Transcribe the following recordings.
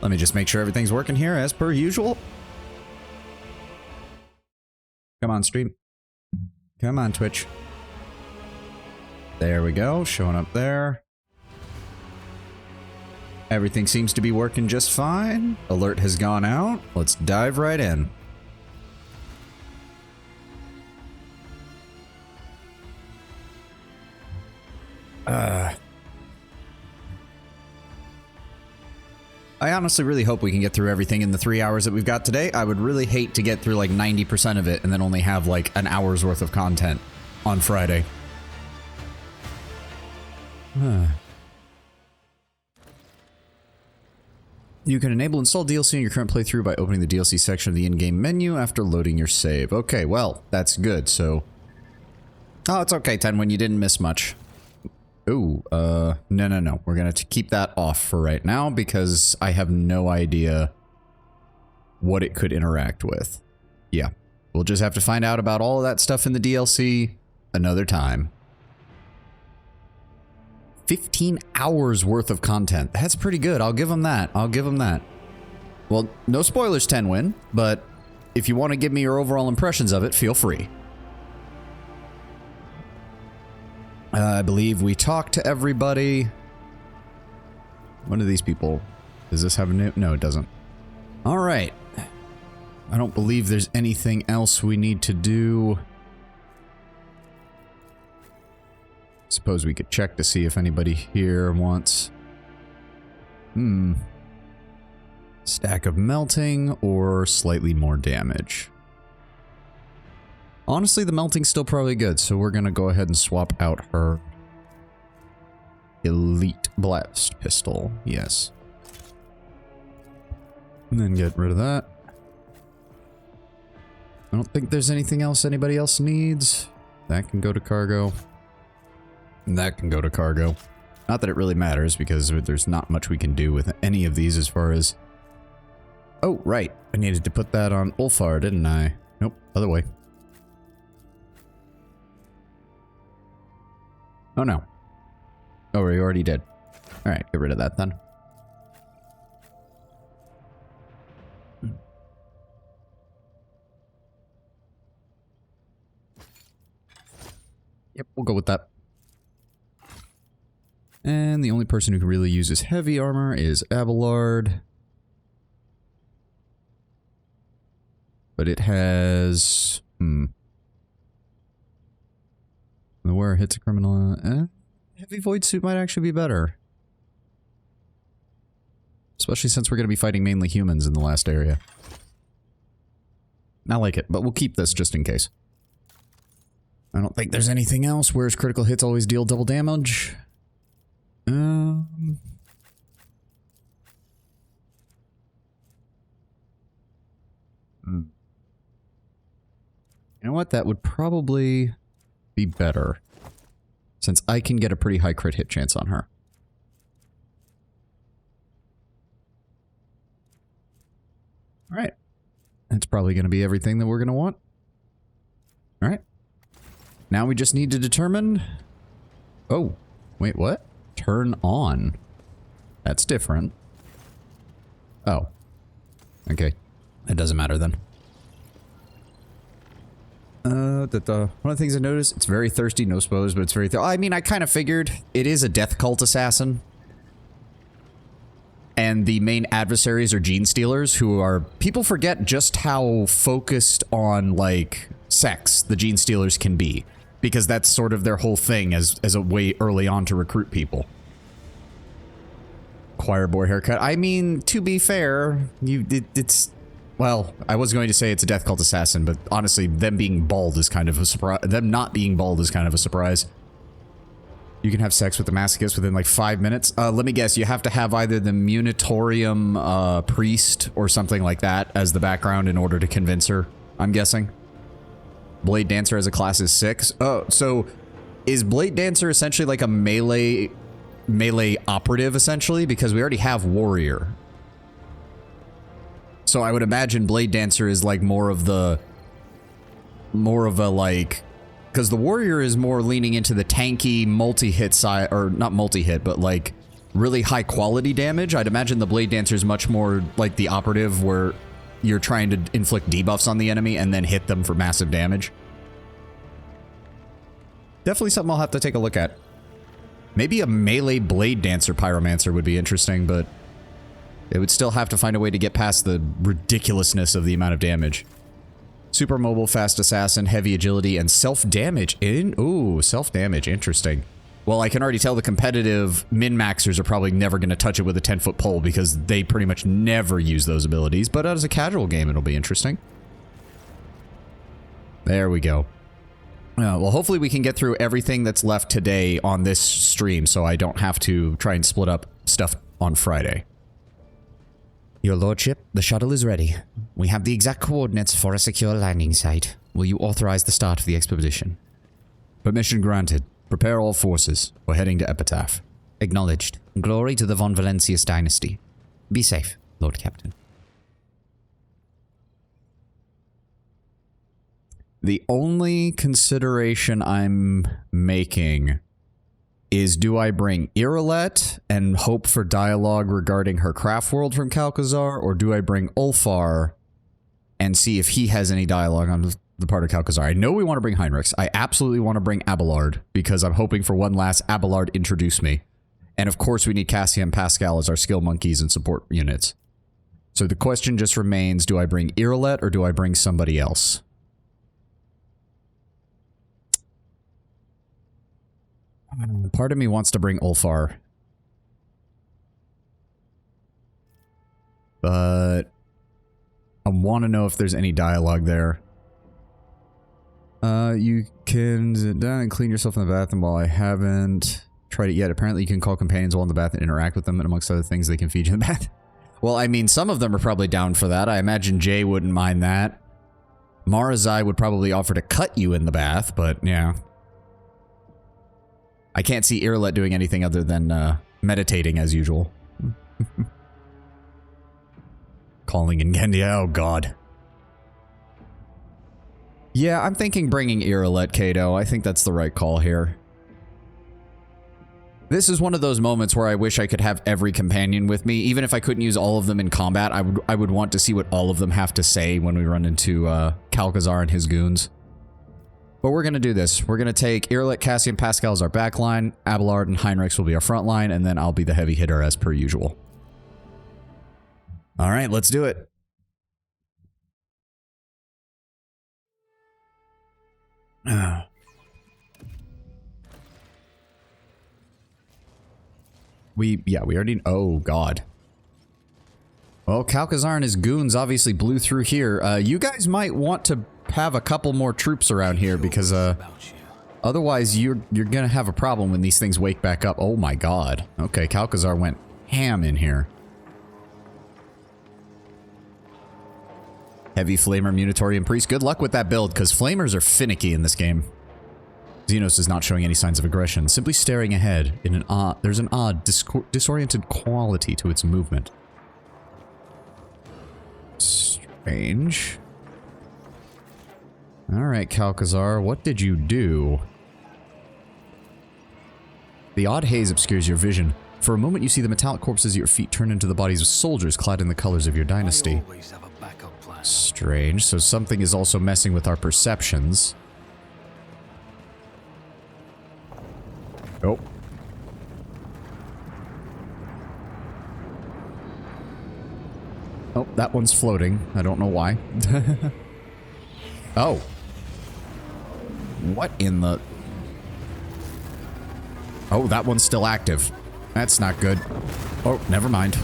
Let me just make sure everything's working here as per usual. Come on, stream. Come on, Twitch. There we go, showing up there. Everything seems to be working just fine. Alert has gone out. Let's dive right in. I honestly really hope we can get through everything in the 3 hours that we've got today. I would really hate to get through like 90% of it and then only have like an hour's worth of content on Friday. You can enable install DLC in your current playthrough by opening the DLC section of the in-game menu after loading your save. Okay, well, that's good, so... Oh, it's okay, Tenwin, you didn't miss much. Ooh, no. We're gonna keep that off for right now because I have no idea what it could interact with. Yeah, we'll just have to find out about all of that stuff in the DLC another time. 15 hours worth of content. That's pretty good. I'll give them that. I'll give them that. Well, no spoilers, Tenwin, but if you want to give me your overall impressions of it, feel free. I believe we talked to everybody. One of these people. Does this have a name? No, it doesn't. All right. I don't believe there's anything else we need to do. Suppose we could check to see if anybody here wants... Stack of melting or slightly more damage. Honestly, the melting's still probably good, so we're gonna go ahead and swap out her elite blast pistol. Yes. And then get rid of that. I don't think there's anything else anybody else needs. That can go to cargo. And that can go to cargo. Not that it really matters, because there's not much we can do with any of these as far as... Oh, right. I needed to put that on Ulfar, didn't I? Nope, other way. Oh, no. Oh, we already did. Alright, get rid of that then. Yep, we'll go with that. And the only person who can really use his heavy armor is Abelard. But it has... The wearer hits a criminal... Heavy void suit might actually be better. Especially since we're going to be fighting mainly humans in the last area. I like it, but we'll keep this just in case. I don't think there's anything else. Whereas critical hits always deal double damage. You know what? That would probably be better. Since I can get a pretty high crit hit chance on her. Alright. That's probably going to be everything that we're going to want. Alright. Now we just need to determine... Oh. Wait, what? Turn on. That's different. Oh. Okay. It doesn't matter then. One of the things I noticed, it's very thirsty, no spose, but it's very I mean, I kind of figured it is a death cult assassin. And the main adversaries are gene stealers, who are... People forget just how focused on, like, sex the gene stealers can be. Because that's sort of their whole thing as a way early on to recruit people. Choir boy haircut. I mean, to be fair, it's... Well, I was going to say it's a death cult assassin, but honestly, them being bald is kind of a surprise. Them not being bald is kind of a surprise. You can have sex with the masochist within like 5 minutes. Let me guess, you have to have either the Munitorium priest or something like that as the background in order to convince her, I'm guessing. Blade Dancer as a class is 6. Oh, so is Blade Dancer essentially like a melee operative, essentially? Because we already have Warrior. So I would imagine Blade Dancer is like more of a like, because the Warrior is more leaning into the tanky multi-hit side, or not multi-hit, but like really high quality damage. I'd imagine the Blade Dancer is much more like the operative where you're trying to inflict debuffs on the enemy and then hit them for massive damage. Definitely something I'll have to take a look at. Maybe a melee Blade Dancer Pyromancer would be interesting, but it would still have to find a way to get past the ridiculousness of the amount of damage. Super mobile, fast assassin, heavy agility, and self-damage. Ooh, self-damage. Interesting. Well, I can already tell the competitive min-maxers are probably never going to touch it with a 10-foot pole because they pretty much never use those abilities. But as a casual game, it'll be interesting. There we go. Well, hopefully we can get through everything that's left today on this stream so I don't have to try and split up stuff on Friday. Your lordship, the shuttle is ready. We have the exact coordinates for a secure landing site. Will you authorize the start of the expedition? Permission granted. Prepare all forces. We're heading to Epitaph. Acknowledged. Glory to the Von Valencius dynasty. Be safe, Lord Captain. The only consideration I'm making is, do I bring Irilette and hope for dialogue regarding her craft world from Calcazar, or do I bring Ulfar and see if he has any dialogue on the part of Calcazar? I know we want to bring Heinrichs. I absolutely want to bring Abelard, because I'm hoping for one last Abelard introduce me. And of course we need Cassia and Pascal as our skill monkeys and support units. So the question just remains, do I bring Irilette or do I bring somebody else? Part of me wants to bring Ulfar. But I want to know if there's any dialogue there. You can sit down and clean yourself in the bathroom. While I haven't tried it yet. Apparently you can call companions while in the bath and interact with them, and amongst other things they can feed you in the bath. Well, I mean, some of them are probably down for that. I imagine Jay wouldn't mind that. Marazai would probably offer to cut you in the bath, but yeah. I can't see Irilette doing anything other than meditating as usual. Calling in Gendia, oh god. Yeah, I'm thinking bringing Irilette, Kato. I think that's the right call here. This is one of those moments where I wish I could have every companion with me. Even if I couldn't use all of them in combat, I would want to see what all of them have to say when we run into Calcazar and his goons. But we're going to do this. We're going to take Irilette, Cassia, and Pascal as our back line. Abelard and Heinrichs will be our front line, and then I'll be the heavy hitter as per usual. All right, let's do it. We already... Oh, God. Well, Calcazar and his goons obviously blew through here. You guys might want to have a couple more troops around here because otherwise you're gonna have a problem when these things wake back up. Oh my god. Okay, Calcazar went ham in here. Heavy Flamer, Munitorian Priest. Good luck with that build, because Flamers are finicky in this game. Xenos is not showing any signs of aggression, simply staring ahead in an odd... There's an odd, disoriented quality to its movement. Strange. Alright, Calcazar, what did you do? The odd haze obscures your vision. For a moment you see the metallic corpses at your feet turn into the bodies of soldiers clad in the colors of your dynasty. Strange, so something is also messing with our perceptions. Oh. Oh, that one's floating. I don't know why. Oh. What in the... Oh, that one's still active. That's not good. Oh, never mind.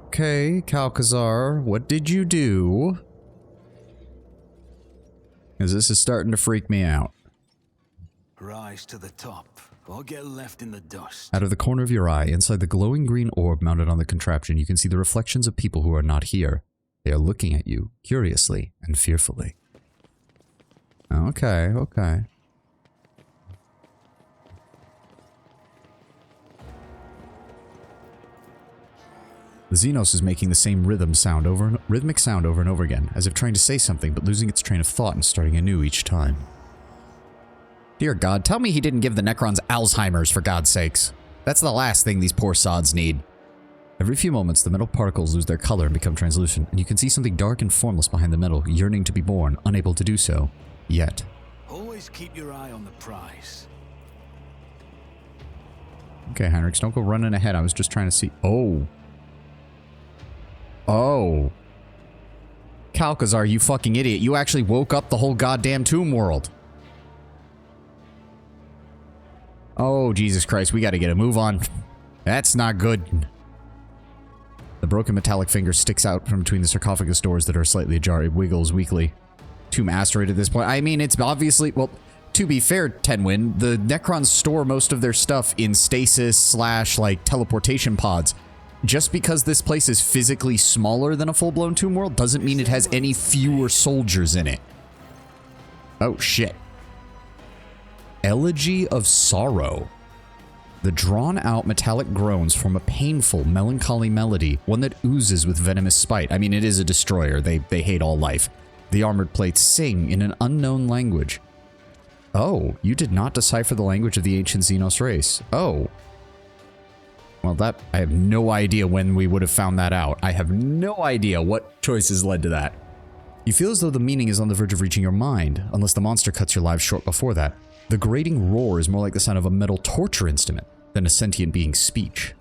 Okay, Calcazar, what did you do? Because this is starting to freak me out. Rise to the top, or get left in the dust. Out of the corner of your eye, inside the glowing green orb mounted on the contraption, you can see the reflections of people who are not here. They are looking at you, curiously and fearfully. Okay, okay. The Xenos is making the same rhythmic sound over and over again, as if trying to say something but losing its train of thought and starting anew each time. Dear God, tell me he didn't give the Necrons Alzheimer's, for God's sakes. That's the last thing these poor sods need. Every few moments, the metal particles lose their color and become translucent, and you can see something dark and formless behind the metal, yearning to be born, unable to do so. Yet. Always keep your eye on the prize. Okay, Heinrichs, don't go running ahead. I was just trying to see. Oh. Oh. Calcazar, you fucking idiot. You actually woke up the whole goddamn tomb world. Oh, Jesus Christ. We gotta get a move on. That's not good. The broken metallic finger sticks out from between the sarcophagus doors that are slightly ajar. It wiggles weakly. Tomb asteroid at this point. I mean, it's obviously... Well, to be fair, Tenwin, the Necrons store most of their stuff in stasis / like teleportation pods. Just because this place is physically smaller than a full-blown tomb world doesn't mean it has any fewer soldiers in it. Oh, shit. Elegy of Sorrow. The drawn-out metallic groans form a painful, melancholy melody, one that oozes with venomous spite. I mean, it is a destroyer. They hate all life. The armored plates sing in an unknown language. Oh, you did not decipher the language of the ancient Xenos race. Oh. Well, that... I have no idea when we would have found that out. I have no idea what choices led to that. You feel as though the meaning is on the verge of reaching your mind, unless the monster cuts your lives short before that. The grating roar is more like the sound of a metal torture instrument than a sentient being's speech.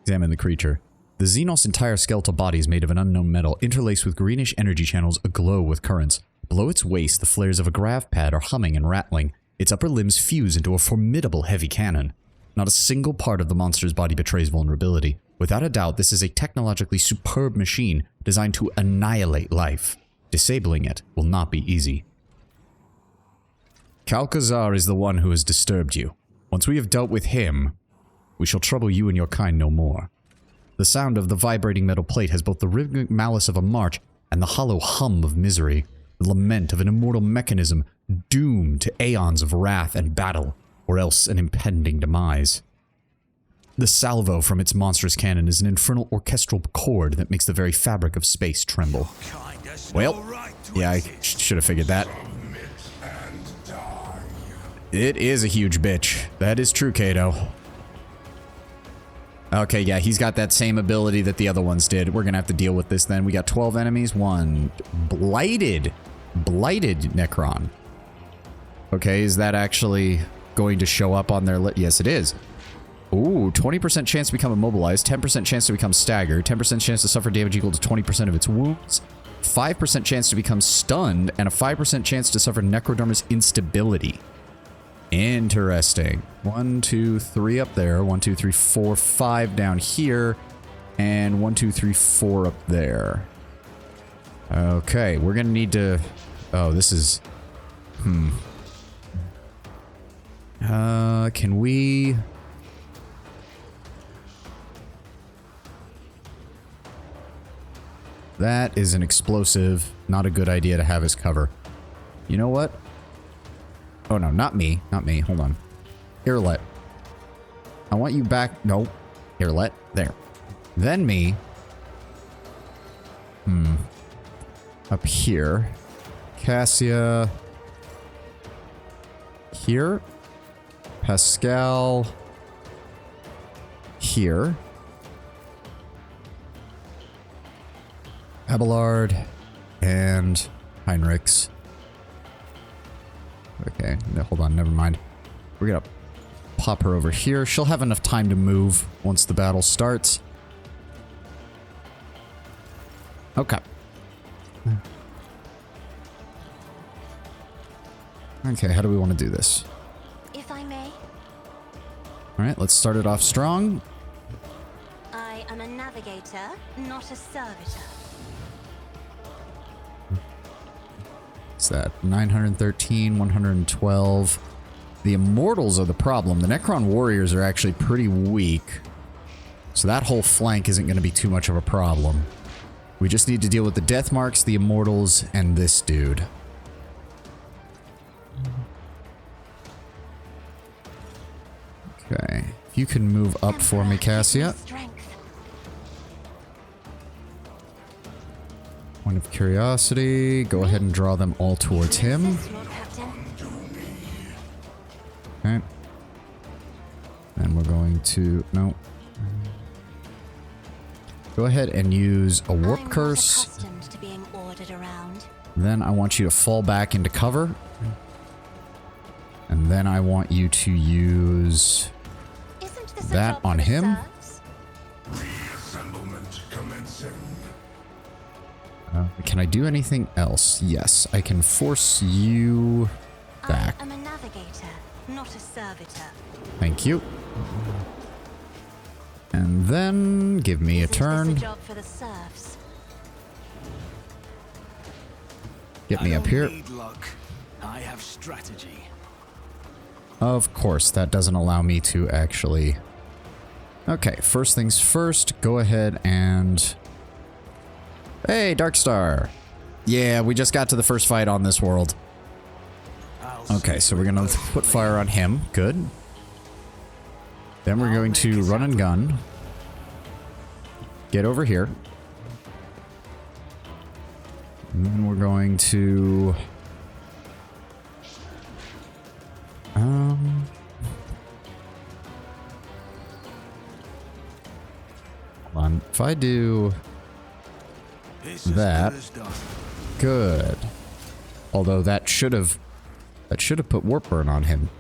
Examine the creature. The Xenos' entire skeletal body is made of an unknown metal, interlaced with greenish energy channels aglow with currents. Below its waist, the flares of a grav pad are humming and rattling. Its upper limbs fuse into a formidable heavy cannon. Not a single part of the monster's body betrays vulnerability. Without a doubt, this is a technologically superb machine designed to annihilate life. Disabling it will not be easy. Calcazar is the one who has disturbed you. Once we have dealt with him, we shall trouble you and your kind no more. The sound of the vibrating metal plate has both the rhythmic malice of a march and the hollow hum of misery, the lament of an immortal mechanism doomed to aeons of wrath and battle, or else an impending demise. The salvo from its monstrous cannon is an infernal orchestral chord that makes the very fabric of space tremble. Well, yeah, I should have figured that. It is a huge bitch. That is true, Kato. Okay, yeah, he's got that same ability that the other ones did. We're gonna have to deal with this then. We got 12 enemies. One blighted Necron. Okay, is that actually going to show up on their list? Yes, it is. Ooh, 20% chance to become immobilized, 10% chance to become staggered, 10% chance to suffer damage equal to 20% of its wounds, 5% chance to become stunned, and a 5% chance to suffer necrodermis instability. Interesting. 1, 2, 3 up there. 1, 2, 3, 4, 5 down here. And 1, 2, 3, 4 up there. Okay, we're gonna need to... Oh, this is... Can we... That is an explosive. Not a good idea to have as cover. You know what? Oh no, not me. Not me. Hold on. Irlet. I want you back. No. Irlet. There. Then me. Up here. Cassia. Here. Pascal. Here. Abelard. And Heinrichs. Okay, no, hold on, never mind. We're gonna pop her over here. She'll have enough time to move once the battle starts. Okay. Okay, how do we want to do this? If I may. Alright, let's start it off strong. I am a navigator, not a servitor. What's that? 913, 112. The Immortals are the problem. The Necron Warriors are actually pretty weak. So that whole flank isn't going to be too much of a problem. We just need to deal with the Death Marks, the Immortals, and this dude. Okay. You can move up for me, Cassia. Strength. Point of curiosity. Go ahead and draw them all towards him. Lord Captain. Okay. And we're going to... No. Go ahead and use a warp I'm not curse. accustomed to being ordered around. Then I want you to fall back into cover. And then I want you to use Isn't this a that job for on the him. serfs? Reassemblement commencing. Can I do anything else? Yes, I can force you back. I am a navigator, not a servitor. Thank you. And then give me a Isn't turn. this a job for the serfs? Get me I up don't here. need luck. I have strategy. Of course, that doesn't allow me to actually... Okay, first things first, go ahead and... Hey, Darkstar! Yeah, we just got to the first fight on this world. Okay, so we're gonna put fire on him. Good. Then we're going to run and gun. Get over here. And then we're going to... Hold on. If I do It's as that, good as done. good. Although that should have put warp burn on him.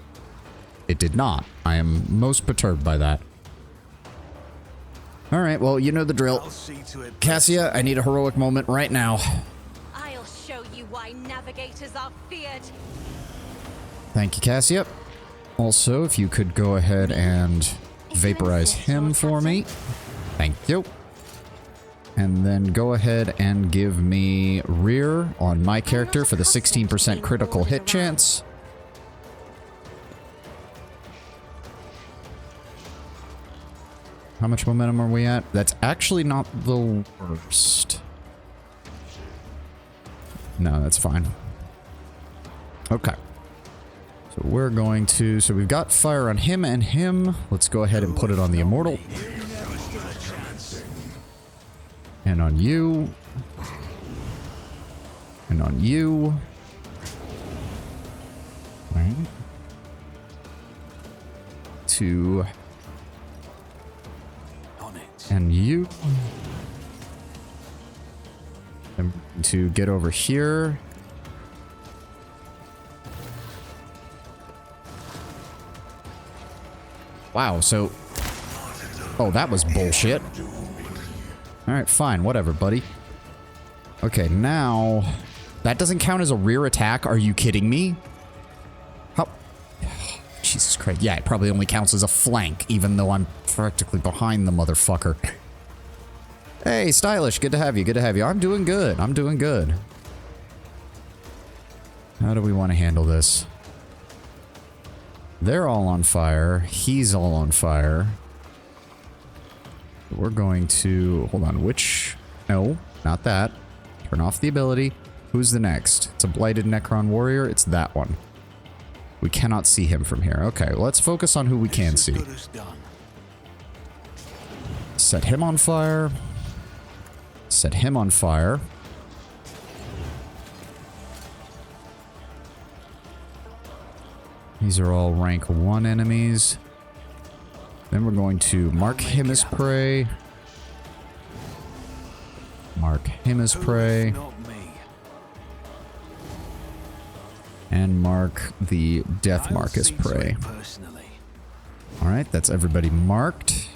It did not. I am most perturbed by that. All right. Well, you know the drill. I'll see to it. Cassia, I need a heroic moment right now. I'll show you why navigators are feared. Thank you, Cassia. Also, if you could go ahead and vaporize him for me. Thank you. And then go ahead and give me rear on my character for the 16% critical hit chance. How much momentum are we at? That's actually not the worst. No, that's fine. Okay. So we're going to... So we've got fire on him and him. Let's go ahead and put it on the Immortal. And on you. And on you. Right. To... On it. And you. And to get over here. Wow, so... Oh, that was bullshit. Alright, fine, whatever, buddy. Okay, now... That doesn't count as a rear attack? Are you kidding me? How... Jesus Christ. Yeah, it probably only counts as a flank, even though I'm practically behind the motherfucker. Hey, Stylish, good to have you, good to have you. I'm doing good, I'm doing good. How do we want to handle this? They're all on fire. He's all on fire. We're going to... Hold on, which... No, not that. Turn off the ability. Who's the next? It's a Blighted Necron Warrior. It's that one. We cannot see him from here. Okay, let's focus on who we can see. Good as done. Set him on fire. Set him on fire. These are all rank 1 enemies. Then we're going to mark him as prey. Mark him as prey. Not me. And mark the death I'll mark as see to prey. it personally. Alright, that's everybody marked.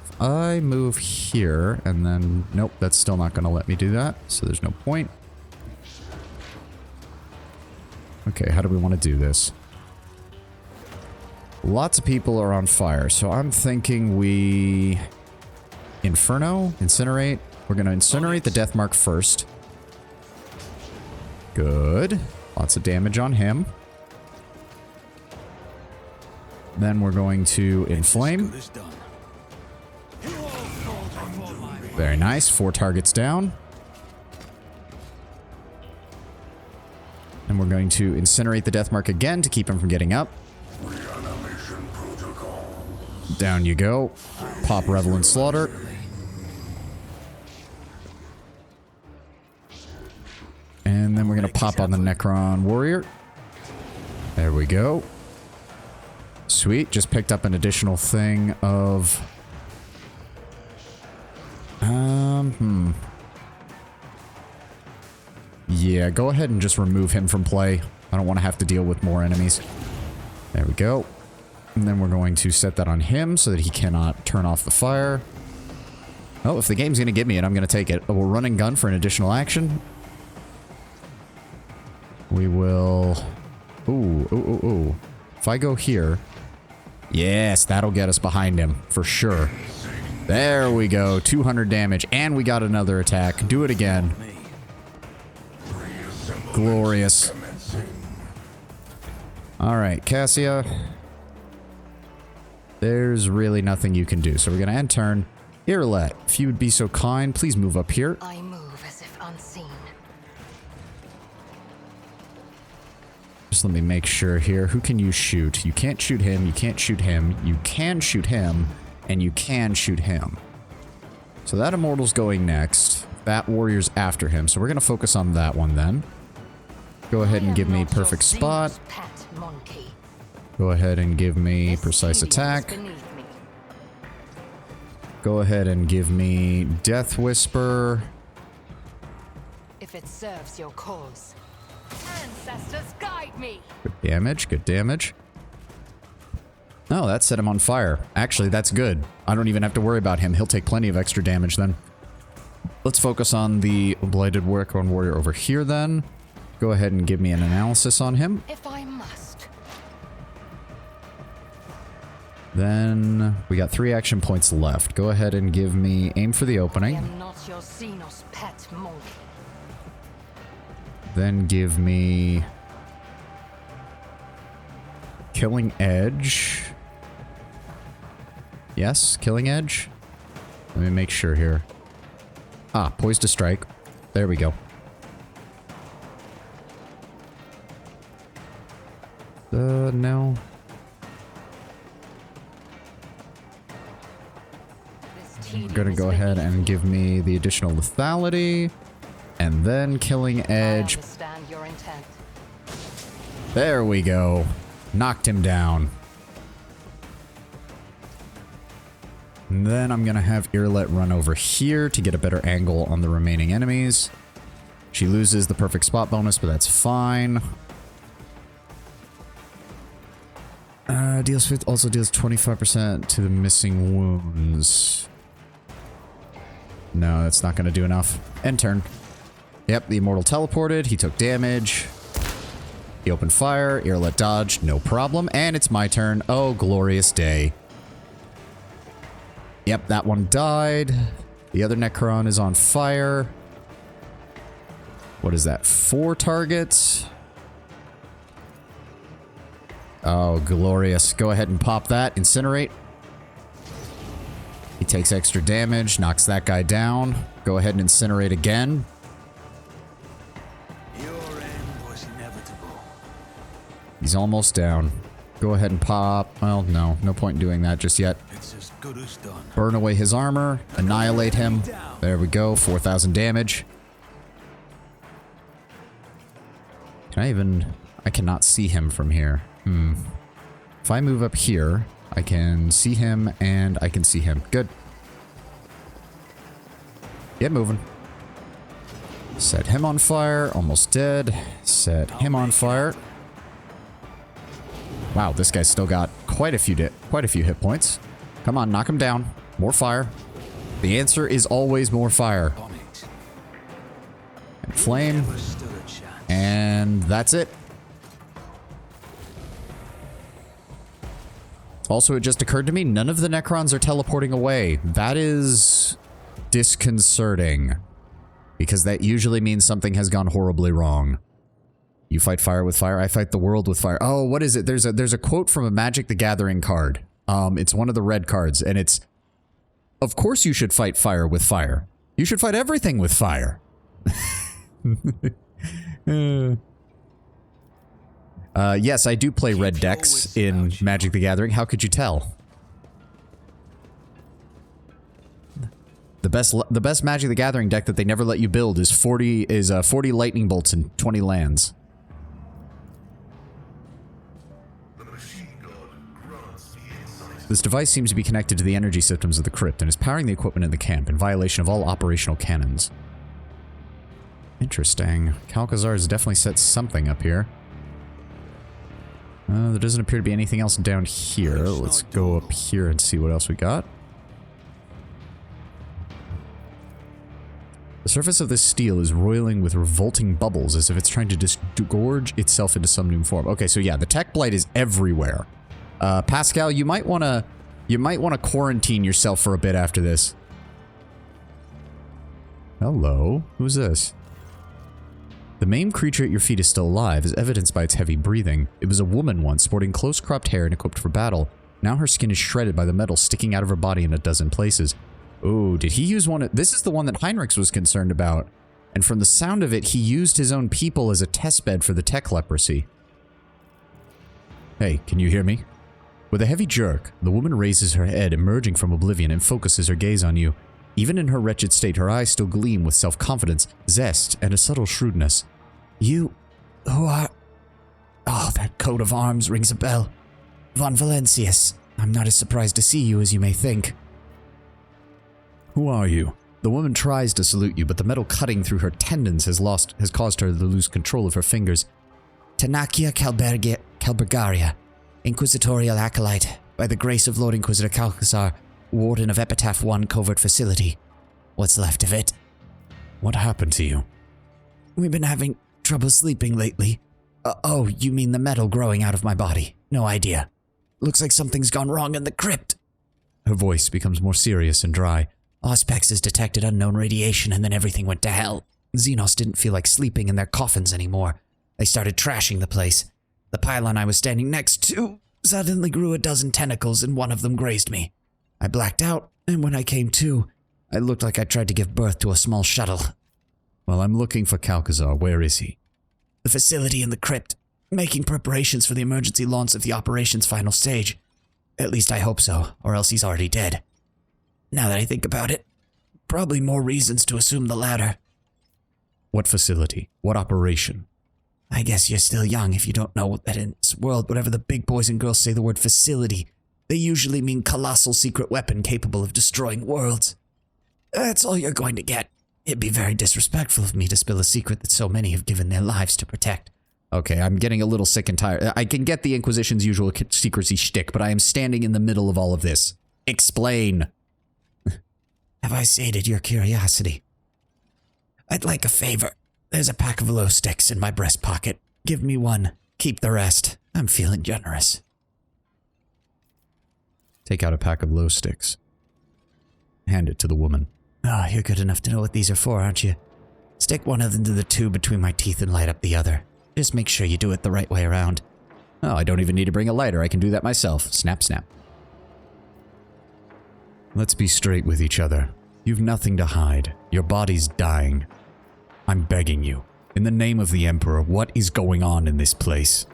If I move here and then... Nope, that's still not going to let me do that. So there's no point. Okay, how do we want to do this? Lots of people are on fire, so I'm thinking we... Inferno? Incinerate? We're going to incinerate the death mark first. Good. Lots of damage on him. Then we're going to inflame. Good as done. Very nice. 4 targets down. And we're going to incinerate the death mark again to keep him from getting up. Reanimation Down you go. Pop Revel and Slaughter. And then we're going to pop on the Necron Warrior. There we go. Sweet. Just picked up an additional thing of... Yeah, go ahead and just remove him from play. I don't want to have to deal with more enemies. There we go. And then we're going to set that on him so that he cannot turn off the fire. Oh, if the game's going to give me it, I'm going to take it. We'll run and gun for an additional action. We will... Ooh. If I go here... Yes, that'll get us behind him, for sure. There we go, 200 damage, and we got another attack. Do it again. Glorious. Alright, Cassia. There's really nothing you can do, so we're going to end turn. Irlet, if you would be so kind, please move up here. I move as if unseen. Just let me make sure here. Who can you shoot? You can't shoot him, you can't shoot him, you can shoot him, and you can shoot him. So that Immortal's going next. That Warrior's after him, so we're going to focus on that one then. Go ahead and give me perfect spot. Go ahead and give me precise attack. Go ahead and give me Death Whisper. If it serves your cause. Ancestors guide me. Good damage, good damage. Oh, that set him on fire. Actually, that's good. I don't even have to worry about him. He'll take plenty of extra damage then. Let's focus on the Blighted Necron Warrior over here then. Go ahead and give me an analysis on him. If I must. Then we got 3 action points left. Go ahead and give me aim for the opening. I am not your Xenos pet monkey. Then give me Killing Edge. Yes, Killing Edge. Let me make sure here. Ah, Poised to Strike. There we go. No. I'm gonna go ahead and give me the additional lethality. And then Killing Edge. I understand your intent. There we go. Knocked him down. And then I'm gonna have Irlet run over here to get a better angle on the remaining enemies. She loses the perfect spot bonus, but that's fine. Also deals 25% to the missing wounds. No, that's not going to do enough. End turn. Yep, the Immortal teleported. He took damage. He opened fire. Irlet dodged. No problem. And it's my turn. Oh, glorious day. Yep, that one died. The other Necron is on fire. What is that? 4 targets? Oh, glorious. Go ahead and pop that. Incinerate. He takes extra damage. Knocks that guy down. Go ahead and incinerate again. Your end was inevitable. He's almost down. Go ahead and pop. Well, no. No point in doing that just yet. It's as good as done. Burn away his armor. Annihilate him. There we go. 4,000 damage. Can I even... I cannot see him from here. If I move up here, I can see him and I can see him. Good. Get moving. Set him on fire. Almost dead. Set him on fire. Wow, this guy's still got quite a few hit points. Come on, knock him down. More fire. The answer is always more fire. And flame. And that's it. Also, it just occurred to me, none of the Necrons are teleporting away. That is disconcerting. Because that usually means something has gone horribly wrong. You fight fire with fire, I fight the world with fire. Oh, what is it? There's a quote from a Magic the Gathering card. It's one of the red cards, and it's... Of course you should fight fire with fire. You should fight everything with fire. Yes, I do play red decks in Magic the Gathering. How could you tell? The best Magic the Gathering deck that they never let you build is 40 lightning bolts and 20 lands. This device seems to be connected to the energy systems of the crypt and is powering the equipment in the camp in violation of all operational canons. Interesting. Calcazar has definitely set something up here. There doesn't appear to be anything else down here. Let's go up here and see what else we got. The surface of this steel is roiling with revolting bubbles as if it's trying to disgorge itself into some new form. Okay, so yeah, the tech blight is everywhere. Pascal, you might want to quarantine yourself for a bit after this. Hello, who's this? The maimed creature at your feet is still alive, as evidenced by its heavy breathing. It was a woman once, sporting close-cropped hair and equipped for battle. Now her skin is shredded by the metal sticking out of her body in a dozen places. Oh, did he use one? This is the one that Heinrichs was concerned about. And from the sound of it, he used his own people as a testbed for the tech leprosy. Hey, can you hear me? With a heavy jerk, the woman raises her head, emerging from oblivion, and focuses her gaze on you. Even in her wretched state, her eyes still gleam with self-confidence, zest, and a subtle shrewdness. You... who are... Oh, that coat of arms rings a bell. Von Valencius. I'm not as surprised to see you as you may think. Who are you? The woman tries to salute you, but the metal cutting through her tendons has caused her to lose control of her fingers. Tanakia Calbergaria, Inquisitorial Acolyte, by the grace of Lord Inquisitor Calcazar, Warden of Epitaph 1 Covert Facility. What's left of it? What happened to you? We've been having trouble sleeping lately. Oh, you mean the metal growing out of my body? No idea. Looks like something's gone wrong in the crypt. Her voice becomes more serious and dry. Auspex has detected unknown radiation and then everything went to hell. Xenos didn't feel like sleeping in their coffins anymore. They started trashing the place. The pylon I was standing next to suddenly grew a dozen tentacles and one of them grazed me. I blacked out, and when I came to, I looked like I tried to give birth to a small shuttle. Well, I'm looking for Calcazar. Where is he? The facility in the crypt, making preparations for the emergency launch of the operation's final stage. At least I hope so, or else he's already dead. Now that I think about it, probably more reasons to assume the latter. What facility? What operation? I guess you're still young if you don't know that in this world, whatever the big boys and girls say the word facility, they usually mean colossal secret weapon capable of destroying worlds. That's all you're going to get. It'd be very disrespectful of me to spill a secret that so many have given their lives to protect. Okay, I'm getting a little sick and tired. I can get the Inquisition's usual secrecy shtick, but I am standing in the middle of all of this. Explain. Have I sated your curiosity? I'd like a favor. There's a pack of glow sticks in my breast pocket. Give me one. Keep the rest. I'm feeling generous. Take out a pack of glow sticks. Hand it to the woman. Oh, you're good enough to know what these are for, aren't you? Stick one of them to the tube between my teeth and light up the other. Just make sure you do it the right way around. Oh, I don't even need to bring a lighter. I can do that myself. Snap, snap. Let's be straight with each other. You've nothing to hide. Your body's dying. I'm begging you. In the name of the Emperor, what is going on in this place?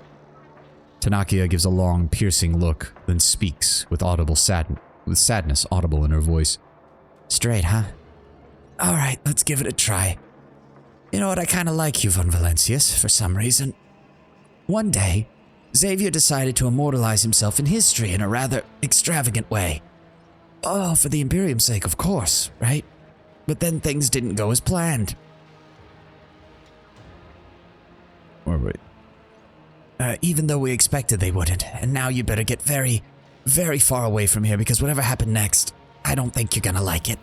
Tanakia gives a long, piercing look, then speaks with sadness audible in her voice. Straight, huh? Alright, let's give it a try. You know what, I kinda like you, Von Valencius, for some reason. One day, Xavier decided to immortalize himself in history in a rather extravagant way. Oh, for the Imperium's sake, of course, right? But then things didn't go as planned. Or wait. Even though we expected they wouldn't, and now you better get very, very far away from here because whatever happened next, I don't think you're gonna like it.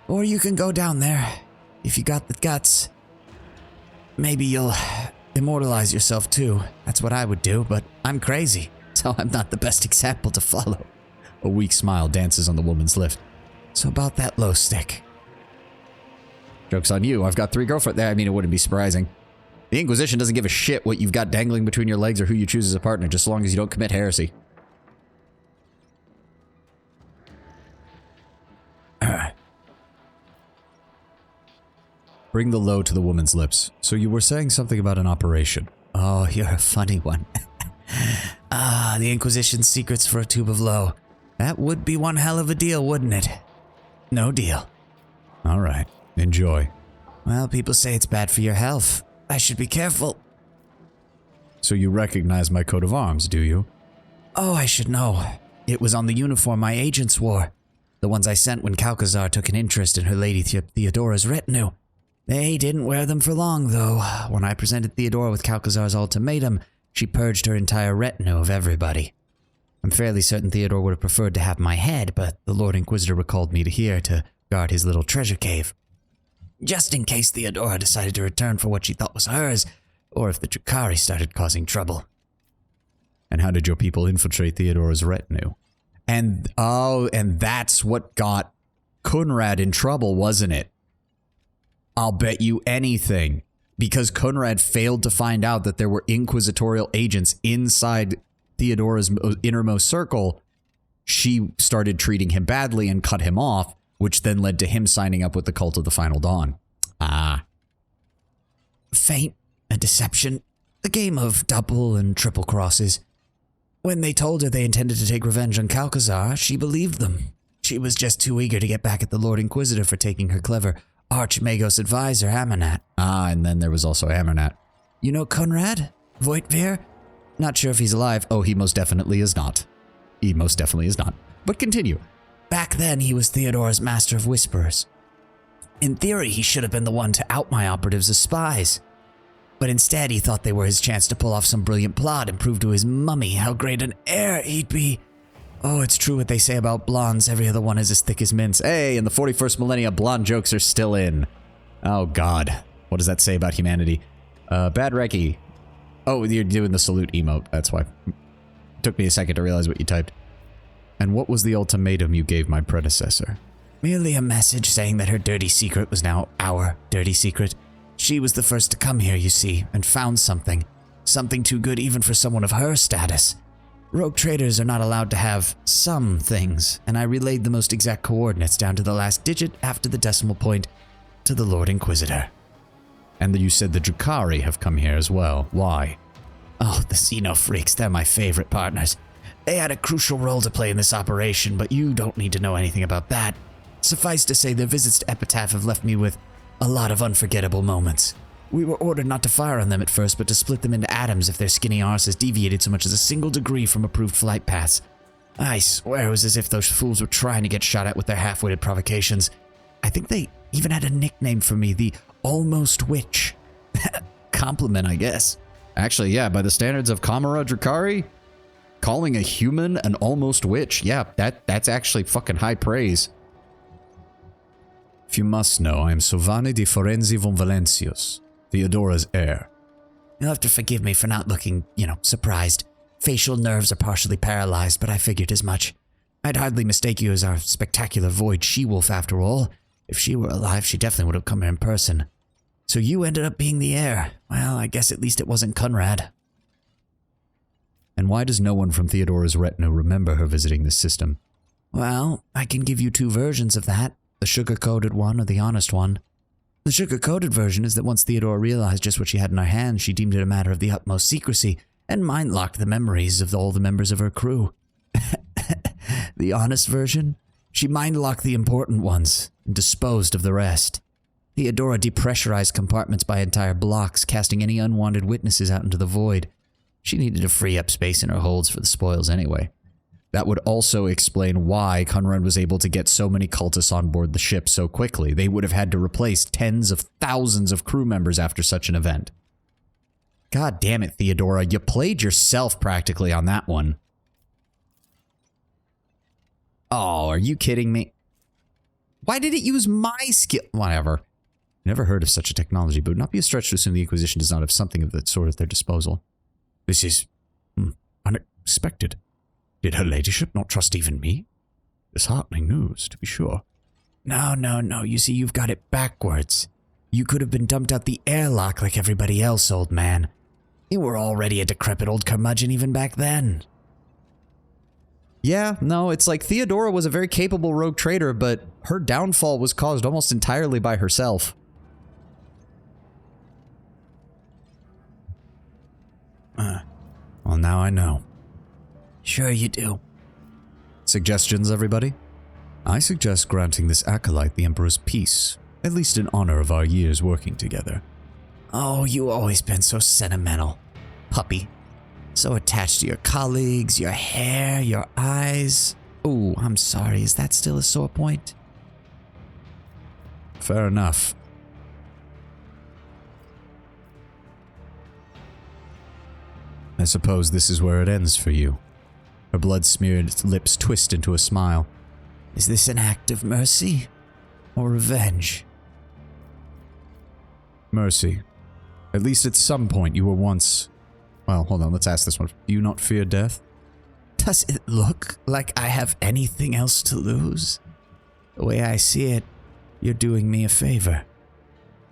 Or you can go down there, if you got the guts. Maybe you'll immortalize yourself too. That's what I would do, but I'm crazy, so I'm not the best example to follow. A weak smile dances on the woman's lip. So about that glow stick. Joke's on you, I've got 3 girlfriends there. I mean, it wouldn't be surprising. The Inquisition doesn't give a shit what you've got dangling between your legs or who you choose as a partner, just as long as you don't commit heresy. Bring the low to the woman's lips. So you were saying something about an operation. Oh, you're a funny one. The Inquisition's secrets for a tube of low. That would be one hell of a deal, wouldn't it? No deal. All right. Enjoy. Well, people say it's bad for your health. I should be careful. So you recognize my coat of arms, do you? Oh, I should know. It was on the uniform my agents wore. The ones I sent when Calcazar took an interest in her lady Theodora's retinue. They didn't wear them for long, though. When I presented Theodora with Calcazar's ultimatum, she purged her entire retinue of everybody. I'm fairly certain Theodore would have preferred to have my head, but the Lord Inquisitor recalled me to here to guard his little treasure cave. Just in case Theodora decided to return for what she thought was hers, or if the Drukhari started causing trouble. And how did your people infiltrate Theodora's retinue? And that's what got Conrad in trouble, wasn't it? I'll bet you anything. Because Conrad failed to find out that there were inquisitorial agents inside Theodora's innermost circle, she started treating him badly and cut him off, which then led to him signing up with the Cult of the Final Dawn. Fate, a deception, a game of double and triple crosses. When they told her they intended to take revenge on Calcazar, she believed them. She was just too eager to get back at the Lord Inquisitor for taking her clever Archmagos advisor, Amarnat. And then there was also Amarnat. You know Conrad? Voitvir? Not sure if he's alive. Oh, he most definitely is not. He most definitely is not. But continue. Back then, he was Theodora's Master of Whisperers. In theory, he should have been the one to out my operatives as spies. But instead, he thought they were his chance to pull off some brilliant plot and prove to his mummy how great an heir he'd be. Oh, it's true what they say about blondes. Every other one is as thick as mints. Hey, in the 41st millennia, blonde jokes are still in. Oh, God. What does that say about humanity? Bad Reki. Oh, you're doing the salute emote. That's why. It took me a second to realize what you typed. And what was the ultimatum you gave my predecessor? Merely a message saying that her dirty secret was now our dirty secret. She was the first to come here, you see, and found something. Something too good even for someone of her status. Rogue traders are not allowed to have some things, and I relayed the most exact coordinates down to the last digit after the decimal point to the Lord Inquisitor. And you said the Drukhari have come here as well. Why? Oh, the Xenofreaks, they're my favorite partners. They had a crucial role to play in this operation, but you don't need to know anything about that. Suffice to say, their visits to Epitaph have left me with a lot of unforgettable moments. We were ordered not to fire on them at first, but to split them into atoms if their skinny arses deviated so much as a single degree from approved flight paths. I swear it was as if those fools were trying to get shot at with their half-witted provocations. I think they even had a nickname for me, the Almost Witch. Compliment, I guess. Actually, yeah, by the standards of Kamara Drukhari, calling a human an almost witch, yeah, that's actually fucking high praise. If you must know, I am Sovane di Forenzi von Valencius, Theodora's heir. You'll have to forgive me for not looking, surprised. Facial nerves are partially paralyzed, but I figured as much. I'd hardly mistake you as our spectacular void she-wolf after all. If she were alive, she definitely would have come here in person. So you ended up being the heir. Well, I guess at least it wasn't Conrad. And why does no one from Theodora's retinue remember her visiting this system? Well, I can give you two versions of that. The sugar-coated one or the honest one. The sugar-coated version is that once Theodora realized just what she had in her hands, she deemed it a matter of the utmost secrecy and mind-locked the memories of all the members of her crew. The honest version? She mind-locked the important ones and disposed of the rest. Theodora depressurized compartments by entire blocks, casting any unwanted witnesses out into the void. She needed to free up space in her holds for the spoils anyway. That would also explain why Conrad was able to get so many cultists on board the ship so quickly. They would have had to replace tens of thousands of crew members after such an event. God damn it, Theodora, you played yourself practically on that one. Oh, are you kidding me? Why did it use my skill? Whatever. Never heard of such a technology, but it would not be a stretch to assume the Inquisition does not have something of that sort at their disposal. This is unexpected. Did her ladyship not trust even me? Disheartening news, to be sure. No. You see, you've got it backwards. You could have been dumped out the airlock like everybody else, old man. You were already a decrepit old curmudgeon even back then. Yeah, no, it's like Theodora was a very capable rogue trader, but her downfall was caused almost entirely by herself. Well, now I know. Sure you do. Suggestions, everybody? I suggest granting this acolyte the Emperor's peace, at least in honor of our years working together. Oh, you always been so sentimental, puppy. So attached to your colleagues, your hair, your eyes. Oh, I'm sorry, is that still a sore point? Fair enough. I suppose this is where it ends for you. Her blood-smeared lips twist into a smile. Is this an act of mercy or revenge? Mercy. At least at some point you were once... Well, hold on, let's ask this one. Do you not fear death? Does it look like I have anything else to lose? The way I see it, you're doing me a favor.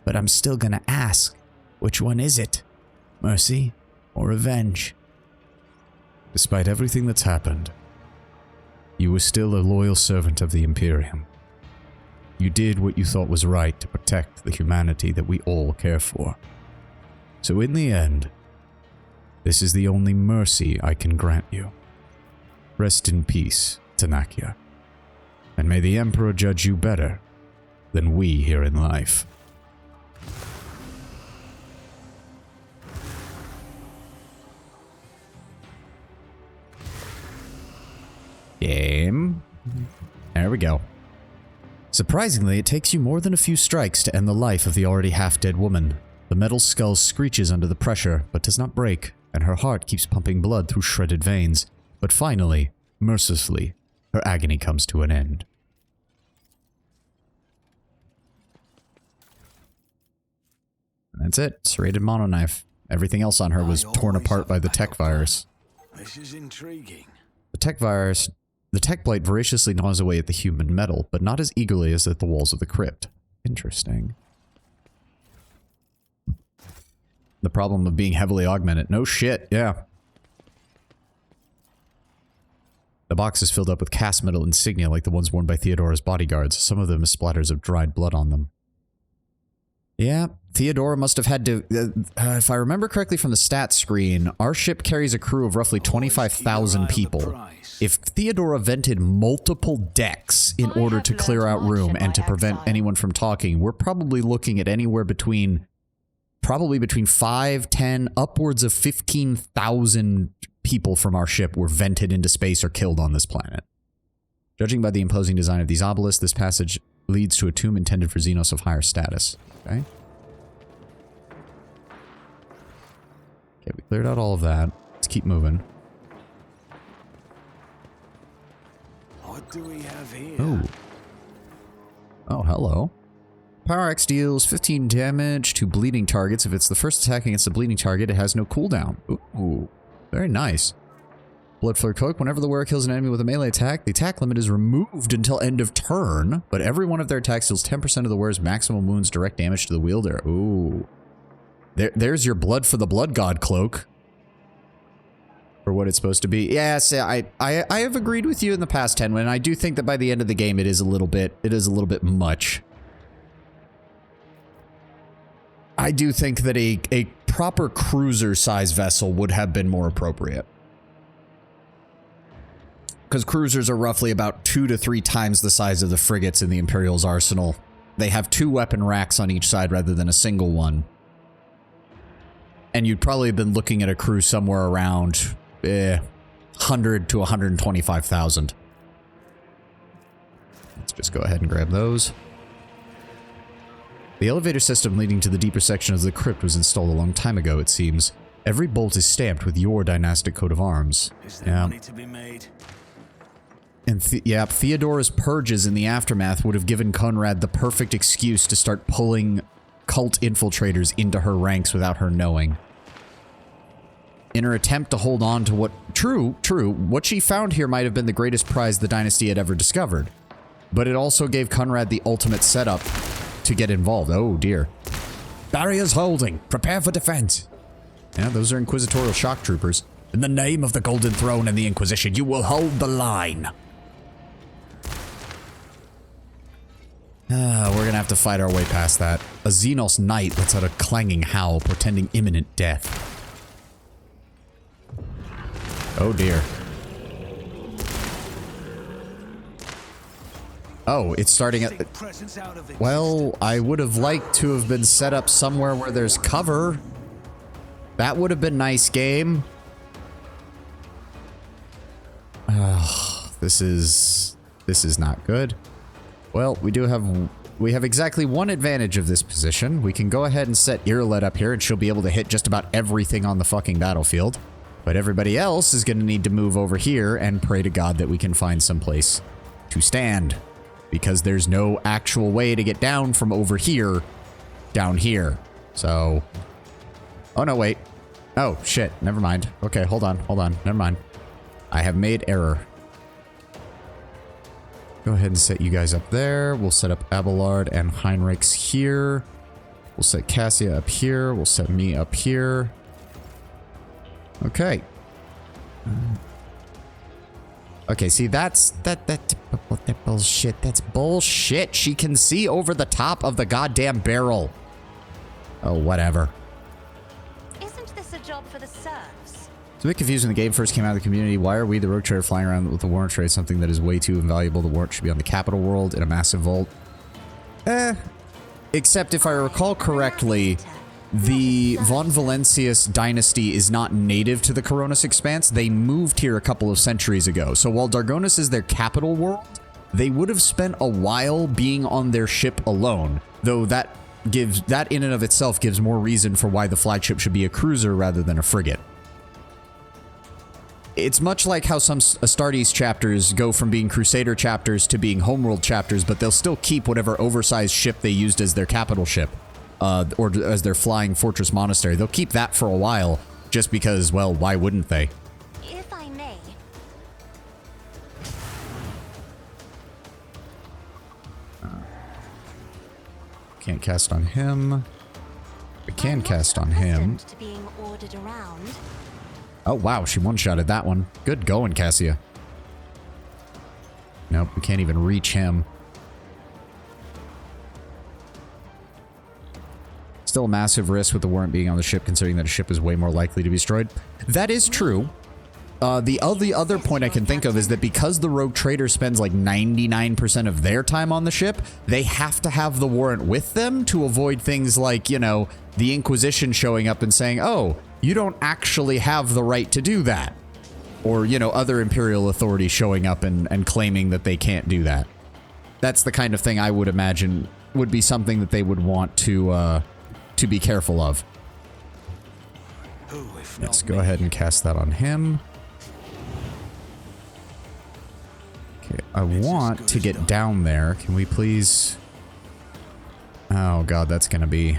But I'm still gonna ask, which one is it? Mercy or revenge? Despite everything that's happened, you were still a loyal servant of the Imperium. You did what you thought was right to protect the humanity that we all care for. So in the end, this is the only mercy I can grant you. Rest in peace, Tanakia. And may the Emperor judge you better than we here in life. Game. There we go. Surprisingly, it takes you more than a few strikes to end the life of the already half-dead woman. The metal skull screeches under the pressure, but does not break, and her heart keeps pumping blood through shredded veins. But finally, mercilessly, her agony comes to an end. That's it. Serrated monoknife. Everything else on her was torn apart by the tech virus. This is intriguing. The tech blight voraciously gnaws away at the human metal, but not as eagerly as at the walls of the crypt. Interesting. The problem of being heavily augmented. No shit, yeah. The box is filled up with cast metal insignia like the ones worn by Theodora's bodyguards, some of them with splatters of dried blood on them. Yeah, Theodora must have had to... if I remember correctly from the stats screen, our ship carries a crew of roughly 25,000 people. If Theodora vented multiple decks in order to clear out room and to prevent anyone from talking, we're probably looking at anywhere between... Probably between 5, 10, upwards of 15,000 people from our ship were vented into space or killed on this planet. Judging by the imposing design of these obelisks, this passage leads to a tomb intended for Xenos of higher status. Okay. Okay, we cleared out all of that. Let's keep moving. What do we have here? Oh. Oh, hello. Power X deals 15 damage to bleeding targets. If it's the first attack against a bleeding target, it has no cooldown. Ooh, very nice. Blood Flare Cloak. Whenever the wearer kills an enemy with a melee attack, the attack limit is removed until end of turn, but every one of their attacks deals 10% of the wearer's maximum wounds direct damage to the wielder. Ooh. There's your Blood for the Blood God Cloak. For what it's supposed to be. Yes, I have agreed with you in the past, Tenwin, and I do think that by the end of the game it is a little bit much. I do think that a proper cruiser-size vessel would have been more appropriate. Because cruisers are roughly about 2 to 3 times the size of the frigates in the Imperial's arsenal. They have 2 weapon racks on each side rather than a single one. And you'd probably have been looking at a crew somewhere around 100 to 125,000. Let's just go ahead and grab those. The elevator system leading to the deeper section of the crypt was installed a long time ago, it seems. Every bolt is stamped with your dynastic coat of arms. Is there money to be made? And Theodora's purges in the aftermath would have given Conrad the perfect excuse to start pulling cult infiltrators into her ranks without her knowing. In her attempt to hold on to what... True, what she found here might have been the greatest prize the dynasty had ever discovered. But it also gave Conrad the ultimate setup to get involved. Oh dear. Barriers holding. Prepare for defense. Yeah, those are Inquisitorial shock troopers. In the name of the Golden Throne and the Inquisition, you will hold the line. We're gonna have to fight our way past that. A Xenos knight lets out a clanging howl, portending imminent death. Oh dear. Oh, it's starting at... Think presence out of Well, I would have liked to have been set up somewhere where there's cover. That would have been nice, game. This is not good. Well, we have exactly one advantage of this position. We can go ahead and set Irlet up here, and she'll be able to hit just about everything on the fucking battlefield. But everybody else is going to need to move over here and pray to God that we can find some place to stand. Because there's no actual way to get down from over here down here. So... Oh, no, wait. Oh, shit. Never mind. Okay, hold on. Never mind. I have made error. Go ahead and set you guys up there. We'll set up Abelard and Heinrichs here. We'll set Cassia up here. We'll set me up here. Okay. Okay, see, that's bullshit. That's bullshit. She can see over the top of the goddamn barrel. Oh, whatever. Isn't this a job for the serfs? It's a bit confusing when the game first came out of the community. Why are we, the rogue trader, flying around with the warrant trade, something that is way too invaluable? The warrant should be on the capital world in a massive vault. Except if I recall correctly, the Von Valancius dynasty is not native to the Coronis Expanse. They moved here a couple of centuries ago. So while Dargonis is their capital world, they would have spent a while being on their ship alone. Though that in and of itself gives more reason for why the flagship should be a cruiser rather than a frigate. It's much like how some Astartes chapters go from being Crusader chapters to being Homeworld chapters, but they'll still keep whatever oversized ship they used as their capital ship. Or as their flying fortress monastery. They'll keep that for a while, just because, well, why wouldn't they? If I may. Can't cast on him. We can I'm not cast on him. accustomed to being ordered around. Oh, wow, she one-shotted that one. Good going, Cassia. Nope, we can't even reach him. Still a massive risk with the warrant being on the ship, considering that a ship is way more likely to be destroyed. That is true. The other point I can think of is that because the rogue trader spends like 99% of their time on the ship, they have to have the warrant with them to avoid things like, you know, the Inquisition showing up and saying, oh, you don't actually have the right to do that. Or, you know, other Imperial authorities showing up and claiming that they can't do that. That's the kind of thing I would imagine would be something that they would want to be careful of. Let's go ahead and cast that on him. Okay, I want to get down there. Can we please... Oh god, that's gonna be...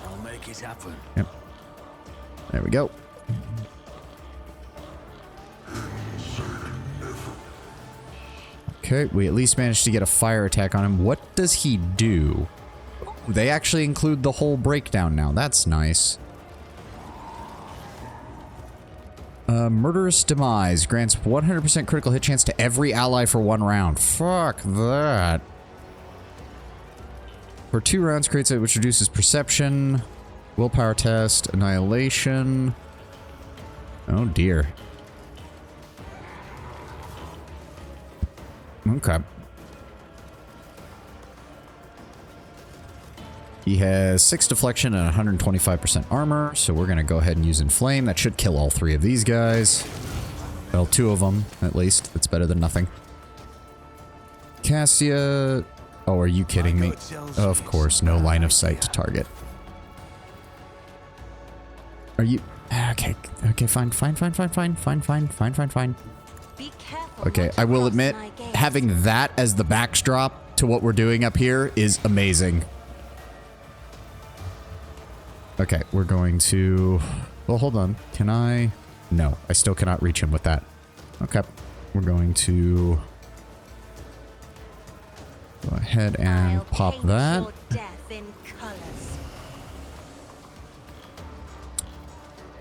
I'll make it happen. Yep. There we go. Okay, we at least managed to get a fire attack on him. What does he do? They actually include the whole breakdown now. That's nice. Murderous Demise grants 100% critical hit chance to every ally for 1 round. Fuck that. For 2 rounds, creates it, which reduces perception, willpower test, annihilation. Oh dear. Okay. He has 6 deflection and 125% armor, so we're going to go ahead and use Inflame. That should kill all 3 of these guys. Well, 2 of them, at least. That's better than nothing. Cassia... Oh, are you kidding me? Of course, no line of sight to target. Are you... Okay, fine. Be careful. Okay, not I to will cross admit, my gaze. having that as the backdrop to what we're doing up here is amazing. Okay, we're going to... Well, hold on. Can I... No, I still cannot reach him with that. Okay, we're going to... Go ahead and I'll pop paint that. your death in colors.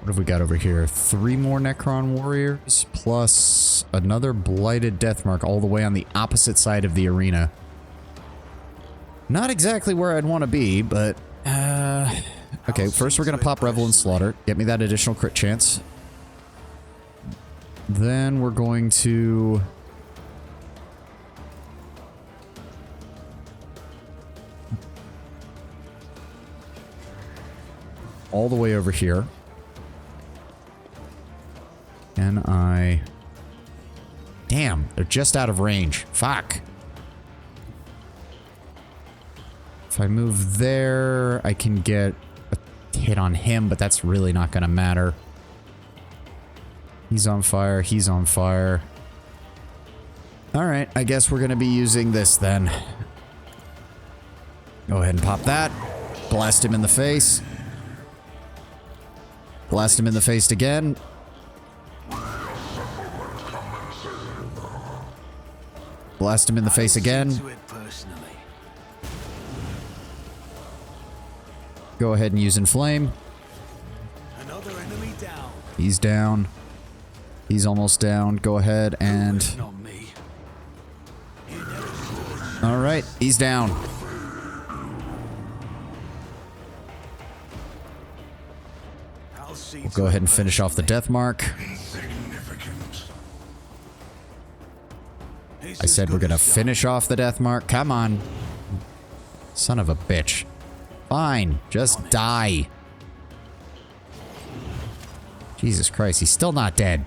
What have we got over here? 3 more Necron warriors, plus another blighted Deathmark all the way on the opposite side of the arena. Not exactly where I'd want to be, but... Okay, first we're going to pop Revel and Slaughter. Get me that additional crit chance. Then we're going to all the way over here. Can I... Damn, they're just out of range. Fuck. If I move there, I can get a hit on him, but that's really not going to matter. He's on fire. He's on fire. Alright, I guess we're going to be using this then. Go ahead and pop that. Blast him in the face. Blast him in the face again. Blast him in the face again. Go ahead and use Inflame. Another enemy down. He's down. He's almost down. Go ahead and... Not me. Alright, he's down. We'll go ahead and finish off the death mark. I said we're gonna finish off the death mark. Come on. Son of a bitch. Fine, just die. Jesus Christ, he's still not dead.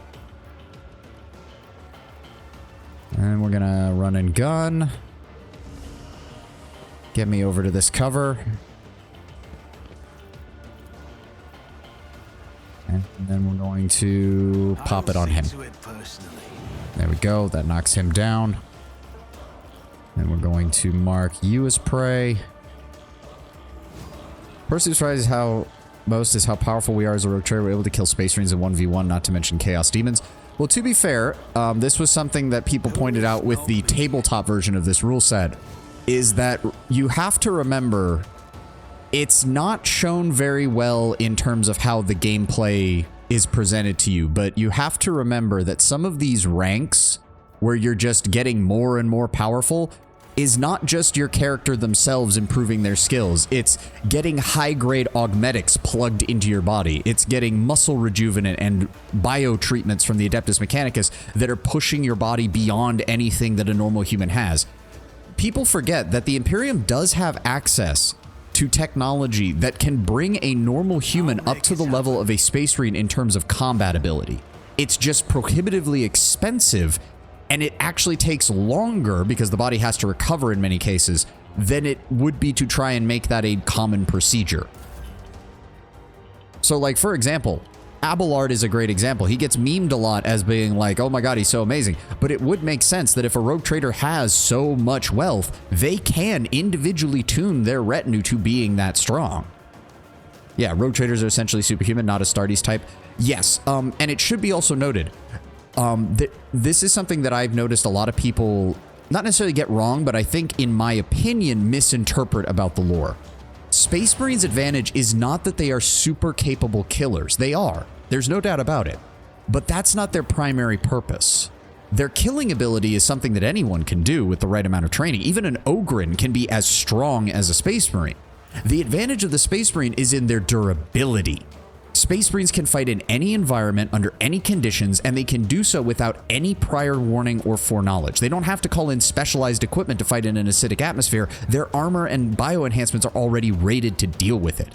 And we're gonna run and gun. Get me over to this cover. And then we're going to pop it on him. There we go, that knocks him down. Then we're going to mark you as prey. Personally surprised how powerful we are as a rogue trader. We're able to kill Space Marines in 1v1, not to mention Chaos Demons. Well, to be fair, this was something that people pointed out with the tabletop version of this rule set, is that you have to remember it's not shown very well in terms of how the gameplay is presented to you, but you have to remember that some of these ranks where you're just getting more and more powerful is not just your character themselves improving their skills. It's getting high-grade augmetics plugged into your body. It's getting muscle rejuvenant and bio treatments from the Adeptus Mechanicus that are pushing your body beyond anything that a normal human has. People forget that the Imperium does have access to technology that can bring a normal human up to the level of a Space Marine in terms of combat ability. It's just prohibitively expensive, and it actually takes longer, because the body has to recover in many cases, than it would be to try and make that a common procedure. So, like, for example, Abelard is a great example. He gets memed a lot as being like, oh my god, he's so amazing. But it would make sense that if a rogue trader has so much wealth, they can individually tune their retinue to being that strong. Yeah, rogue traders are essentially superhuman, not Astartes type. Yes, and it should be also noted, this is something that I've noticed a lot of people not necessarily get wrong, but I think, in my opinion, misinterpret about the lore. Space Marines' advantage is not that they are super capable killers. They are. There's no doubt about it. But that's not their primary purpose. Their killing ability is something that anyone can do with the right amount of training. Even an Ogryn can be as strong as a Space Marine. The advantage of the Space Marine is in their durability. Space Marines can fight in any environment, under any conditions, and they can do so without any prior warning or foreknowledge. They don't have to call in specialized equipment to fight in an acidic atmosphere. Their armor and bio enhancements are already rated to deal with it.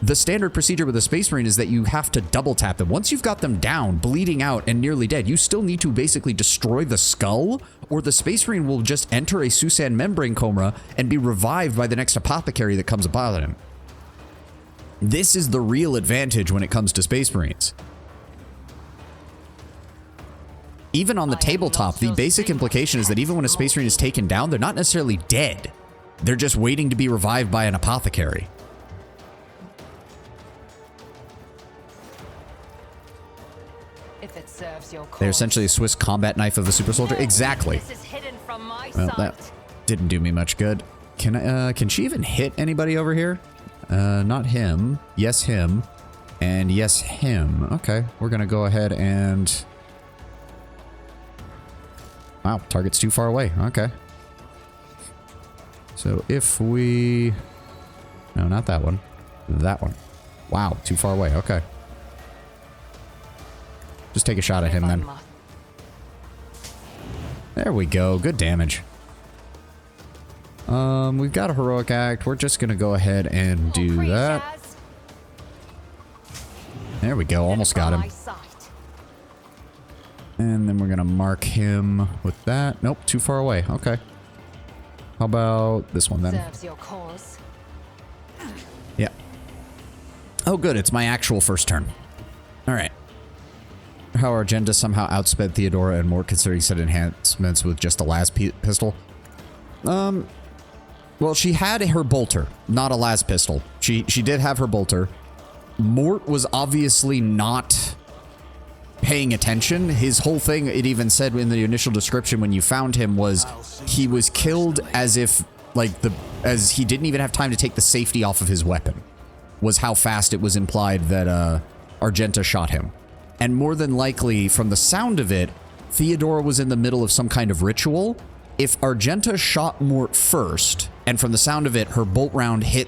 The standard procedure with a Space Marine is that you have to double tap them. Once you've got them down, bleeding out, and nearly dead, you still need to basically destroy the skull, or the Space Marine will just enter a Susan membrane coma and be revived by the next apothecary that comes upon him. This is the real advantage when it comes to Space Marines. Even on the tabletop, the basic implication is that even when a Space Marine is taken down, they're not necessarily dead. They're just waiting to be revived by an apothecary. If it serves your cause. They're essentially a Swiss combat knife of a super soldier. Exactly. This is hidden from my Well, sight. that didn't do me much good. Can she even hit anybody over here? Not him. Yes, him. And yes, him. Okay, we're gonna go ahead and... Wow, target's too far away. Okay. So if we... No, not that one. That one. Wow, too far away. Okay. Just take a shot at him then. There we go. Good damage. We've got a heroic act. We're just gonna go ahead and do that. There we go. Almost got him. My sight. And then we're going to mark him with that. Nope, too far away. Okay. How about this one then? Serves your cause. Yeah. Oh, good. It's my actual first turn. All right. How Argenta somehow outsped Theodora and more considering set enhancements with just a last pistol. Well, she had her bolter, not a las pistol. She did have her bolter. Mort was obviously not paying attention. His whole thing, it even said in the initial description when you found him, was he was killed as if, like, as he didn't even have time to take the safety off of his weapon, was how fast it was implied that Argenta shot him. And more than likely, from the sound of it, Theodora was in the middle of some kind of ritual. If Argenta shot Mort first, and from the sound of it, her bolt round hit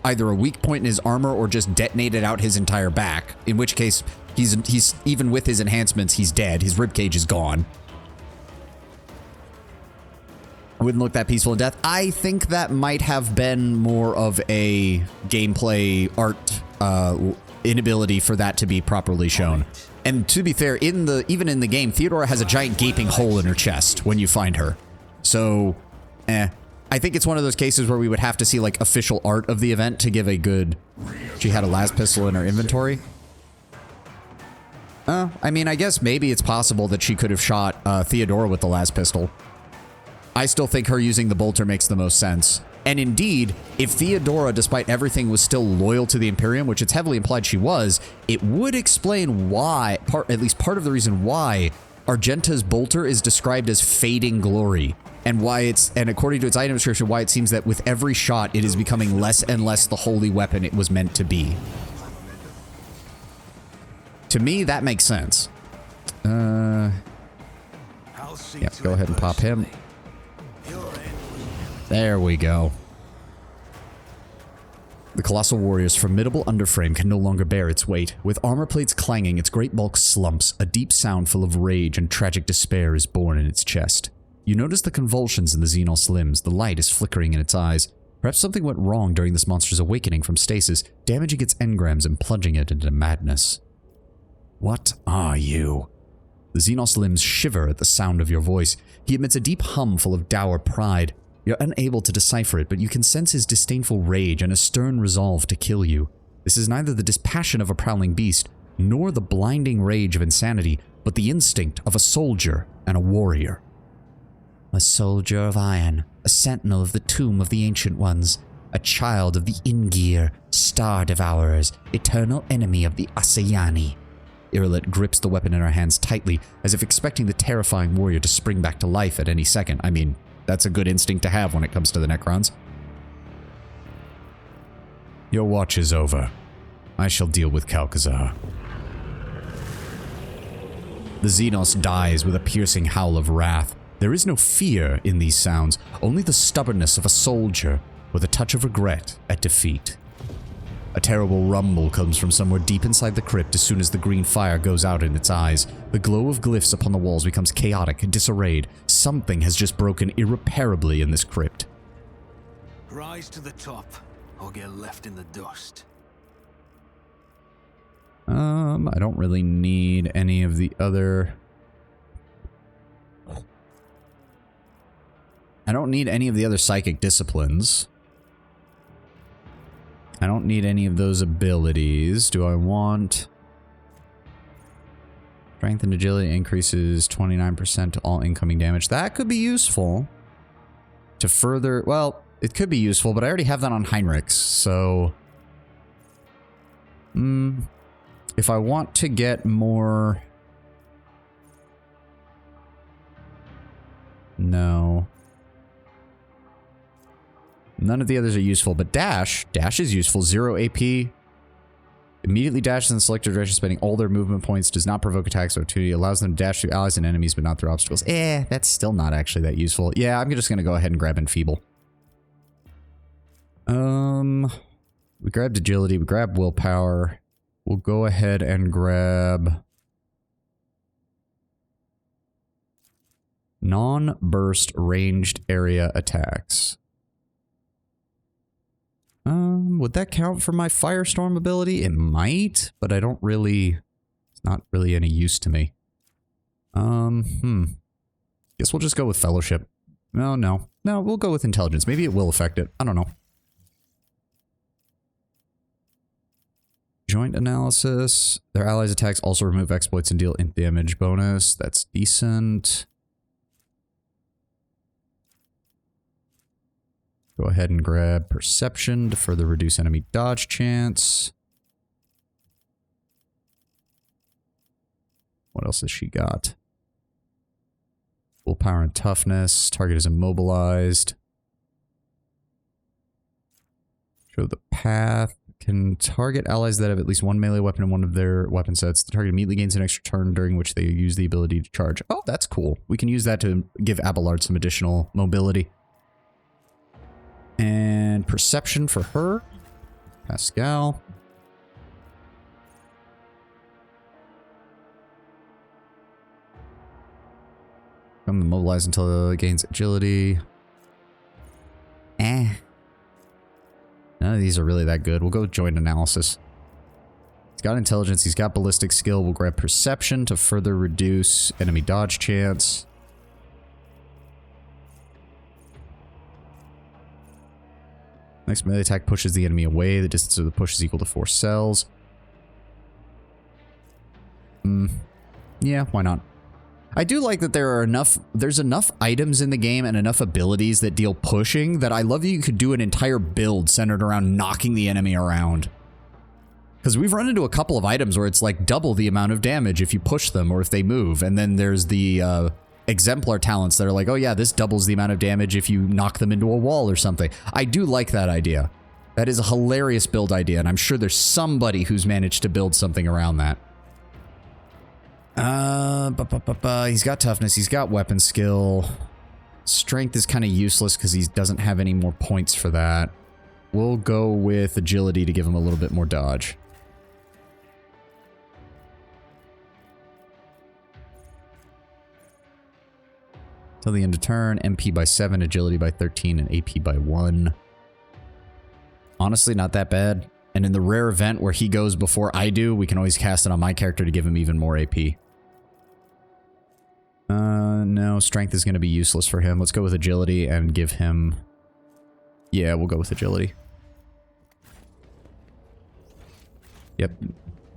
either a weak point in his armor or just detonated out his entire back, in which case, he's even with his enhancements, he's dead. His ribcage is gone. Wouldn't look that peaceful in death. I think that might have been more of a gameplay art inability for that to be properly shown. And to be fair, even in the game, Theodora has a giant gaping hole in her chest when you find her. So, I think it's one of those cases where we would have to see, like, official art of the event to give a good... She had a las pistol in her inventory. I mean, I guess maybe it's possible that she could have shot Theodora with the las pistol. I still think her using the bolter makes the most sense. And indeed, if Theodora, despite everything, was still loyal to the Imperium, which it's heavily implied she was, it would explain why, at least part of the reason why, Argenta's bolter is described as fading glory. And and according to its item description, why it seems that with every shot, it is becoming less and less the holy weapon it was meant to be. To me, that makes sense. Yeah, go ahead and pop him. There we go. The colossal warrior's formidable underframe can no longer bear its weight. With armor plates clanging, its great bulk slumps. A deep sound full of rage and tragic despair is born in its chest. You notice the convulsions in the Xenos limbs. The light is flickering in its eyes. Perhaps something went wrong during this monster's awakening from stasis, damaging its engrams and plunging it into madness. What are you? The Xenos limbs shiver at the sound of your voice. He emits a deep hum full of dour pride. You're unable to decipher it, but you can sense his disdainful rage and a stern resolve to kill you. This is neither the dispassion of a prowling beast, nor the blinding rage of insanity, but the instinct of a soldier and a warrior. A soldier of iron, a sentinel of the tomb of the Ancient Ones, a child of the Ingir, star devourers, eternal enemy of the Asayani. Irilet grips the weapon in her hands tightly, as if expecting the terrifying warrior to spring back to life at any second. I mean, that's a good instinct to have when it comes to the Necrons. Your watch is over. I shall deal with Kalkazar. The Xenos dies with a piercing howl of wrath. There is no fear in these sounds, only the stubbornness of a soldier with a touch of regret at defeat. A terrible rumble comes from somewhere deep inside the crypt as soon as the green fire goes out in its eyes. The glow of glyphs upon the walls becomes chaotic and disarrayed. Something has just broken irreparably in this crypt. Rise to the top, or get left in the dust. I don't really need any of the other... I don't need any of the other psychic disciplines. I don't need any of those abilities. Do I want... Strength and agility increases 29% to all incoming damage. That could be useful. To further... Well, it could be useful, but I already have that on Heinrichs, so... If I want to get more... No. None of the others are useful, but Dash is useful. 0 AP. Immediately dashes in selected direction, spending all their movement points. Does not provoke attacks or opportunity. Allows them to dash through allies and enemies, but not through obstacles. That's still not actually that useful. Yeah, I'm just going to go ahead and grab Enfeeble. We grabbed agility. We grabbed willpower. We'll go ahead and grab... non-burst ranged area attacks. Would that count for my Firestorm ability? It might, but I don't really... It's not really any use to me. Guess we'll just go with Fellowship. No, we'll go with Intelligence. Maybe it will affect it. I don't know. Joint Analysis. Their allies' attacks also remove exploits and deal int damage bonus. That's decent. Go ahead and grab Perception to further reduce enemy dodge chance. What else has she got? Willpower and Toughness. Target is immobilized. Show the path. Can target allies that have at least one melee weapon in one of their weapon sets. The target immediately gains an extra turn during which they use the ability to charge. Oh, that's cool. We can use that to give Abelard some additional mobility. And Perception for her. Pascal. Come immobilize until it gains agility. None of these are really that good. We'll go with Joint Analysis. He's got Intelligence. He's got Ballistic Skill. We'll grab Perception to further reduce enemy dodge chance. Next melee attack pushes the enemy away. The distance of the push is equal to 4 cells. Yeah, why not? I do like that there's enough items in the game and enough abilities that deal pushing that I love that you could do an entire build centered around knocking the enemy around. Because we've run into a couple of items where it's like double the amount of damage if you push them or if they move. And then there's the exemplar talents that are like, oh yeah, this doubles the amount of damage if you knock them into a wall or something. I do like that idea. That is a hilarious build idea, and I'm sure there's somebody who's managed to build something around that. He's got Toughness, he's got Weapon Skill. Strength is kind of useless because he doesn't have any more points for that. We'll go with Agility to give him a little bit more dodge. Till the end of turn, MP by 7, Agility by 13, and AP by 1. Honestly, not that bad. And in the rare event where he goes before I do, we can always cast it on my character to give him even more AP. No, Strength is going to be useless for him. Let's go with Agility and give him... Yeah, we'll go with Agility. Yep.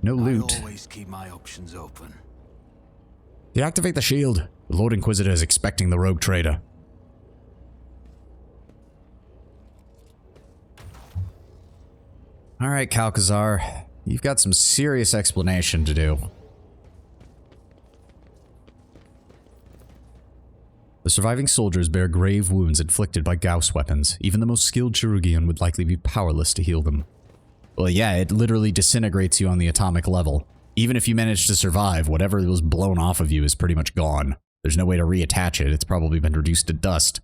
No loot. I always keep my options open. Deactivate the shield. The Lord Inquisitor is expecting the rogue trader. Alright, Calcazar. You've got some serious explanation to do. The surviving soldiers bear grave wounds inflicted by Gauss weapons. Even the most skilled chirurgeon would likely be powerless to heal them. Well, yeah, it literally disintegrates you on the atomic level. Even if you manage to survive, whatever was blown off of you is pretty much gone. There's no way to reattach it. It's probably been reduced to dust.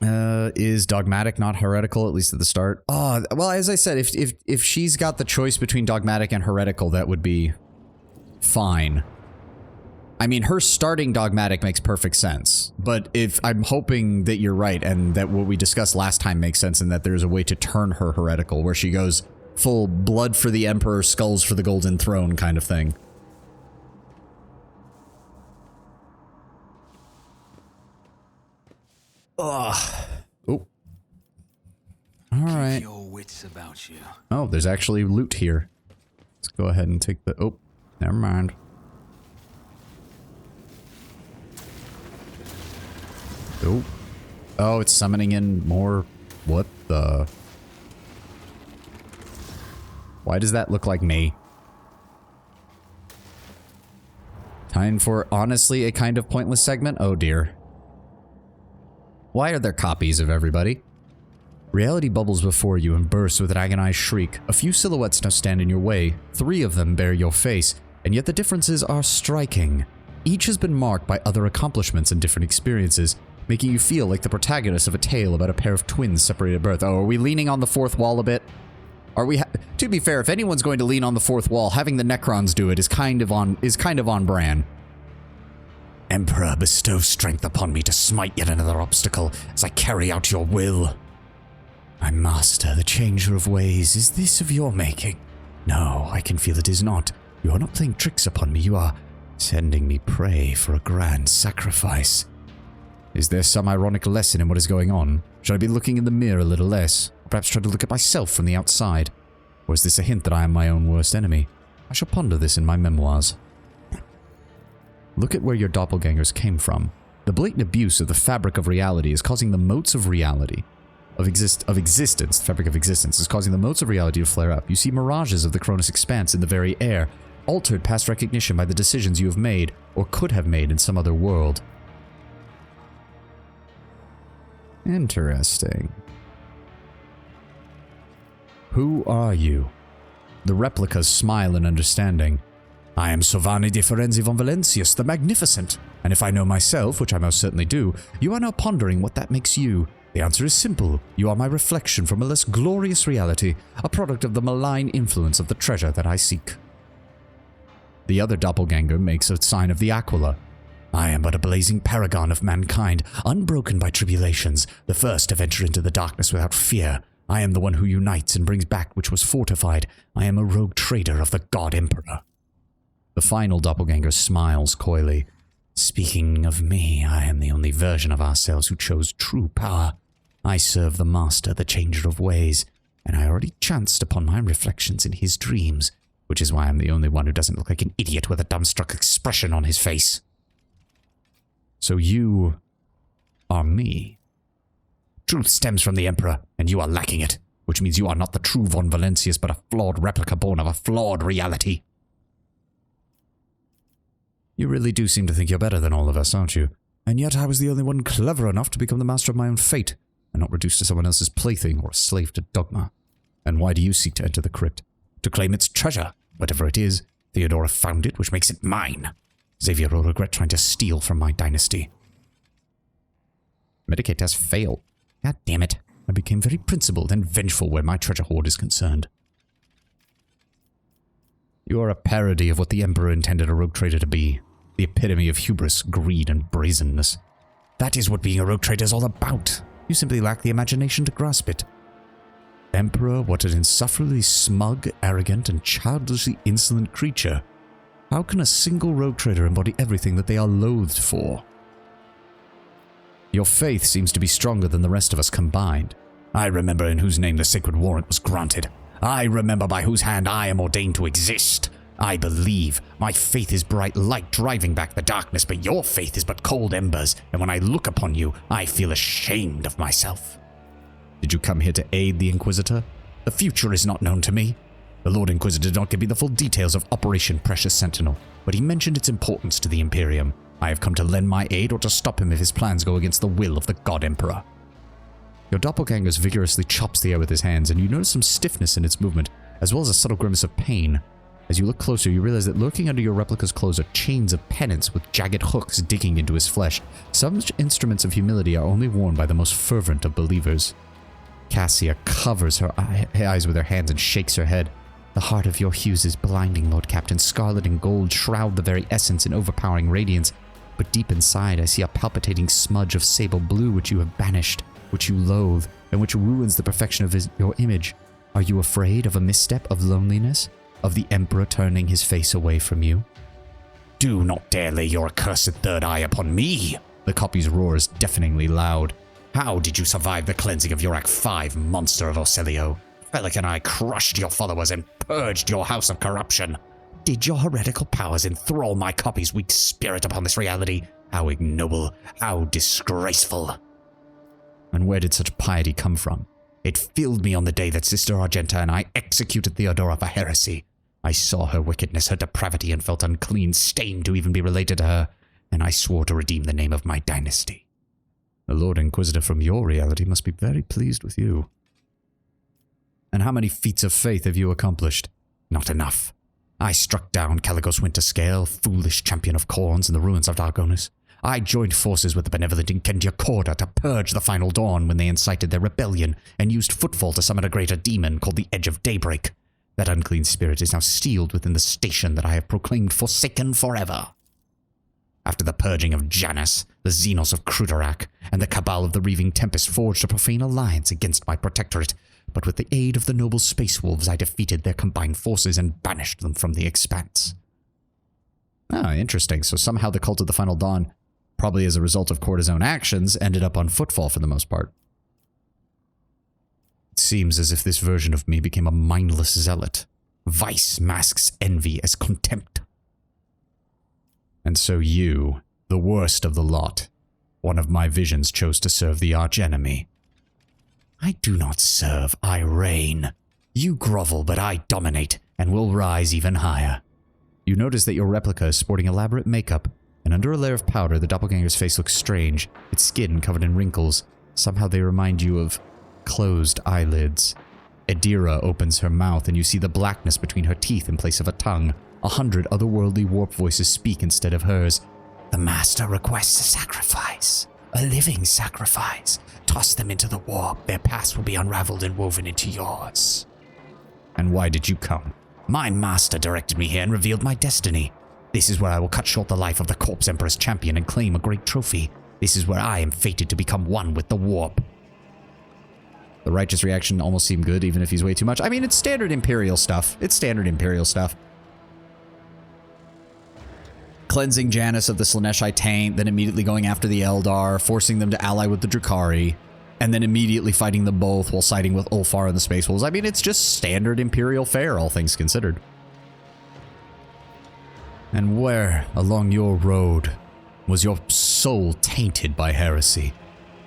Is Dogmatic not heretical, at least at the start? Oh, well, as I said, if she's got the choice between Dogmatic and heretical, that would be fine. I mean, her starting Dogmatic makes perfect sense, but if I'm hoping that you're right and that what we discussed last time makes sense and that there's a way to turn her heretical where she goes full blood for the Emperor, skulls for the Golden Throne kind of thing. Ugh. Oh. Alright. Keep your wits about you. Oh, there's actually loot here. Let's go ahead and take the... Oh, never mind. Oh. Oh, it's summoning in more... What the... Why does that look like me? Time for, honestly, a kind of pointless segment? Oh dear. Why are there copies of everybody? Reality bubbles before you and bursts with an agonized shriek. A few silhouettes now stand in your way. 3 of them bear your face, and yet the differences are striking. Each has been marked by other accomplishments and different experiences, making you feel like the protagonist of a tale about a pair of twins separated at birth. Oh, are we leaning on the fourth wall a bit? Are we? To be fair, if anyone's going to lean on the fourth wall, having the Necrons do it is kind of on brand. Emperor, bestow strength upon me to smite yet another obstacle as I carry out your will. My master, the changer of ways, is this of your making? No, I can feel it is not. You are not playing tricks upon me, you are sending me prey for a grand sacrifice. Is there some ironic lesson in what is going on? Should I be looking in the mirror a little less? Or perhaps try to look at myself from the outside? Or is this a hint that I am my own worst enemy? I shall ponder this in my memoirs. Look at where your doppelgangers came from. The blatant abuse of the fabric of reality is causing the motes of reality, the fabric of existence is causing the motes of reality to flare up. You see mirages of the Cronus expanse in the very air, altered past recognition by the decisions you have made, or could have made in some other world. Interesting. Who are you? The replicas smile in understanding. I am Sovani de Ferenzi von Valentius, the Magnificent, and if I know myself, which I most certainly do, you are now pondering what that makes you. The answer is simple. You are my reflection from a less glorious reality, a product of the malign influence of the treasure that I seek. The other doppelganger makes a sign of the Aquila. I am but a blazing paragon of mankind, unbroken by tribulations, the first to venture into the darkness without fear. I am the one who unites and brings back which was fortified. I am a rogue traitor of the God Emperor. The final doppelganger smiles coyly. Speaking of me, I am the only version of ourselves who chose true power. I serve the Master, the Changer of Ways, and I already chanced upon my reflections in his dreams, which is why I'm the only one who doesn't look like an idiot with a dumbstruck expression on his face. So you are me. Truth stems from the Emperor, and you are lacking it, which means you are not the true Von Valentius, but a flawed replica born of a flawed reality. You really do seem to think you're better than all of us, aren't you? And yet I was the only one clever enough to become the master of my own fate, and not reduced to someone else's plaything or a slave to dogma. And why do you seek to enter the crypt? To claim its treasure. Whatever it is, Theodora found it, which makes it mine. Xavier will regret trying to steal from my dynasty. Medicate test fail. God damn it. I became very principled and vengeful where my treasure hoard is concerned. You are a parody of what the Emperor intended a rogue trader to be. The epitome of hubris, greed, and brazenness. That is what being a rogue trader is all about. You simply lack the imagination to grasp it. Emperor, what an insufferably smug, arrogant, and childishly insolent creature. How can a single rogue trader embody everything that they are loathed for? Your faith seems to be stronger than the rest of us combined. I remember in whose name the sacred warrant was granted. I remember by whose hand I am ordained to exist. I believe. My faith is bright light driving back the darkness, but your faith is but cold embers, and when I look upon you, I feel ashamed of myself. Did you come here to aid the Inquisitor? The future is not known to me. The Lord Inquisitor did not give me the full details of Operation Precious Sentinel, but he mentioned its importance to the Imperium. I have come to lend my aid or to stop him if his plans go against the will of the God Emperor. Your doppelganger vigorously chops the air with his hands, and you notice some stiffness in its movement, as well as a subtle grimace of pain. As you look closer, you realize that lurking under your replica's clothes are chains of penance with jagged hooks digging into his flesh. Some instruments of humility are only worn by the most fervent of believers. Cassia covers her eyes with her hands and shakes her head. The heart of your hues is blinding, Lord Captain. Scarlet and gold shroud the very essence in overpowering radiance. But deep inside, I see a palpitating smudge of sable blue which you have banished, which you loathe, and which ruins the perfection of your image. Are you afraid of a misstep, of loneliness, of the Emperor turning his face away from you? Do not dare lay your accursed third eye upon me! The copy's roar is deafeningly loud. How did you survive the cleansing of your Act 5, monster of Ocelio? Felic and I crushed your followers and purged your house of corruption. Did your heretical powers enthrall my copy's weak spirit upon this reality? How ignoble, how disgraceful. And where did such piety come from? It filled me on the day that Sister Argenta and I executed Theodora for heresy. I saw her wickedness, her depravity, and felt unclean, stained to even be related to her, and I swore to redeem the name of my dynasty. The Lord Inquisitor from your reality must be very pleased with you. And how many feats of faith have you accomplished? Not enough. I struck down Caligos Winterscale, foolish champion of Corns in the ruins of Dargonus. I joined forces with the benevolent Incendia Corda to purge the Final Dawn when they incited their rebellion and used footfall to summon a greater demon called the Edge of Daybreak. That unclean spirit is now sealed within the station that I have proclaimed forsaken forever. After the purging of Janus, the Xenos of Crudorak, and the cabal of the Reaving Tempest forged a profane alliance against my protectorate, but with the aid of the noble Space Wolves I defeated their combined forces and banished them from the Expanse. Ah, interesting. So somehow the Cult of the Final Dawn, probably as a result of Corda's own actions, ended up on footfall for the most part. It seems as if this version of me became a mindless zealot. Vice masks envy as contempt. And so you, the worst of the lot, one of my visions, chose to serve the archenemy. I do not serve, I reign. You grovel, but I dominate, and will rise even higher. You notice that your replica is sporting elaborate makeup, and under a layer of powder, the doppelganger's face looks strange, its skin covered in wrinkles. Somehow they remind you of closed eyelids. Adira opens her mouth, and you see the blackness between her teeth in place of a tongue. 100 otherworldly warp voices speak instead of hers. The Master requests a sacrifice. A living sacrifice. Toss them into the warp. Their past will be unraveled and woven into yours. And why did you come? My Master directed me here and revealed my destiny. This is where I will cut short the life of the Corpse Emperor's champion and claim a great trophy. This is where I am fated to become one with the warp. The righteous reaction almost seemed good, even if he's way too much. I mean, it's standard Imperial stuff. It's standard Imperial stuff. Cleansing Janus of the Slaaneshi taint, then immediately going after the Eldar, forcing them to ally with the Drukhari, and then immediately fighting them both while siding with Ulfar and the Space Wolves. I mean, it's just standard Imperial fare, all things considered. And where along your road was your soul tainted by heresy?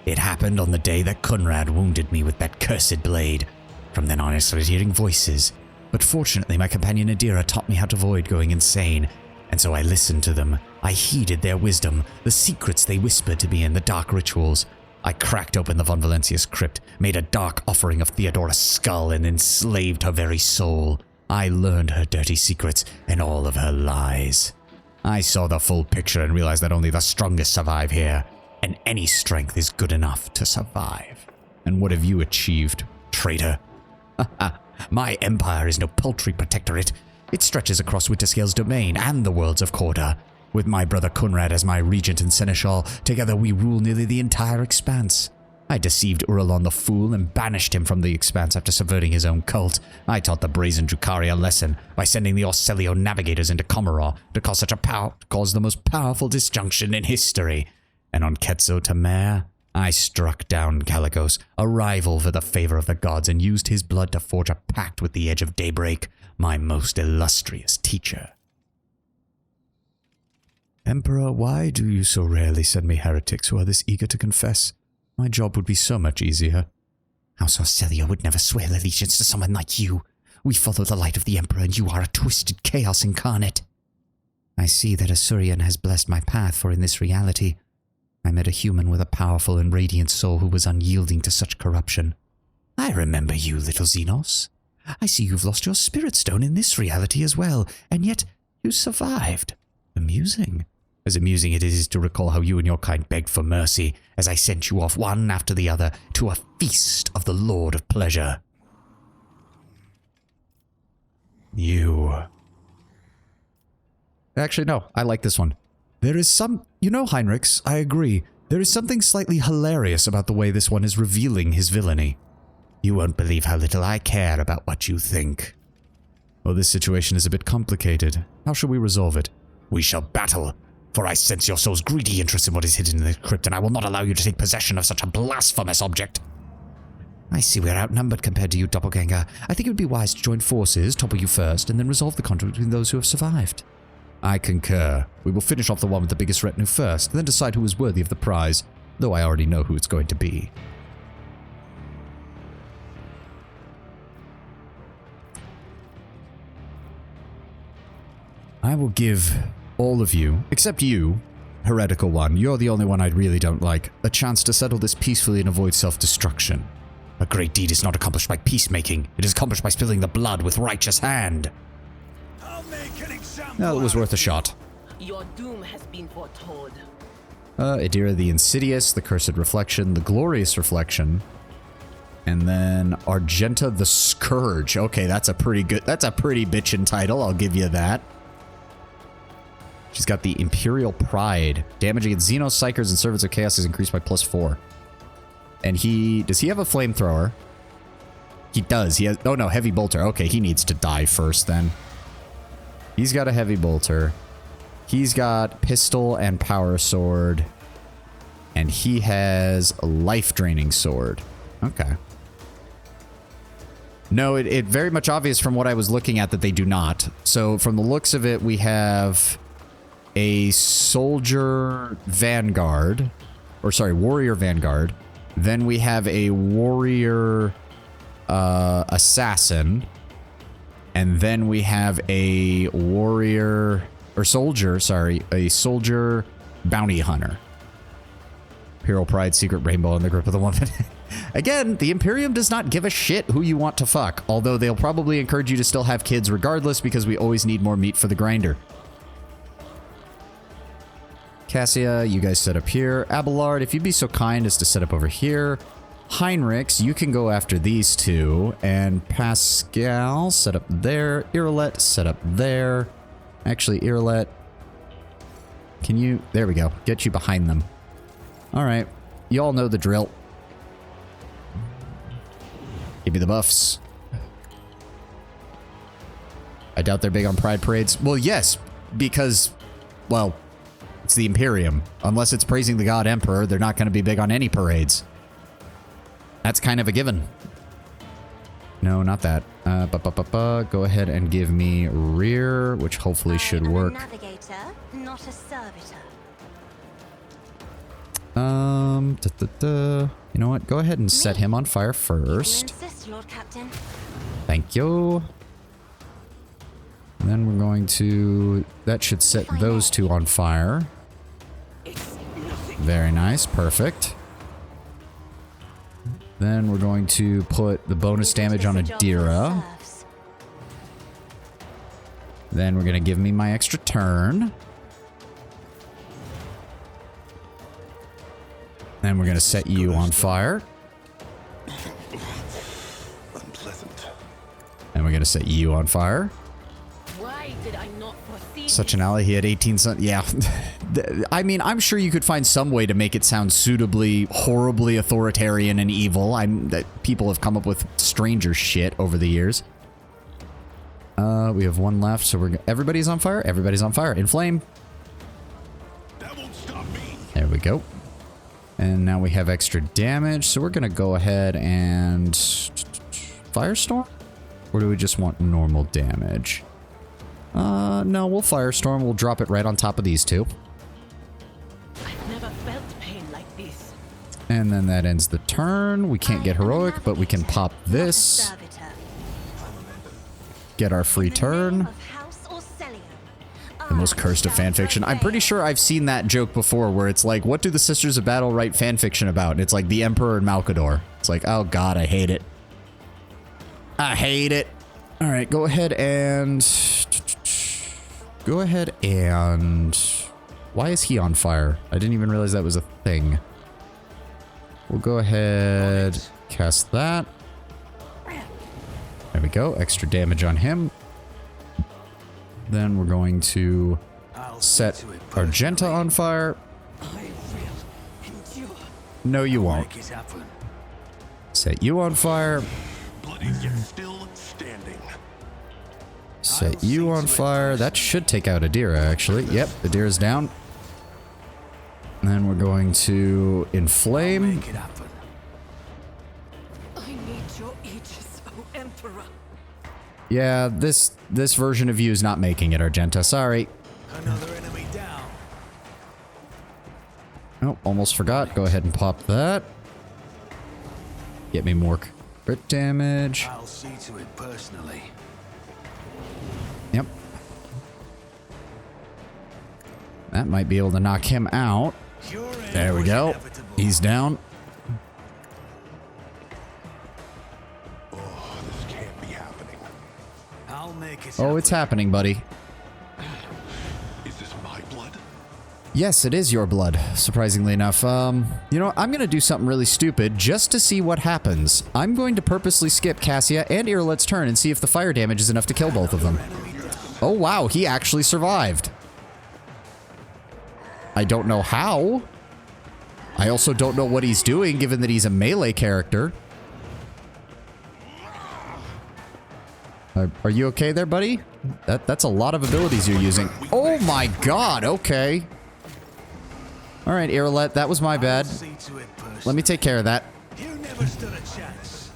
It happened on the day that Kunrad wounded me with that cursed blade. From then on I started hearing voices, but fortunately my companion Adira taught me how to avoid going insane, and so I listened to them. I heeded their wisdom, the secrets they whispered to me in the dark rituals. I cracked open the Von Valencius crypt, made a dark offering of Theodora's skull, and enslaved her very soul. I learned her dirty secrets and all of her lies. I saw the full picture and realized that only the strongest survive here, and any strength is good enough to survive. And what have you achieved, traitor? My empire is no paltry protectorate. It stretches across Winterscale's domain and the worlds of Corda. With my brother Kunrad as my regent and seneschal, together we rule nearly the entire Expanse. I deceived Uralon the Fool and banished him from the Expanse after subverting his own cult. I taught the brazen Drukhari a lesson by sending the Orselio navigators into Commorragh to cause the most powerful disjunction in history. And on Quetzal Tamer, I struck down Calicos, a rival for the favor of the gods, and used his blood to forge a pact with the Edge of Daybreak, my most illustrious teacher. Emperor, why do you so rarely send me heretics who are this eager to confess? My job would be so much easier. House Orselio would never swear allegiance to someone like you. We follow the light of the Emperor, and you are a twisted chaos incarnate. I see that Asurian has blessed my path, for in this reality, I met a human with a powerful and radiant soul who was unyielding to such corruption. I remember you, little Xenos. I see you've lost your spirit stone in this reality as well, and yet you survived. Amusing. As amusing it is to recall how you and your kind begged for mercy as I sent you off one after the other to a feast of the Lord of Pleasure. You... Actually, no, I like this one. There is some... You know, Heinrichs, I agree. There is something slightly hilarious about the way this one is revealing his villainy. You won't believe how little I care about what you think. Well, this situation is a bit complicated. How shall we resolve it? We shall battle, for I sense your soul's greedy interest in what is hidden in the crypt, and I will not allow you to take possession of such a blasphemous object. I see we're outnumbered compared to you, Doppelganger. I think it would be wise to join forces, topple you first, and then resolve the conflict between those who have survived. I concur. We will finish off the one with the biggest retinue first, then decide who is worthy of the prize, though I already know who it's going to be. I will give all of you, except you, heretical one, you're the only one I really don't like, a chance to settle this peacefully and avoid self-destruction. A great deed is not accomplished by peacemaking. It is accomplished by spilling the blood with righteous hand. I'll make an example. No, it was worth a shot. Your doom has been foretold. Adira the Insidious, the Cursed Reflection, the Glorious Reflection, and then Argenta the Scourge. Okay, that's a pretty bitchin' title, I'll give you that. She's got the Imperial Pride. Damage against Xenos, Psychers, and Servants of Chaos is increased by +4. And does he have a flamethrower? He does. He has, oh no, Heavy Bolter. Okay, he needs to die first then. He's got a Heavy Bolter. He's got Pistol and Power Sword. And he has a Life Draining Sword. Okay. No, it very much obvious from what I was looking at that they do not. So from the looks of it, we have a Soldier Vanguard. Or sorry, Warrior Vanguard. Then we have a Warrior Assassin. And then we have a Warrior... Or Soldier, sorry. A Soldier Bounty Hunter. Imperial Pride, Secret Rainbow in the Grip of the Woman. Again, the Imperium does not give a shit who you want to fuck. Although they'll probably encourage you to still have kids regardless because we always need more meat for the grinder. Cassia, you guys set up here. Abelard, if you'd be so kind as to set up over here. Heinrichs, you can go after these two. And Pascal, set up there. Irelet, set up there. Actually, Irelet, can you... There we go. Get you behind them. Alright. You all know the drill. Give me the buffs. I doubt they're big on Pride Parades. Well, yes, because, well, it's the Imperium. Unless it's praising the God Emperor, they're not going to be big on any parades. That's kind of a given. No, not that. Go ahead and give me rear, which hopefully should work. I am a navigator, not a servitor. You know what? Go ahead and set him on fire first. You insist, Lord Captain. Thank you. And then we're going to... That should set those two on fire. Very nice. Perfect. Then we're going to put the bonus damage on Adira. Then we're going to give me my extra turn. Then we're going to set you on fire. Unpleasant. And we're going to set you on fire. Why did I not foresee Such an ally, he had 18 sons. Yeah. I mean, I'm sure you could find some way to make it sound suitably, horribly authoritarian and evil. That people have come up with stranger shit over the years. We have one left, so everybody's on fire? Everybody's on fire. Inflame. That won't stop me. There we go. And now we have extra damage, so we're going to go ahead and... Firestorm? Or do we just want normal damage? No, we'll Firestorm. We'll drop it right on top of these two. I've never felt pain like this. And then that ends the turn. We can't get heroic, but we can pop this. Get our free turn. The most cursed of fanfiction. I'm pretty sure I've seen that joke before where it's like, what do the Sisters of Battle write fanfiction about? And it's like the Emperor and Malkador. It's like, oh god, I hate it. I hate it. Alright, go ahead and... Why is he on fire? I didn't even realize that was a thing. We'll go ahead, cast that. There we go, extra damage on him. Then we're going to set Argenta on fire. No, you won't. Set you on fire. Bloody yet still standing. Set you on fire. That should take out Adira, actually. Yep, Adira's down. And then we're going to inflame. I need your aegis, O Emperor. Yeah, this version of you is not making it, Argenta. Sorry. Another enemy down. Oh, almost forgot. Go ahead and pop that. Get me more crit damage. I'll see to it personally. Yep. That might be able to knock him out. There we go. He's down. Oh, this can't be happening. I'll make it. Oh, it's happening, buddy. Is this my blood? Yes, it is your blood, surprisingly enough. You know, I'm going to do something really stupid just to see what happens. I'm going to purposely skip Cassia and Irelet's turn and see if the fire damage is enough to kill both of them. Oh, wow, he actually survived. I don't know how. I also don't know what he's doing, given that he's a melee character. Are you okay there, buddy? That's a lot of abilities you're using. Oh my god, okay. Alright, Irolet, that was my bad. Let me take care of that. You never stood a chance.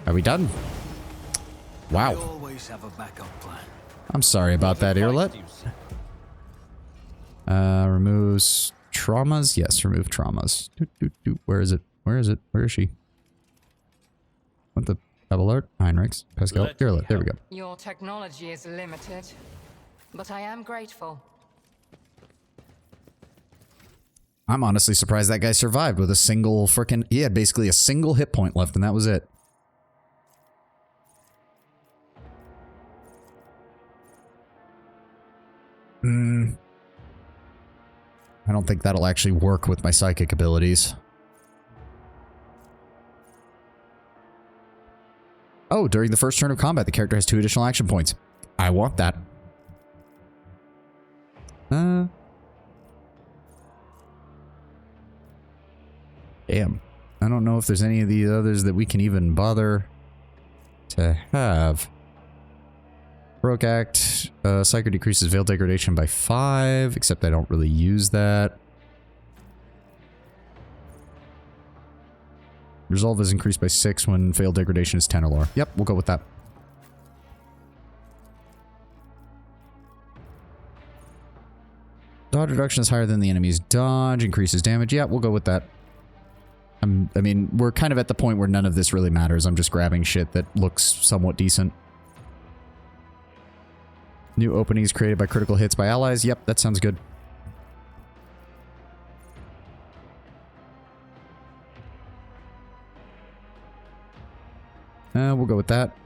Are we done? We Wow. always have a backup plan. I'm sorry about that, Irolet. Removes traumas? Yes, remove traumas. Where is it? Where is it? Where is she? What the? Abelard? Heinrichs? Pascal? Irolet. There we go. Your technology is limited, but I am grateful. I'm honestly surprised that guy survived with a single frickin'... He had basically a single hit point left, and that was it. I don't think that'll actually work with my psychic abilities. Oh, during the first turn of combat, the character has 2 additional action points. I want that. Damn. I don't know if there's any of the others that we can even bother to have. Heroic Act. Psycho decreases Veil Degradation by 5, except I don't really use that. Resolve is increased by 6 when Veil Degradation is 10 or lower. Yep, we'll go with that. Dodge reduction is higher than the enemy's dodge. Increases damage. Yeah, we'll go with that. I mean, we're kind of at the point where none of this really matters. I'm just grabbing shit that looks somewhat decent. New openings created by critical hits by allies. Yep, that sounds good. We'll go with that.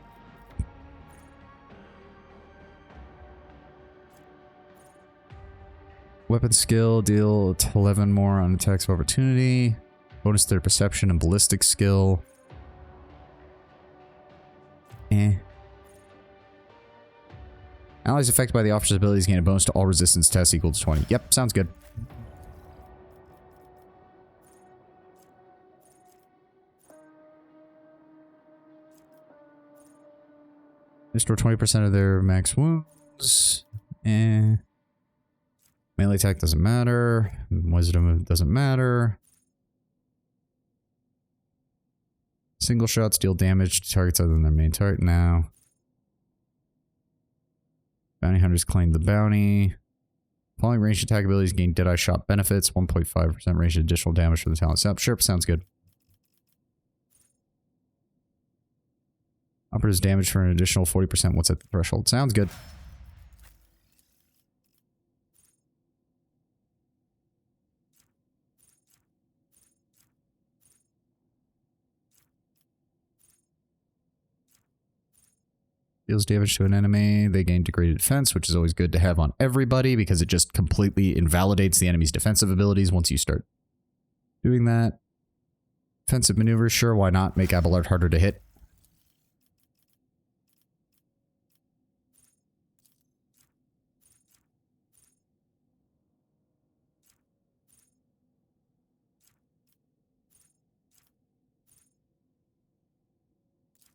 Weapon skill, deal 11 more on attacks of opportunity. Bonus to their perception and ballistic skill. Allies affected by the officer's abilities gain a bonus to all resistance tests equal to 20. Yep, sounds good. Restore 20% of their max wounds. Melee attack doesn't matter. Wisdom doesn't matter. Single shots deal damage to targets other than their main target now. Bounty hunters claim the bounty. Following ranged attack abilities gain Deadeye shot benefits. 1.5% ranged additional damage for the talent. Sure, sounds good. Operatives damage for an additional 40% once at the threshold. Sounds good. Deals damage to an enemy. They gain degraded defense, which is always good to have on everybody because it just completely invalidates the enemy's defensive abilities once you start doing that. Defensive maneuvers, sure, why not? Make Abelard harder to hit.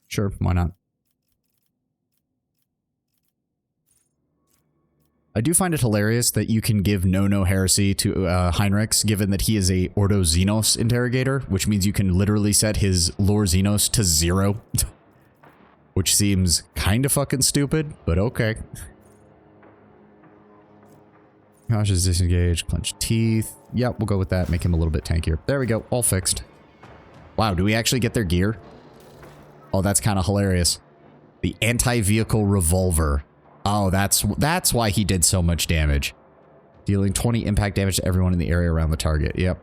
Sure, why not? I do find it hilarious that you can give No Heresy to Heinrichs, given that he is a Ordo Xenos interrogator, which means you can literally set his Lore Xenos to 0. Which seems kind of fucking stupid, but okay. Cautious disengage, clench teeth. Yep, we'll go with that, make him a little bit tankier. There we go, all fixed. Wow, do we actually get their gear? Oh, that's kind of hilarious. The anti-vehicle revolver. Oh, that's why he did so much damage. Dealing 20 impact damage to everyone in the area around the target. Yep.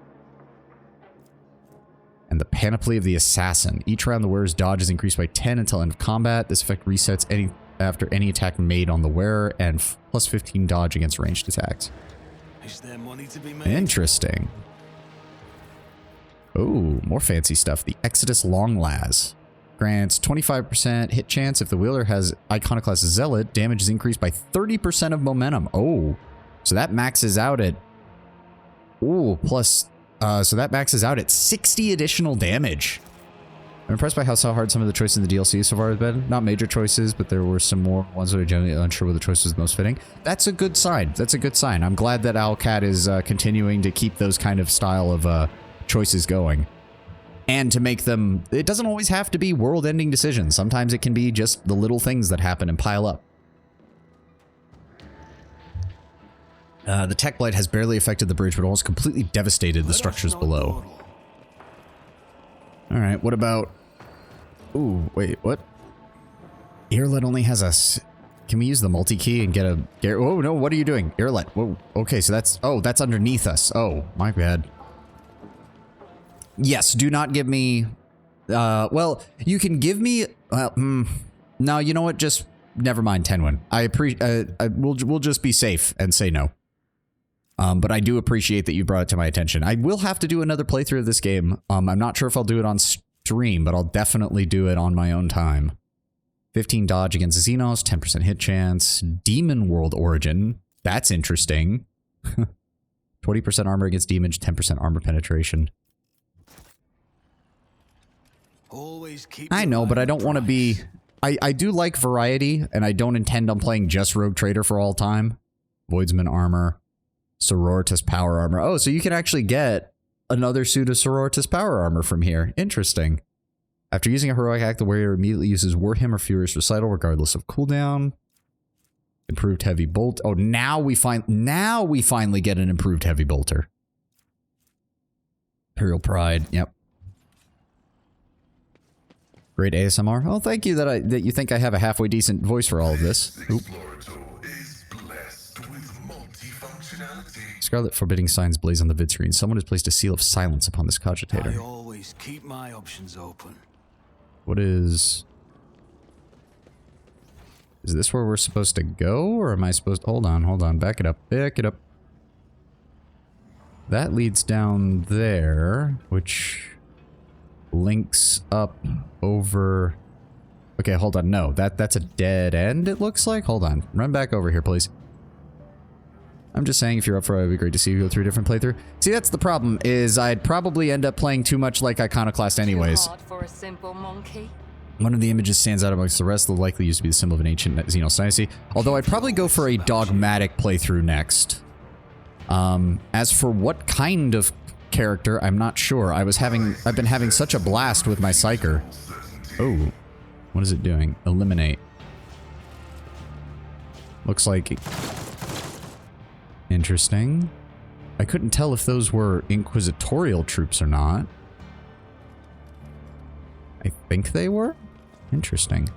And the panoply of the assassin. Each round the wearer's dodge is increased by 10 until end of combat. This effect resets after any attack made on the wearer and plus 15 dodge against ranged attacks. Is there money to be made? Interesting. Oh, more fancy stuff. The Exodus Longlas. Grants 25% hit chance if the wielder has Iconoclast Zealot. Damage is increased by 30% of momentum. Oh, So that maxes out at... Ooh, plus... so that maxes out at 60 additional damage. I'm impressed by how hard some of the choices in the DLC so far have been. Not major choices, but there were some more ones that are generally unsure whether the choice was the most fitting. That's a good sign. That's a good sign. I'm glad that Owlcat is continuing to keep those kind of style of choices going. And to make them... It doesn't always have to be world-ending decisions. Sometimes it can be just the little things that happen and pile up. The tech blight has barely affected the bridge, but almost completely devastated the structures below. Alright, what about... Ooh, wait, what? Earlet only has a... Can we use the multi-key and get a... Oh, no, what are you doing? Earlet. Whoa, okay, so that's... Oh, that's underneath us. Oh, my bad. Yes, do not give me... well, you can give me... no, you know what? Just... Never mind, Tenwin. We'll just be safe and say no. But I do appreciate that you brought it to my attention. I will have to do another playthrough of this game. I'm not sure if I'll do it on stream, but I'll definitely do it on my own time. 15 dodge against Xenos, 10% hit chance, Demon World Origin. That's interesting. 20% armor against damage, 10% armor penetration. Always keep I know, but I don't want to be... I do like variety, and I don't intend on playing just Rogue Trader for all time. Voidsman armor. Sororitas power armor. Oh, so you can actually get another suit of Sororitas power armor from here. Interesting. After using a heroic act, the warrior immediately uses Warhammer Furious Recital regardless of cooldown. Improved heavy bolt. Oh, now we finally get an improved heavy bolter. Imperial Pride. Yep. Great ASMR. Oh, thank you that you think I have a halfway decent voice for all of this. Oop. Scarlet forbidding signs blaze on the vid screen. Someone has placed a seal of silence upon this cogitator. I always keep my options open. What is... Is this where we're supposed to go? Or am I supposed to... Hold on. Back it up. That leads down there, which links up over... Okay, hold on. No, that's a dead end, it looks like. Hold on. Run back over here, please. I'm just saying, if you're up for it, it'd be great to see you go through a different playthrough. See, that's the problem, is I'd probably end up playing too much like Iconoclast anyways. Too hard for a simple monkey. One of the images stands out amongst the rest, the likely used to be the symbol of an ancient Xenos dynasty. Although I'd probably go for a dogmatic playthrough next. As for what kind of character, I'm not sure. I've been having such a blast with my Psyker. Oh, what is it doing? Eliminate. Looks like... Interesting. I couldn't tell if those were inquisitorial troops or not. I think they were? Interesting.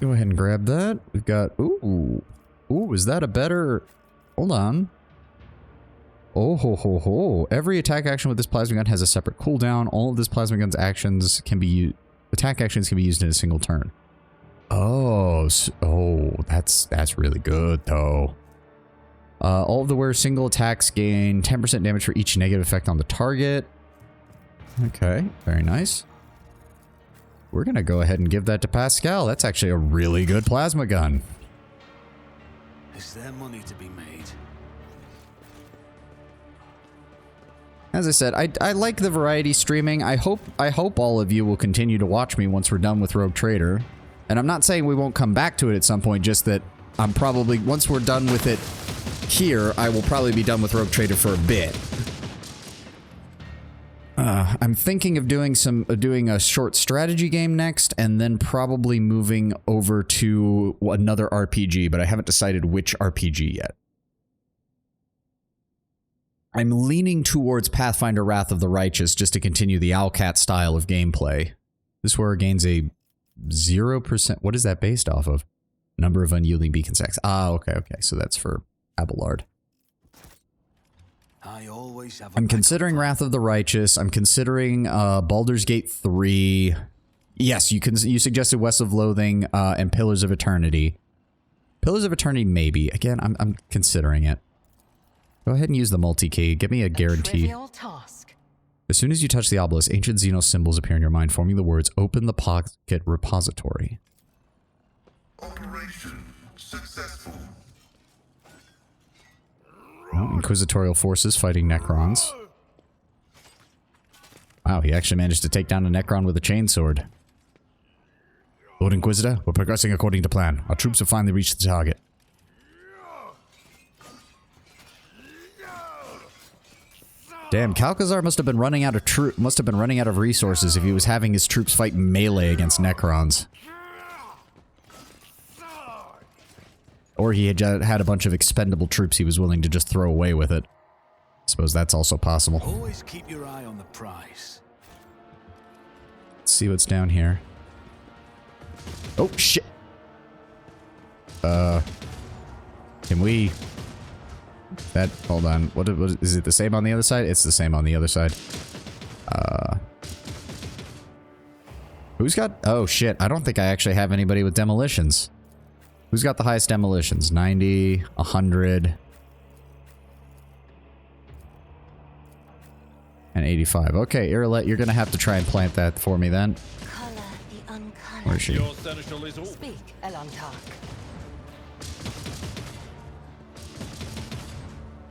Go ahead and grab that. We've got... Ooh. Ooh, is that a better... Hold on. Oh ho ho ho. Every attack action with this plasma gun has a separate cooldown. All of this plasma gun's actions can be used... Attack actions can be used in a single turn. Oh, that's really good, though. All of the wearer's single attacks gain 10% damage for each negative effect on the target. Okay, very nice. We're gonna go ahead and give that to Pascal. That's actually a really good plasma gun. Is there money to be made? As I said, I like the variety streaming. I hope all of you will continue to watch me once we're done with Rogue Trader. And I'm not saying we won't come back to it at some point, just that I'm probably, once we're done with it here, I will probably be done with Rogue Trader for a bit. I'm thinking of doing a short strategy game next, and then probably moving over to another RPG, but I haven't decided which RPG yet. I'm leaning towards Pathfinder Wrath of the Righteous just to continue the Owlcat style of gameplay. This wearer gains a 0%. What is that based off of? Number of unyielding beacon stacks. Ah, okay. So that's for Abelard. I'm considering Wrath of the Righteous. I'm considering Baldur's Gate 3. Yes, you suggested West of Loathing and Pillars of Eternity. Pillars of Eternity, maybe. Again, I'm considering it. Go ahead and use the multi-key. Give me a guarantee. Trivial task. As soon as you touch the obelisk, ancient Xenos symbols appear in your mind, forming the words, "Open the pocket repository." Operation successful. Oh, Inquisitorial forces fighting Necrons. Wow, he actually managed to take down a Necron with a chainsword. Lord Inquisitor, we're progressing according to plan. Our troops have finally reached the target. Damn, Calcazar must have been running out of resources if he was having his troops fight melee against Necrons. Or he had a bunch of expendable troops he was willing to just throw away with it. I suppose that's also possible. Always keep your eye on the prize. Let's see what's down here. Oh, shit. Can we... hold on. What is it the same on the other side? It's the same on the other side. Who's got... Oh, shit. I don't think I actually have anybody with demolitions. Who's got the highest demolitions? 90, 100... and 85. Okay, Irilette, you're gonna have to try and plant that for me then. Color the uncolored. Where is she? Speak, Elantark.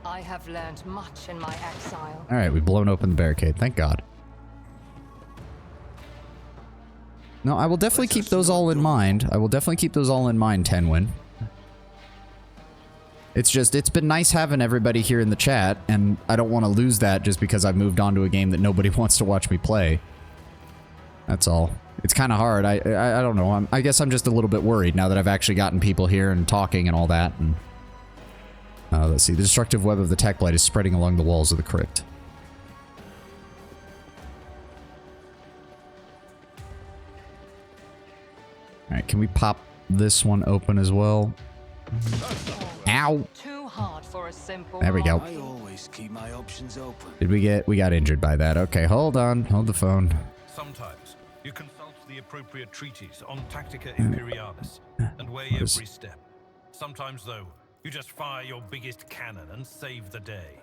I have learned much in my exile. Alright, we've blown open the barricade. Thank God. No, I will definitely keep those all in mind. I will definitely keep those all in mind, Tenwin. It's just, it's been nice having everybody here in the chat, and I don't want to lose that just because I've moved on to a game that nobody wants to watch me play. That's all. It's kind of hard. I don't know. I guess I'm just a little bit worried now that I've actually gotten people here and talking and all that. And let's see. The destructive web of the tech blight is spreading along the walls of the crypt. Alright, can we pop this one open as well? Ow! Too hard for a simple There we go. I always keep my options open. Did we got injured by that. Okay, hold on. Hold the phone. Sometimes you consult the appropriate treatise on Tactica Imperialis and weigh every step. Sometimes, though, you just fire your biggest cannon and save the day.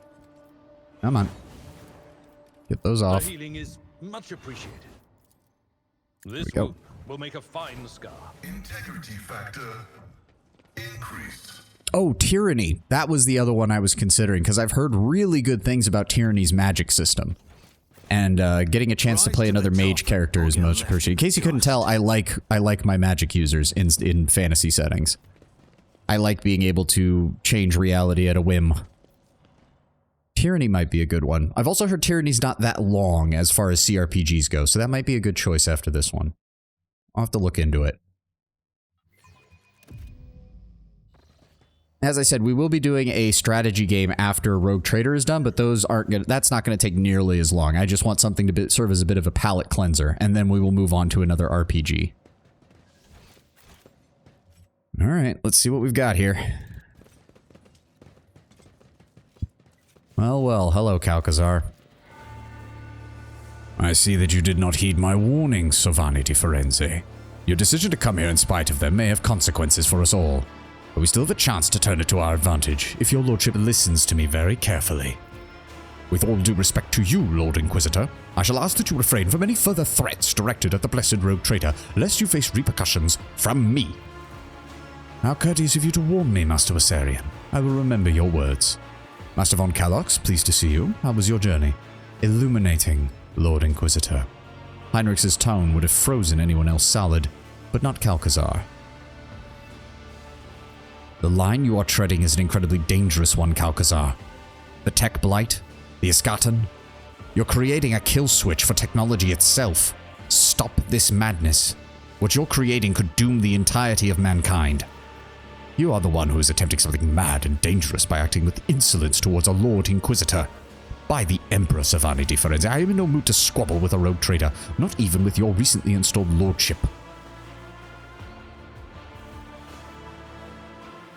Come on. Get those off. The healing is much appreciated. This we go. wound will make a fine scar. Integrity factor increased. Oh, Tyranny. That was the other one I was considering, because I've heard really good things about Tyranny's magic system. And getting a chance to play another mage character is most appreciated. In case you couldn't tell, I like my magic users in fantasy settings. I like being able to change reality at a whim. Tyranny might be a good one. I've also heard Tyranny's not that long as far as CRPGs go, so that might be a good choice after this one. I'll have to look into it. As I said, we will be doing a strategy game after Rogue Trader is done, but those aren't gonna, that's not going to take nearly as long. I just want something to serve as a bit of a palate cleanser, and then we will move on to another RPG. Alright, let's see what we've got here. Well, well, hello, Calcazar. I see that you did not heed my warnings, Sovani di Firenze. Your decision to come here in spite of them may have consequences for us all. But we still have a chance to turn it to our advantage, if your lordship listens to me very carefully. With all due respect to you, Lord Inquisitor, I shall ask that you refrain from any further threats directed at the blessed rogue traitor, lest you face repercussions from me. How courteous of you to warn me, Master Viserion. I will remember your words. Master von Kalox, pleased to see you. How was your journey? Illuminating, Lord Inquisitor. Heinrich's tone would have frozen anyone else solid, but not Calcazar. The line you are treading is an incredibly dangerous one, Calcazar. The Tech Blight, the Eschaton. You're creating a kill switch for technology itself. Stop this madness. What you're creating could doom the entirety of mankind. You are the one who is attempting something mad and dangerous by acting with insolence towards a Lord Inquisitor. By the Emperor Sovani di Firenze, I am in no mood to squabble with a rogue trader, not even with your recently installed lordship.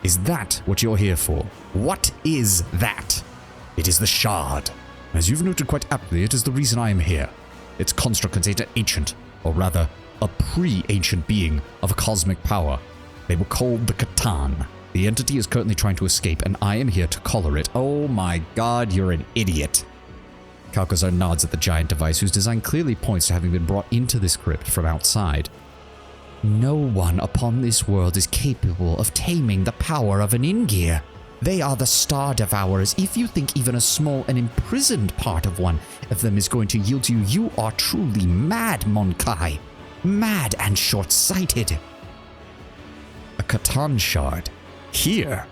Is that what you're here for? What is that? It is the Shard. As you've noted quite aptly, it is the reason I am here. Its construct contains an ancient, or rather, a pre-ancient being of a cosmic power. They were called the Catan. The entity is currently trying to escape, and I am here to collar it. Oh my god, you're an idiot. Calcazar nods at the giant device, whose design clearly points to having been brought into this crypt from outside. No one upon this world is capable of taming the power of an Ingir. They are the Star Devourers. If you think even a small and imprisoned part of one of them is going to yield to you, you are truly mad, Monkai. Mad and short-sighted. A Catan shard. Here.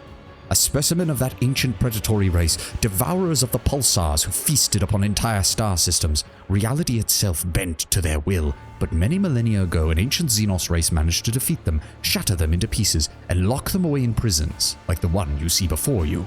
A specimen of that ancient predatory race, devourers of the pulsars who feasted upon entire star systems. Reality itself bent to their will, but many millennia ago an ancient Xenos race managed to defeat them, shatter them into pieces, and lock them away in prisons, like the one you see before you.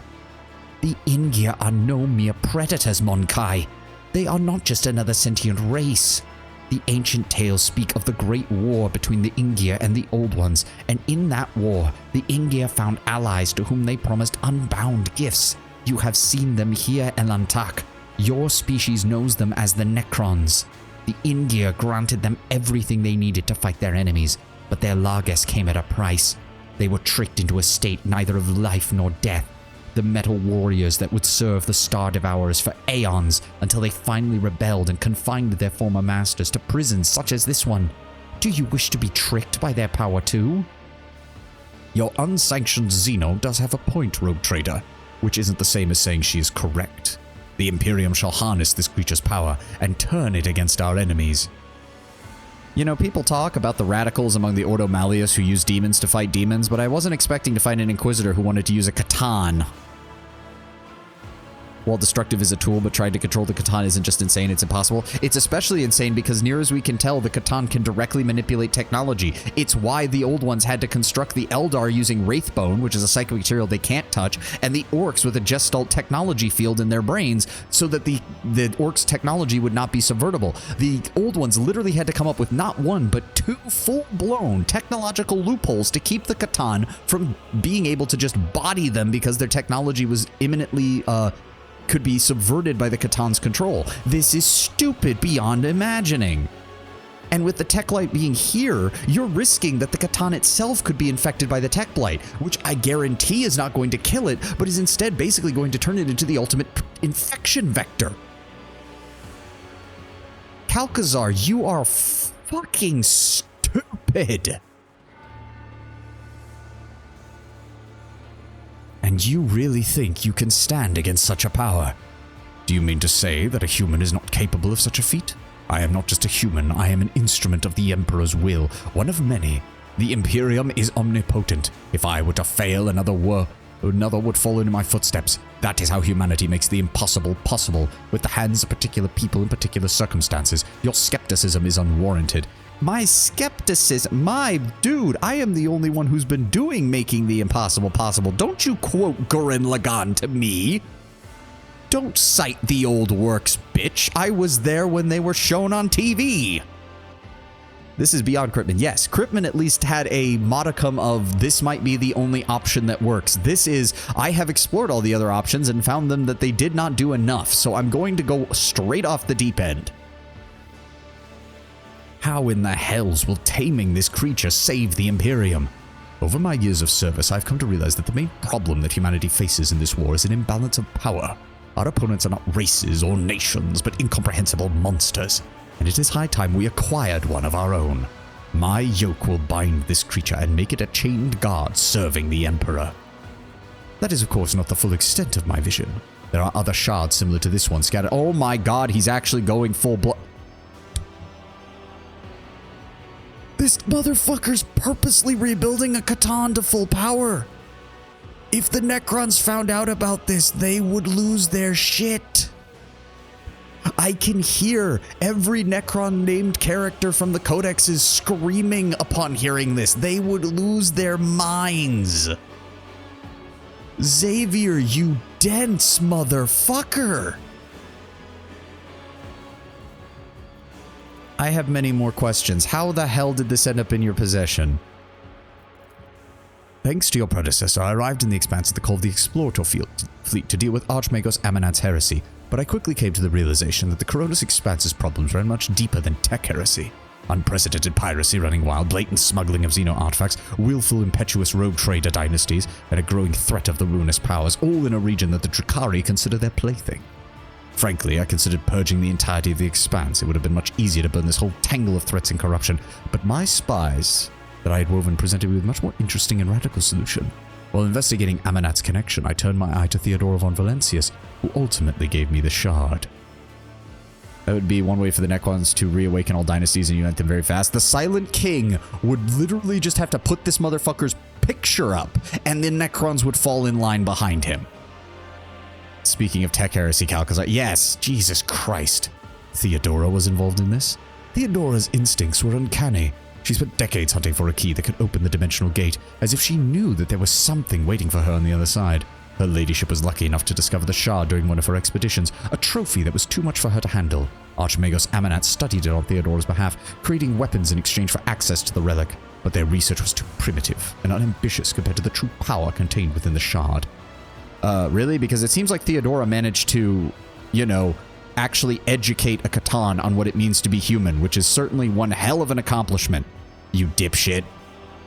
The Ingir are no mere predators, Monkai. They are not just another sentient race. The ancient tales speak of the great war between the Ingir and the Old Ones, and in that war, the Ingir found allies to whom they promised unbound gifts. You have seen them here, Elantak. Your species knows them as the Necrons. The Ingir granted them everything they needed to fight their enemies, but their largesse came at a price. They were tricked into a state neither of life nor death. The metal warriors that would serve the Star Devourers for aeons until they finally rebelled and confined their former masters to prisons such as this one. Do you wish to be tricked by their power too? Your unsanctioned Xeno does have a point, Rogue Trader, which isn't the same as saying she is correct. The Imperium shall harness this creature's power and turn it against our enemies. You know, people talk about the radicals among the Ordo Malleus who use demons to fight demons, but I wasn't expecting to find an Inquisitor who wanted to use a Catan. While destructive is a tool, but trying to control the Catan isn't just insane, it's impossible. It's especially insane because near as we can tell, the Catan can directly manipulate technology. It's why the Old Ones had to construct the Eldar using Wraithbone, which is a psychic material they can't touch, and the Orcs with a Gestalt technology field in their brains, so that the Orcs' technology would not be subvertible. The Old Ones literally had to come up with not one, but two full-blown technological loopholes to keep the Catan from being able to just body them because their technology was imminently, could be subverted by the Catan's control. This is stupid beyond imagining. And with the Tech Blight being here, you're risking that the Catan itself could be infected by the Tech Blight, which I guarantee is not going to kill it, but is instead basically going to turn it into the ultimate infection vector. Kalkazar, you are fucking stupid. And you really think you can stand against such a power? Do you mean to say that a human is not capable of such a feat? I am not just a human, I am an instrument of the Emperor's will, one of many. The Imperium is omnipotent. If I were to fail, another would follow in my footsteps. That is how humanity makes the impossible possible, with the hands of particular people in particular circumstances. Your skepticism is unwarranted. My skepticism, my dude, I am the only one who's been doing making the impossible possible. Don't you quote Gurren Lagann to me. Don't cite the old works, bitch. I was there when they were shown on TV. This is beyond Cryptman. Yes, Cryptman at least had a modicum of this might be the only option that works. This is, I have explored all the other options and found them that they did not do enough, so I'm going to go straight off the deep end. How in the hells will taming this creature save the Imperium? Over my years of service, I've come to realize that the main problem that humanity faces in this war is an imbalance of power. Our opponents are not races or nations, but incomprehensible monsters, and it is high time we acquired one of our own. My yoke will bind this creature and make it a chained guard serving the Emperor. That is, of course, not the full extent of my vision. There are other shards similar to this one scattered. Oh my god, he's actually going full blood. This motherfucker's purposely rebuilding a Catan to full power. If the Necrons found out about this, they would lose their shit. I can hear every Necron named character from the codexes screaming upon hearing this. They would lose their minds. Xavier, you dense motherfucker. I have many more questions. How the hell did this end up in your possession? Thanks to your predecessor, I arrived in the expanse of the call of the Explorator fleet to deal with Archmagos Amanat's heresy, but I quickly came to the realization that the Coronis Expanse's problems ran much deeper than tech heresy. Unprecedented piracy running wild, blatant smuggling of Xeno artifacts, willful impetuous rogue trader dynasties, and a growing threat of the ruinous powers, all in a region that the Drukhari consider their plaything. Frankly, I considered purging the entirety of the Expanse. It would have been much easier to burn this whole tangle of threats and corruption, but my spies that I had woven presented me with a much more interesting and radical solution. While investigating Amanat's connection, I turned my eye to Theodora von Valencius, who ultimately gave me the shard. That would be one way for the Necrons to reawaken all dynasties and unite them very fast. The Silent King would literally just have to put this motherfucker's picture up, and the Necrons would fall in line behind him. Speaking of tech heresy, Calcazar, yes, Jesus Christ. Theodora was involved in this? Theodora's instincts were uncanny. She spent decades hunting for a key that could open the dimensional gate, as if she knew that there was something waiting for her on the other side. Her ladyship was lucky enough to discover the shard during one of her expeditions, a trophy that was too much for her to handle. Archmagos Amanat studied it on Theodora's behalf, creating weapons in exchange for access to the relic, but their research was too primitive and unambitious compared to the true power contained within the shard. Really? Because it seems like Theodora managed to, you know, actually educate a Catan on what it means to be human, which is certainly one hell of an accomplishment, you dipshit.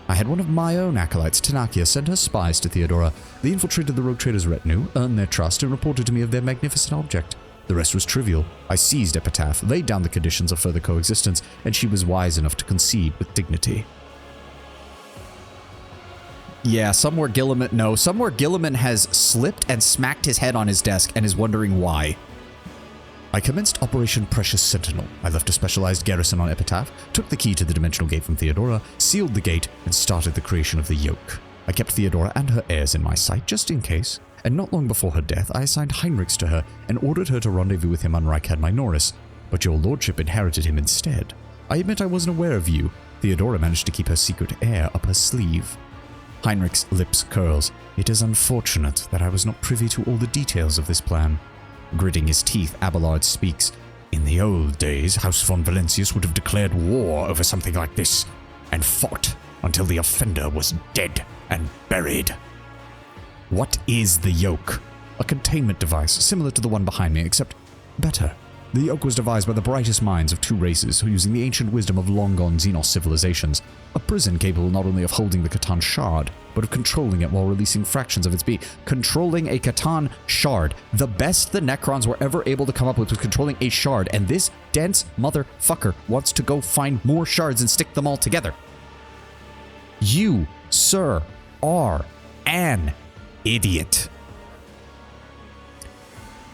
I had one of my own acolytes, Tanakia, send her spies to Theodora. They infiltrated the Rogue Trader's retinue, earned their trust, and reported to me of their magnificent object. The rest was trivial. I seized Epitaph, laid down the conditions of further coexistence, and she was wise enough to concede with dignity. Yeah, somewhere Gilliman has slipped and smacked his head on his desk and is wondering why. I commenced Operation Precious Sentinel. I left a specialized garrison on Epitaph, took the key to the dimensional gate from Theodora, sealed the gate, and started the creation of the yoke. I kept Theodora and her heirs in my sight, just in case, and not long before her death, I assigned Heinrichs to her and ordered her to rendezvous with him on Reichad Minoris, but your lordship inherited him instead. I admit I wasn't aware of you. Theodora managed to keep her secret heir up her sleeve. Heinrich's lips curls. It is unfortunate that I was not privy to all the details of this plan. Gritting his teeth, Abelard speaks. In the old days, House von Valencius would have declared war over something like this, and fought until the offender was dead and buried. What is the yoke? A containment device, similar to the one behind me, except better. The yoke was devised by the brightest minds of two races, using the ancient wisdom of long-gone Xenos civilizations. A prison capable not only of holding the Catan shard, but of controlling it while releasing fractions of its being. Controlling a Catan shard. The best the Necrons were ever able to come up with was controlling a shard, and this dense motherfucker wants to go find more shards and stick them all together. You, sir, are an idiot.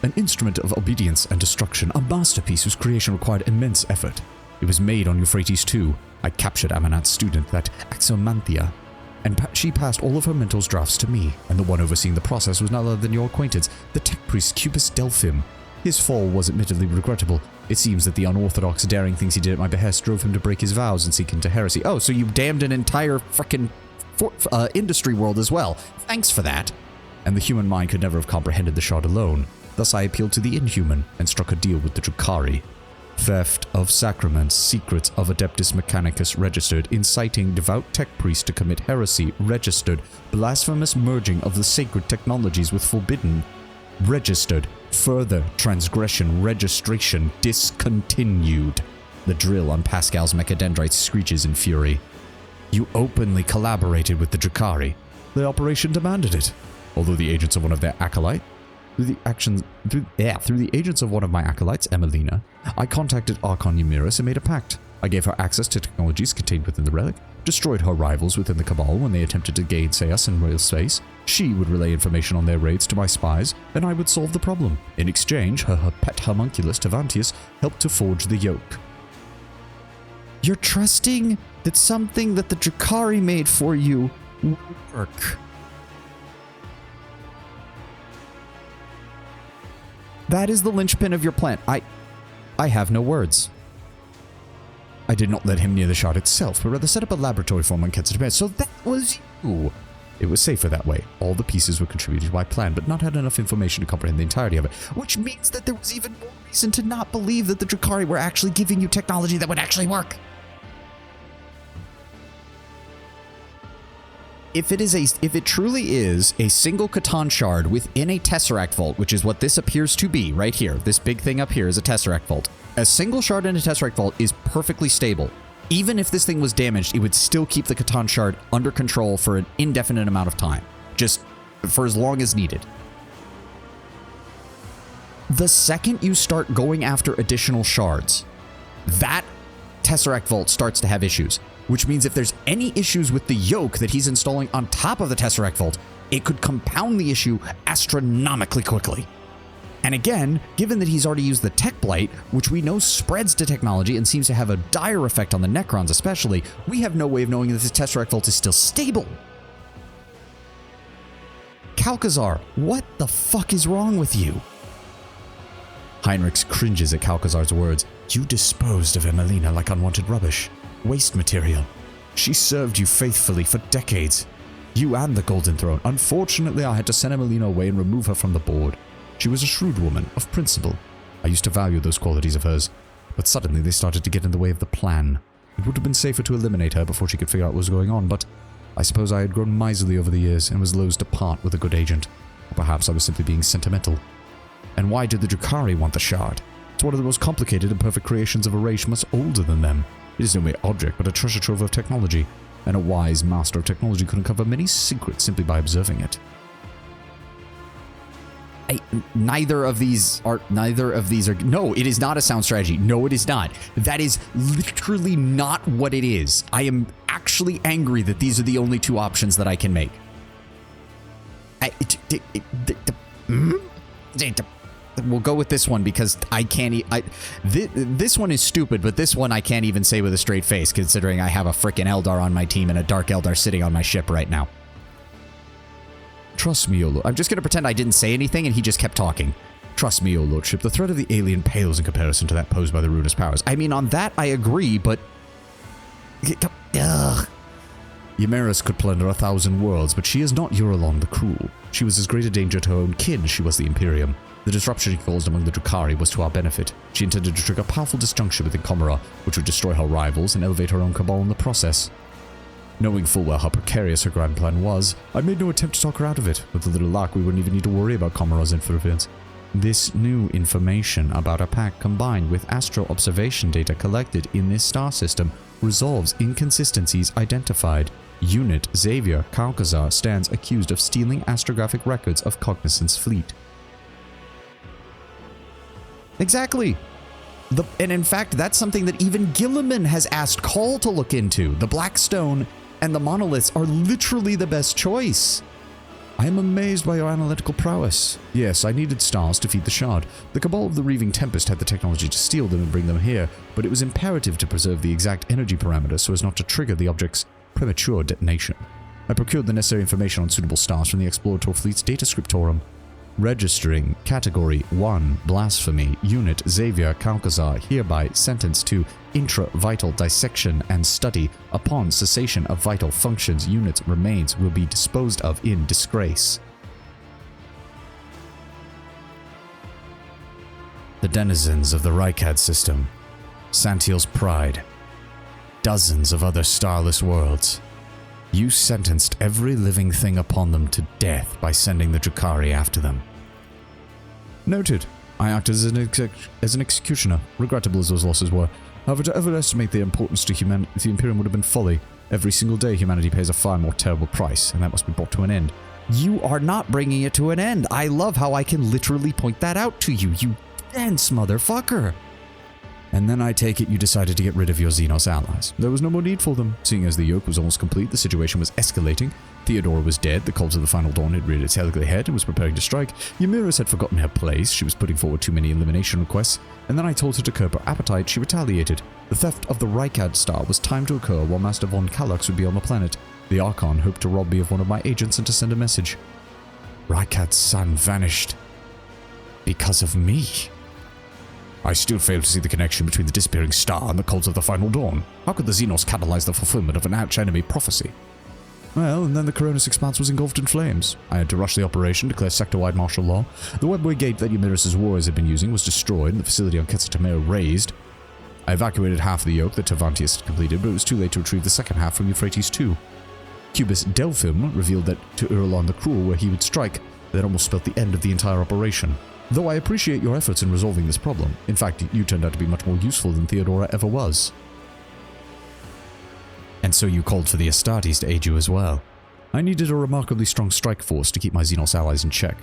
An instrument of obedience and destruction, a masterpiece whose creation required immense effort. It was made on Euphrates II. I captured Amanat's student, that Axomanthia, and she passed all of her mental's drafts to me, and the one overseeing the process was none other than your acquaintance, the tech priest Cubus Delphim. His fall was admittedly regrettable. It seems that the unorthodox, daring things he did at my behest drove him to break his vows and seek into heresy. Oh, so you damned an entire frickin' industry world as well. Thanks for that. And the human mind could never have comprehended the shard alone. Thus I appealed to the inhuman and struck a deal with the Drukhari. Theft of sacraments, secrets of Adeptus Mechanicus registered, inciting devout tech priests to commit heresy registered, blasphemous merging of the sacred technologies with forbidden registered, further transgression registration discontinued. The drill on Pascal's mechadendrites screeches in fury. You openly collaborated with the Drukhari. The operation demanded it. Although the agents of one of their acolytes, through the agents of one of my acolytes, Emelina, I contacted Archon Ymyrus and made a pact. I gave her access to technologies contained within the relic, destroyed her rivals within the Cabal when they attempted to gainsay us in real space. She would relay information on their raids to my spies, and I would solve the problem. In exchange, her pet homunculus, Tavantius, helped to forge the yoke. You're trusting that something that the Drukhari made for you will work. That is the linchpin of your plan. I have no words. I did not let him near the shard itself, but rather set up a laboratory for him on Ketzer. So that was you. It was safer that way. All the pieces were contributed to my plan, but not had enough information to comprehend the entirety of it, which means that there was even more reason to not believe that the Drukhari were actually giving you technology that would actually work. If it truly is a single Catan shard within a Tesseract vault, which is what this appears to be right here, this big thing up here is a Tesseract vault. A single shard in a Tesseract vault is perfectly stable. Even if this thing was damaged, it would still keep the Catan shard under control for an indefinite amount of time. Just for as long as needed. The second you start going after additional shards, that Tesseract vault starts to have issues. which means if there's any issues with the yoke that he's installing on top of the Tesseract Vault, it could compound the issue astronomically quickly. And again, given that he's already used the Tech Blight, which we know spreads to technology and seems to have a dire effect on the Necrons especially, we have no way of knowing that this Tesseract Vault is still stable. Calcazar, what the fuck is wrong with you? Heinrichs cringes at Calcazar's words. You disposed of Emelina like unwanted rubbish. Waste material. She served you faithfully for decades. You and the Golden Throne. Unfortunately, I had to send Emelina away and remove her from the board. She was a shrewd woman, of principle. I used to value those qualities of hers, but suddenly they started to get in the way of the plan. It would have been safer to eliminate her before she could figure out what was going on, but I suppose I had grown miserly over the years and was loath to part with a good agent. Or perhaps I was simply being sentimental. And why did the Drukhari want the shard? It's one of the most complicated and perfect creations of a race much older than them. It is no mere object, but a treasure trove of technology, and a wise master of technology could uncover many secrets simply by observing it. Neither of these are. No, it is not a sound strategy. No, it is not. That is literally not what it is. I am actually angry that these are the only two options that I can make. We'll go with this one because I can't. This one is stupid, but this one I can't even say with a straight face, considering I have a frickin' Eldar on my team and a Dark Eldar sitting on my ship right now. Trust me, O Lord. I'm just going to pretend I didn't say anything and he just kept talking. Trust me, O Lordship, the threat of the alien pales in comparison to that posed by the ruinous powers. I mean, on that I agree, but... Ugh. Ymeris could plunder 1,000 worlds, but she is not Eurolon the Cruel. She was as great a danger to her own kin as she was the Imperium. The disruption she caused among the Drukhari was to our benefit. She intended to trigger a powerful disjuncture within Comera, which would destroy her rivals and elevate her own cabal in the process. Knowing full well how precarious her grand plan was, I made no attempt to talk her out of it. With a little luck, we wouldn't even need to worry about Comera's interference. This new information about a pact combined with astro observation data collected in this star system resolves inconsistencies identified. Unit Xavier Calcazar stands accused of stealing astrographic records of Cognizant's fleet. Exactly. And in fact, that's something that even Gilliman has asked Call to look into. The Black Stone and the monoliths are literally the best choice. I am amazed by your analytical prowess. Yes, I needed stars to feed the shard. The Cabal of the Reaving Tempest had the technology to steal them and bring them here, but it was imperative to preserve the exact energy parameters so as not to trigger the object's premature detonation. I procured the necessary information on suitable stars from the Explorator Fleet's data scriptorum. Registering Category 1 Blasphemy, Unit Xavier Calcazar hereby sentenced to intra-vital dissection and study. Upon cessation of vital functions, unit's remains will be disposed of in disgrace. The denizens of the Rykad system, Santiel's pride, dozens of other starless worlds. You sentenced every living thing upon them to death by sending the Drukhari after them. Noted. I acted as an executioner, regrettable as those losses were. However, to overestimate their importance to humanity, the Imperium would have been folly. Every single day humanity pays a far more terrible price, and that must be brought to an end. You are not bringing it to an end. I love how I can literally point that out to you, you dense motherfucker. And then I take it you decided to get rid of your Xenos allies. There was no more need for them. Seeing as the yoke was almost complete, the situation was escalating. Theodora was dead, the cult of the Final Dawn had reared its ugly head and was preparing to strike. Ymeris had forgotten her place, she was putting forward too many elimination requests, and then I told her to curb her appetite, she retaliated. The theft of the Rykad star was timed to occur while Master Von Kallax would be on the planet. The Archon hoped to rob me of one of my agents and to send a message. Rykad's son vanished. Because of me. I still fail to see the connection between the disappearing star and the cult of the Final Dawn. How could the Xenos catalyze the fulfillment of an arch-enemy prophecy? Well, and then the Coronis Expanse was engulfed in flames. I had to rush the operation, declare sector-wide martial law. The webway gate that Ymeris' warriors had been using was destroyed and the facility on Quetzaltemeo razed. I evacuated half of the yoke that Tervantius had completed, but it was too late to retrieve the second half from Euphrates II. Cubis Delphim revealed that to Eurolon the Cruel where he would strike, that almost spelt the end of the entire operation. Though I appreciate your efforts in resolving this problem. In fact, you turned out to be much more useful than Theodora ever was. And so you called for the Astartes to aid you as well. I needed a remarkably strong strike force to keep my Xenos allies in check.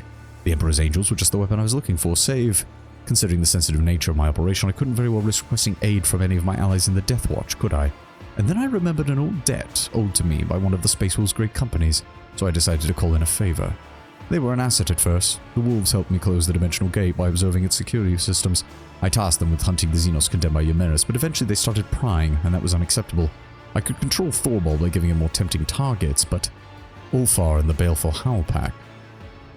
The Emperor's Angels were just the weapon I was looking for, save... Considering the sensitive nature of my operation, I couldn't very well risk requesting aid from any of my allies in the Death Watch, could I? And then I remembered an old debt owed to me by one of the Space Wolves' great companies, so I decided to call in a favor. They were an asset at first. The Wolves helped me close the dimensional gate by observing its security systems. I tasked them with hunting the Xenos condemned by Eumeris, but eventually they started prying, and that was unacceptable. I could control Thorbol by giving him more tempting targets, but Ulfar and the Baleful Howl Pack.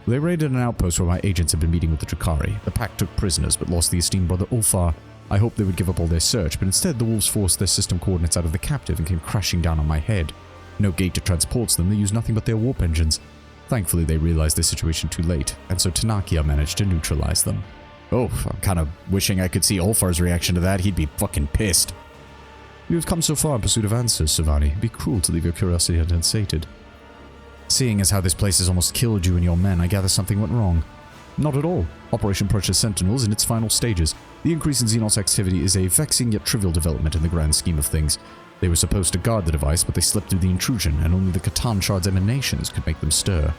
They raided an outpost where my agents had been meeting with the Drakari. The pack took prisoners, but lost the esteemed brother Ulfar. I hoped they would give up all their search, but instead the wolves forced their system coordinates out of the captive and came crashing down on my head. No gate to transport them, they used nothing but their warp engines. Thankfully they realized their situation too late, and so Tanakia managed to neutralize them. Oh, I'm kind of wishing I could see Ulfar's reaction to that. He'd be fucking pissed. You have come so far in pursuit of answers, Savani. It'd be cruel to leave your curiosity unsated. Seeing as how this place has almost killed you and your men, I gather something went wrong. Not at all. Operation Purchase Sentinels in its final stages. The increase in Xenos activity is a vexing yet trivial development in the grand scheme of things. They were supposed to guard the device, but they slipped through the intrusion, and only the Catan Shard's emanations could make them stir.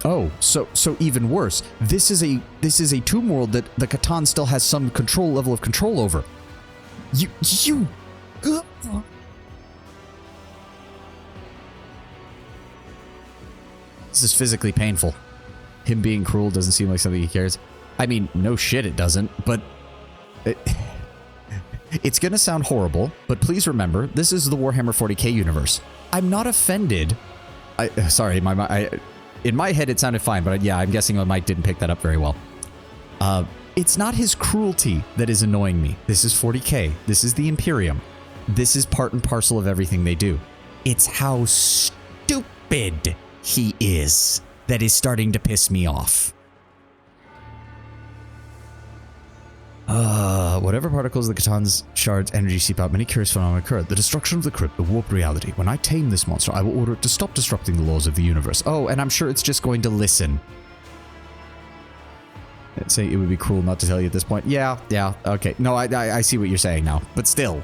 Oh, so even worse. This is a tomb world that the Catan still has some level of control over. You. This is physically painful. Him being cruel doesn't seem like something he cares. I mean, no shit it doesn't, but it's gonna sound horrible, but please remember, this is the Warhammer 40k universe. I'm not offended. Sorry, in my head it sounded fine, but yeah, I'm guessing my mic didn't pick that up very well. It's not his cruelty that is annoying me. This is 40k. This is the Imperium. This is part and parcel of everything they do. It's how stupid he is that is starting to piss me off. Whatever particles of the Catan's Shard's energy seep out, many curious phenomena occur. The destruction of the crypt, the warped reality. When I tame this monster, I will order it to stop disrupting the laws of the universe. Oh, and I'm sure it's just going to listen. Say it would be cruel not to tell you at this point. Yeah, okay. No, I see what you're saying now. But still.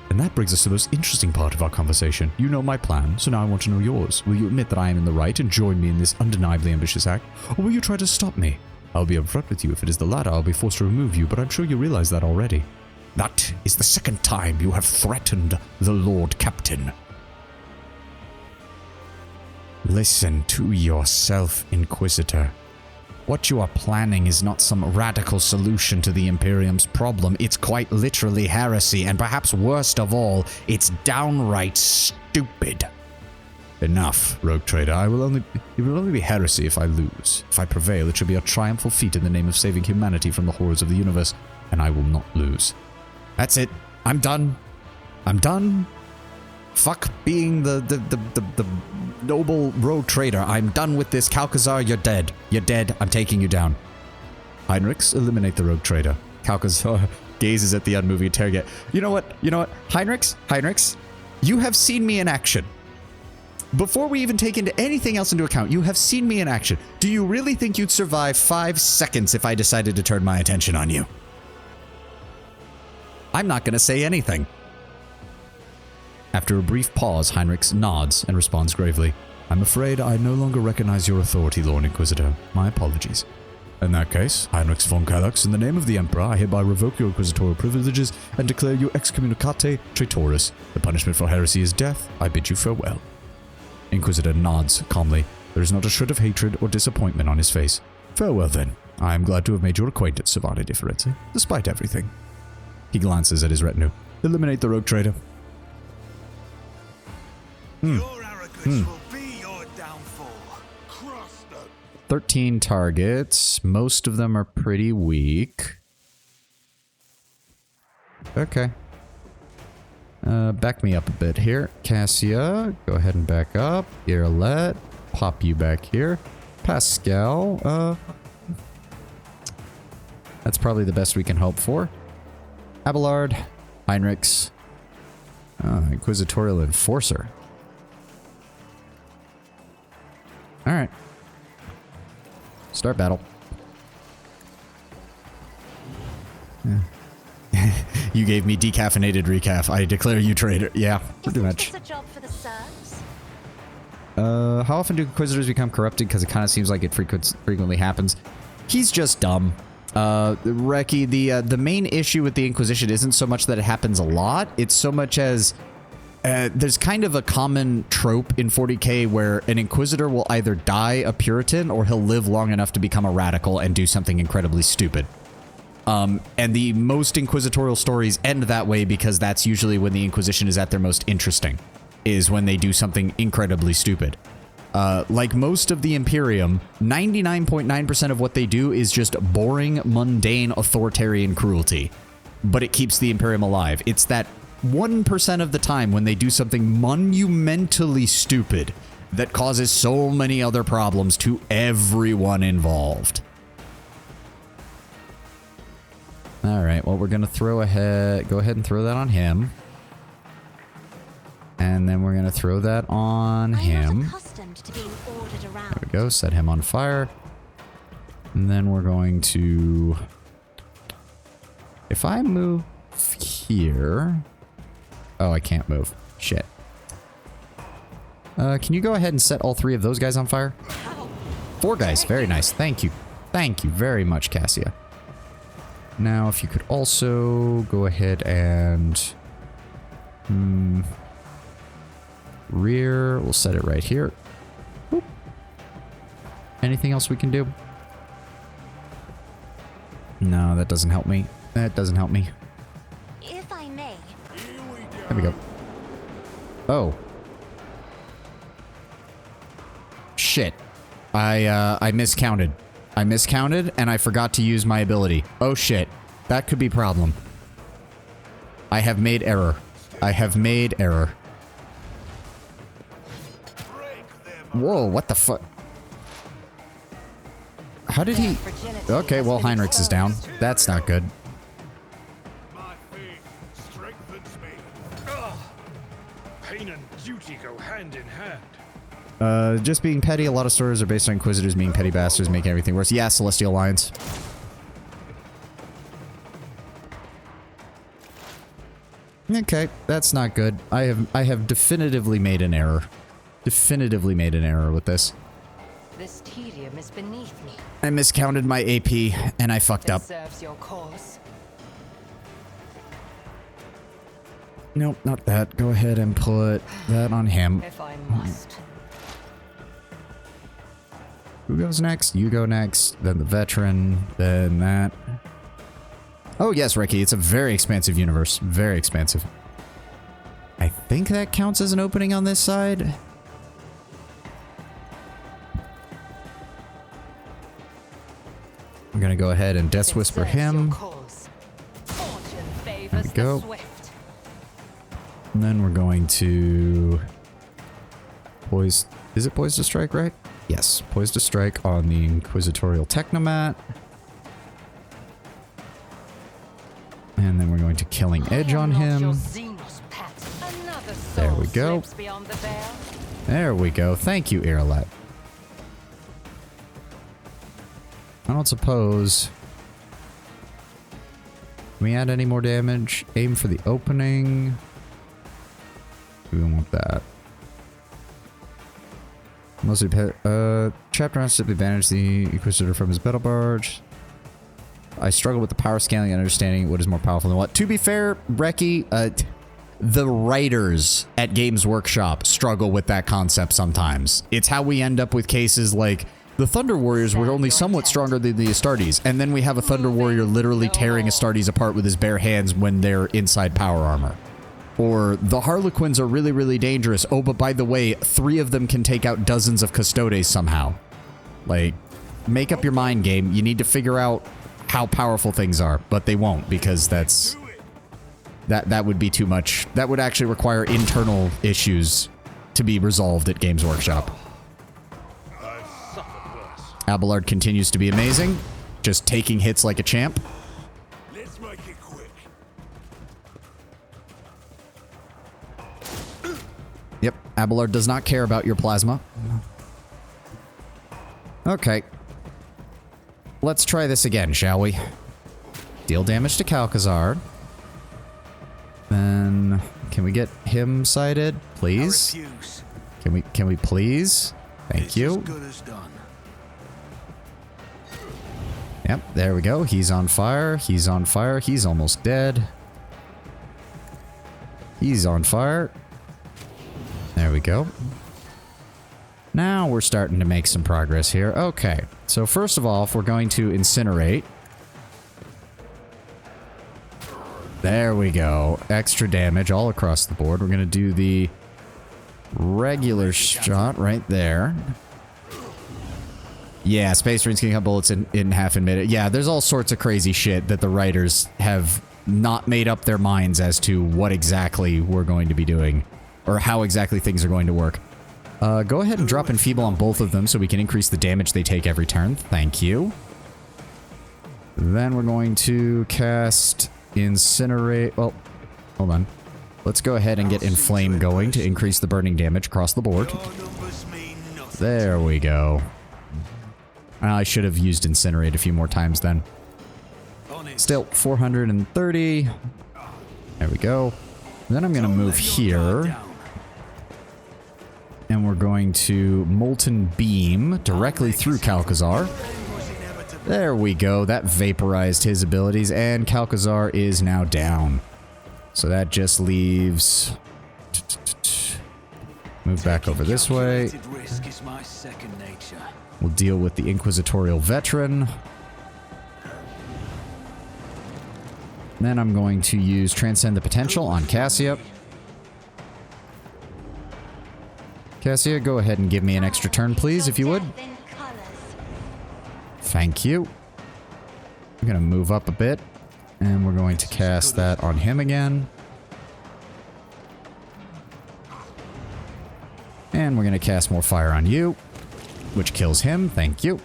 And that brings us to the most interesting part of our conversation. You know my plan, so now I want to know yours. Will you admit that I am in the right and join me in this undeniably ambitious act? Or will you try to stop me? I'll be upfront with you. If it is the latter, I'll be forced to remove you, but I'm sure you realize that already. That is the second time you have threatened the Lord Captain. Listen to yourself, Inquisitor. What you are planning is not some radical solution to the Imperium's problem. It's quite literally heresy, and perhaps worst of all, it's downright stupid. Enough, Rogue Trader. It will only be heresy if I lose. If I prevail, it should be a triumphal feat in the name of saving humanity from the horrors of the universe, and I will not lose. That's it. I'm done. Fuck being the noble Rogue Trader. I'm done with this. Kalkazar, you're dead. You're dead. I'm taking you down. Heinrichs, eliminate the Rogue Trader. Kalkazar gazes at the unmoving interrogate. You know what? Heinrichs, you have seen me in action. Before we even take anything else into account, you have seen me in action. Do you really think you'd survive 5 seconds if I decided to turn my attention on you? I'm not going to say anything. After a brief pause, Heinrichs nods and responds gravely. I'm afraid I no longer recognize your authority, Lord Inquisitor. My apologies. In that case, Heinrichs von Kallax, in the name of the Emperor, I hereby revoke your inquisitorial privileges and declare you excommunicate traitoris. The punishment for heresy is death. I bid you farewell. Inquisitor nods calmly. There is not a shred of hatred or disappointment on his face. Farewell, then. I am glad to have made your acquaintance, Savani de Firenze, despite everything. He glances at his retinue. Eliminate the Rogue Trader. Your arrogance will be your downfall. 13 targets. Most of them are pretty weak. Okay. Back me up a bit here. Cassia, go ahead and back up. Irlet, pop you back here. Pascal, that's probably the best we can hope for. Abelard, Heinrichs, Inquisitorial Enforcer. Alright. Start battle. Yeah. You gave me decaffeinated recaf. I declare you traitor. Yeah, pretty much. It's a job for the serfs. How often do Inquisitors become corrupted? Because it kind of seems like it frequently happens. He's just dumb. Reki, the main issue with the Inquisition isn't so much that it happens a lot. It's so much as there's kind of a common trope in 40k where an Inquisitor will either die a Puritan or he'll live long enough to become a radical and do something incredibly stupid. And the most inquisitorial stories end that way because that's usually when the Inquisition is at their most interesting, is when they do something incredibly stupid. Like most of the Imperium, 99.9% of what they do is just boring, mundane, authoritarian cruelty. But it keeps the Imperium alive. It's that 1% of the time when they do something monumentally stupid that causes so many other problems to everyone involved. Alright, well, we're going to go ahead and throw that on him. And then we're going to throw that on him. There we go, set him on fire. And then we're going to... If I move here... Oh, I can't move. Shit. Can you go ahead and set all 3 of those guys on fire? 4 guys, very nice. Thank you. Thank you very much, Cassia. Now, if you could also go ahead and... rear, we'll set it right here. Boop. Anything else we can do? No, that doesn't help me. That doesn't help me. If I may. There we go. Oh. Shit. I miscounted. I miscounted and I forgot to use my ability. Oh shit. That could be a problem. I have made error. I have made error. Whoa, what the fuck? How did he... Okay, well, Heinrichs is down. That's not good. My faith strengthens me. Pain and duty go hand in hand. Just being petty, a lot of stories are based on Inquisitors being petty bastards, making everything worse. Yeah, Celestial Alliance. Okay, that's not good. I have definitively made an error. Definitively made an error with this. This tedium is beneath me. I miscounted my AP and I fucked up. Serves your cause. Nope, not that. Go ahead and put that on him. If I must. Who goes next? You go next, then the veteran, then that. Oh yes, Ricky, it's a very expansive universe. Very expansive. I think that counts as an opening on this side. I'm gonna go ahead and Death Whisper him. There we go. And then we're going to... Poise... Is it Poise to Strike, right? Yes, Poise to Strike on the Inquisitorial Technomat. And then we're going to Killing Edge on him. There we go. There we go. Thank you, Irolet. I don't suppose... Can we add any more damage? Aim for the opening. We don't want that. Mostly chapter has simply banished the Inquisitor from his battle barge. I struggle with the power scaling and understanding what is more powerful than what. To be fair, Reki, the writers at Games Workshop struggle with that concept sometimes. It's how we end up with cases like the Thunder Warriors were only somewhat stronger than the Astartes, and then we have a Thunder Warrior literally tearing Astartes apart with his bare hands when they're inside power armor. Or the Harlequins are really, really dangerous. Oh, but by the way, 3 of them can take out dozens of Custodes somehow. Like, make up your mind, game. You need to figure out how powerful things are, but they won't because that's... That would be too much. That would actually require internal issues to be resolved at Games Workshop. Abelard continues to be amazing, just taking hits like a champ. Let's make it quick. Yep, Abelard does not care about your plasma. Okay. Let's try this again, shall we? Deal damage to Calcazar. Then, can we get him sighted, please? Can we please? Thank you. Yep, there we go. He's on fire. He's on fire. He's almost dead. He's on fire. There we go. Now we're starting to make some progress here. Okay, so first of all, if we're going to incinerate. There we go. Extra damage all across the board. We're going to do the regular shot right there. Yeah, Space Marines can cut bullets in half a minute. Yeah, there's all sorts of crazy shit that the writers have not made up their minds as to what exactly we're going to be doing. Or how exactly things are going to work. Go ahead and drop Enfeeble on both of them so we can increase the damage they take every turn. Thank you. Then we're going to cast Incinerate. Well, hold on. Let's go ahead and get Inflame going to increase the burning damage across the board. There we go. I should have used Incinerate a few more times then. Still, 430. There we go. Then I'm going to move here. And we're going to Molten Beam directly through Calcazar. There we go. That vaporized his abilities, and Calcazar is now down. So that just leaves... Move back over this way. We'll deal with the Inquisitorial Veteran. Then I'm going to use Transcend the Potential on Cassia. Cassia, go ahead and give me an extra turn, please, if you would. Thank you. I'm going to move up a bit, and we're going to cast that on him again. And we're going to cast more fire on you, which kills him. Thank you.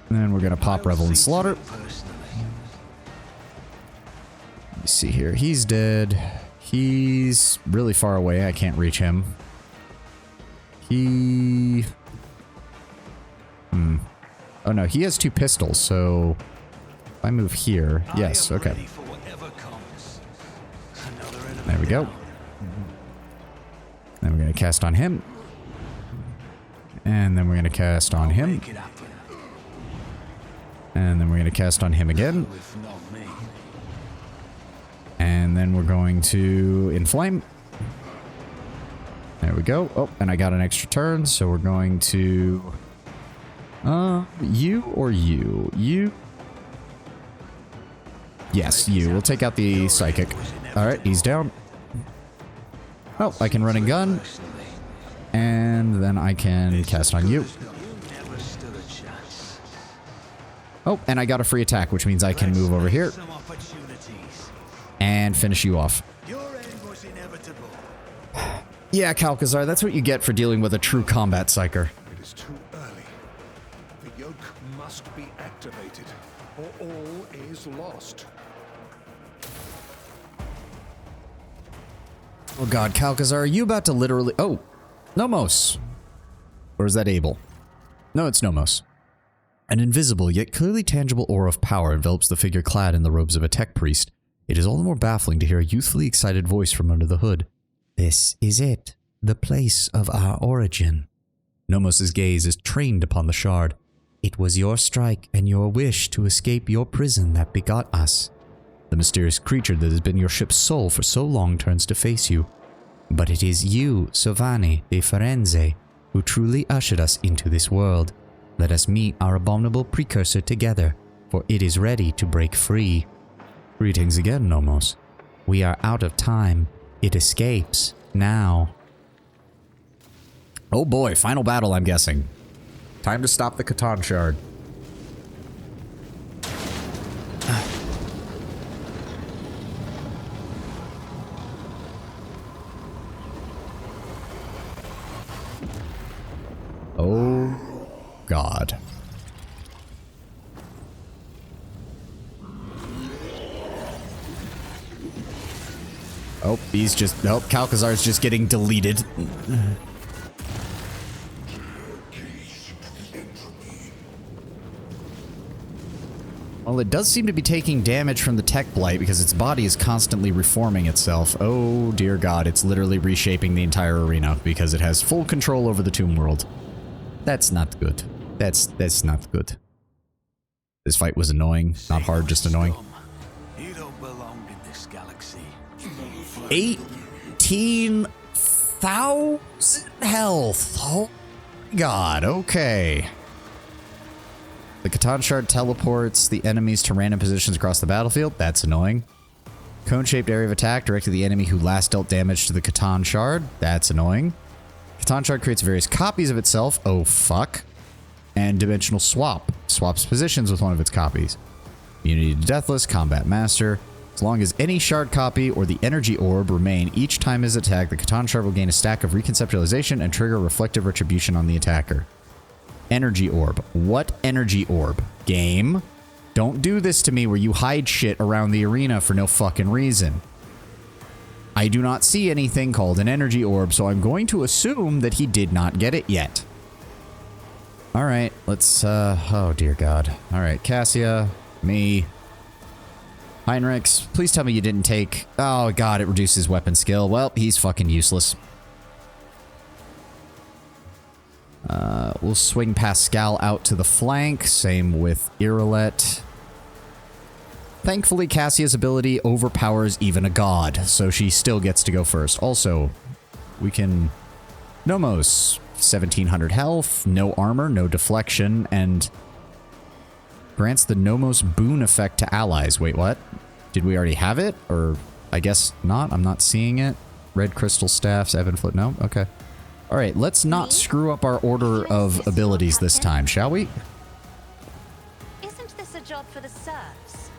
And then we're going to pop Revel and Slaughter. Let me see here. He's dead. He's really far away. I can't reach him. He... Oh no, he has 2 pistols, so... If I move here... Yes, okay. There we go. Then we're going to cast on him. And then we're going to cast on him. And then we're going to cast on him again. And then we're going to Inflame. There we go. Oh, and I got an extra turn, so we're going to... you or you? You? Yes, you. We'll take out the Psychic. Alright, he's down. Oh, I can run and gun. And then I can cast on you. Oh, and I got a free attack, which means I can move over here. And finish you off. Yeah, Calcazar, that's what you get for dealing with a true combat psyker. It is too early. The yoke must be activated, or all is lost. Oh god, Calcazar, are you about to literally... Oh, Nomos. Or is that Abel? No, it's Nomos. An invisible, yet clearly tangible aura of power envelops the figure clad in the robes of a tech priest. It is all the more baffling to hear a youthfully excited voice from under the hood. This is it, the place of our origin. Nomos' gaze is trained upon the shard. It was your strike and your wish to escape your prison that begot us. The mysterious creature that has been your ship's soul for so long turns to face you. But it is you, Sovani de Firenze, who truly ushered us into this world. Let us meet our abominable precursor together, for it is ready to break free. Greetings again, Nomos. We are out of time. It escapes now. Oh boy, final battle, I'm guessing. Time to stop the Catan Shard. Oh god. Oh, he's just... Nope, Calcazar's just getting deleted. Well, it does seem to be taking damage from the Tech Blight because its body is constantly reforming itself. Oh, dear god, it's literally reshaping the entire arena because it has full control over the Tomb World. That's not good. That's not good. This fight was annoying. Not hard, just annoying. You don't belong in this galaxy. 18,000 health. Oh my god, okay. The Catan Shard teleports the enemies to random positions across the battlefield. That's annoying. Cone-shaped area of attack directed the enemy who last dealt damage to the Catan Shard. That's annoying. Catan Shard creates various copies of itself. Oh, fuck. And dimensional swap. Swaps positions with one of its copies. Immunity to Deathless, Combat Master. As long as any shard copy or the energy orb remain each time is attacked, the Catan Shard will gain a stack of reconceptualization and trigger reflective retribution on the attacker. Energy orb. What energy orb? Game? Don't do this to me where you hide shit around the arena for no fucking reason. I do not see anything called an energy orb, so I'm going to assume that he did not get it yet. Alright, let's, oh dear god. Alright, Cassia, me, Heinrichs, please tell me you didn't take... Oh god, it reduces weapon skill. Well, he's fucking useless. We'll swing Pascal out to the flank. Same with Irelet. Thankfully, Cassia's ability overpowers even a god, so she still gets to go first. Also, we can... Nomos, 1700 health, no armor, no deflection, and grants the Nomos boon effect to allies. Wait, what? Did we already have it? Or I guess not. I'm not seeing it. Red crystal staffs, Evan Foot. No? Okay. Alright, let's not screw up our order of abilities this time, shall we? Isn't this a job for the serfs?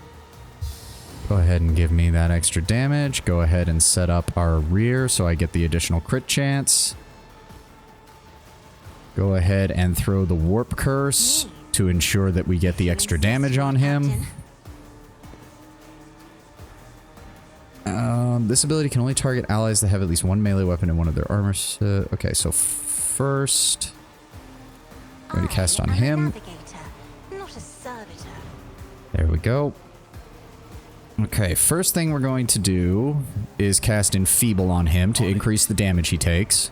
Go ahead and give me that extra damage. Go ahead and set up our rear so I get the additional crit chance. Go ahead and throw the warp curse to ensure that we get the extra damage on him. This ability can only target allies that have at least one melee weapon in one of their armor. Okay, so first, I'm going to cast on him. Not a servitor. There we go. Okay, first thing we're going to do is cast Enfeeble on him to increase the damage he takes.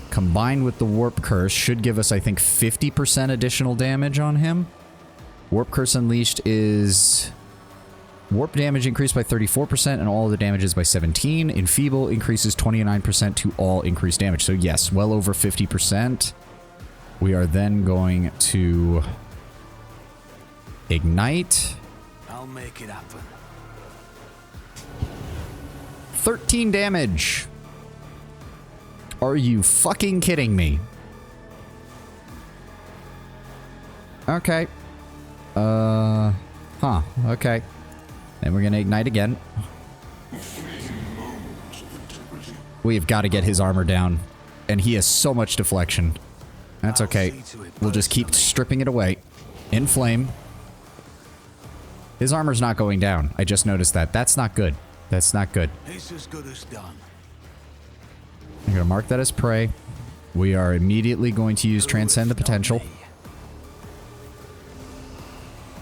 Combined with the Warp Curse should give us, I think, 50% additional damage on him. Warp Curse Unleashed is... Warp damage increased by 34% and all other damages by 17. Enfeeble increases 29% to all increased damage. So yes, well over 50%. We are then going to ignite. I'll make it happen. 13 damage. Are you fucking kidding me? Okay. Okay. Then we're gonna ignite again. We've got to get his armor down. And he has so much deflection. That's okay. We'll just keep stripping it away. Inflame. His armor's not going down. I just noticed that. That's not good. That's not good. It's as good as done. I'm gonna mark that as prey. We are immediately going to use Transcend the Potential.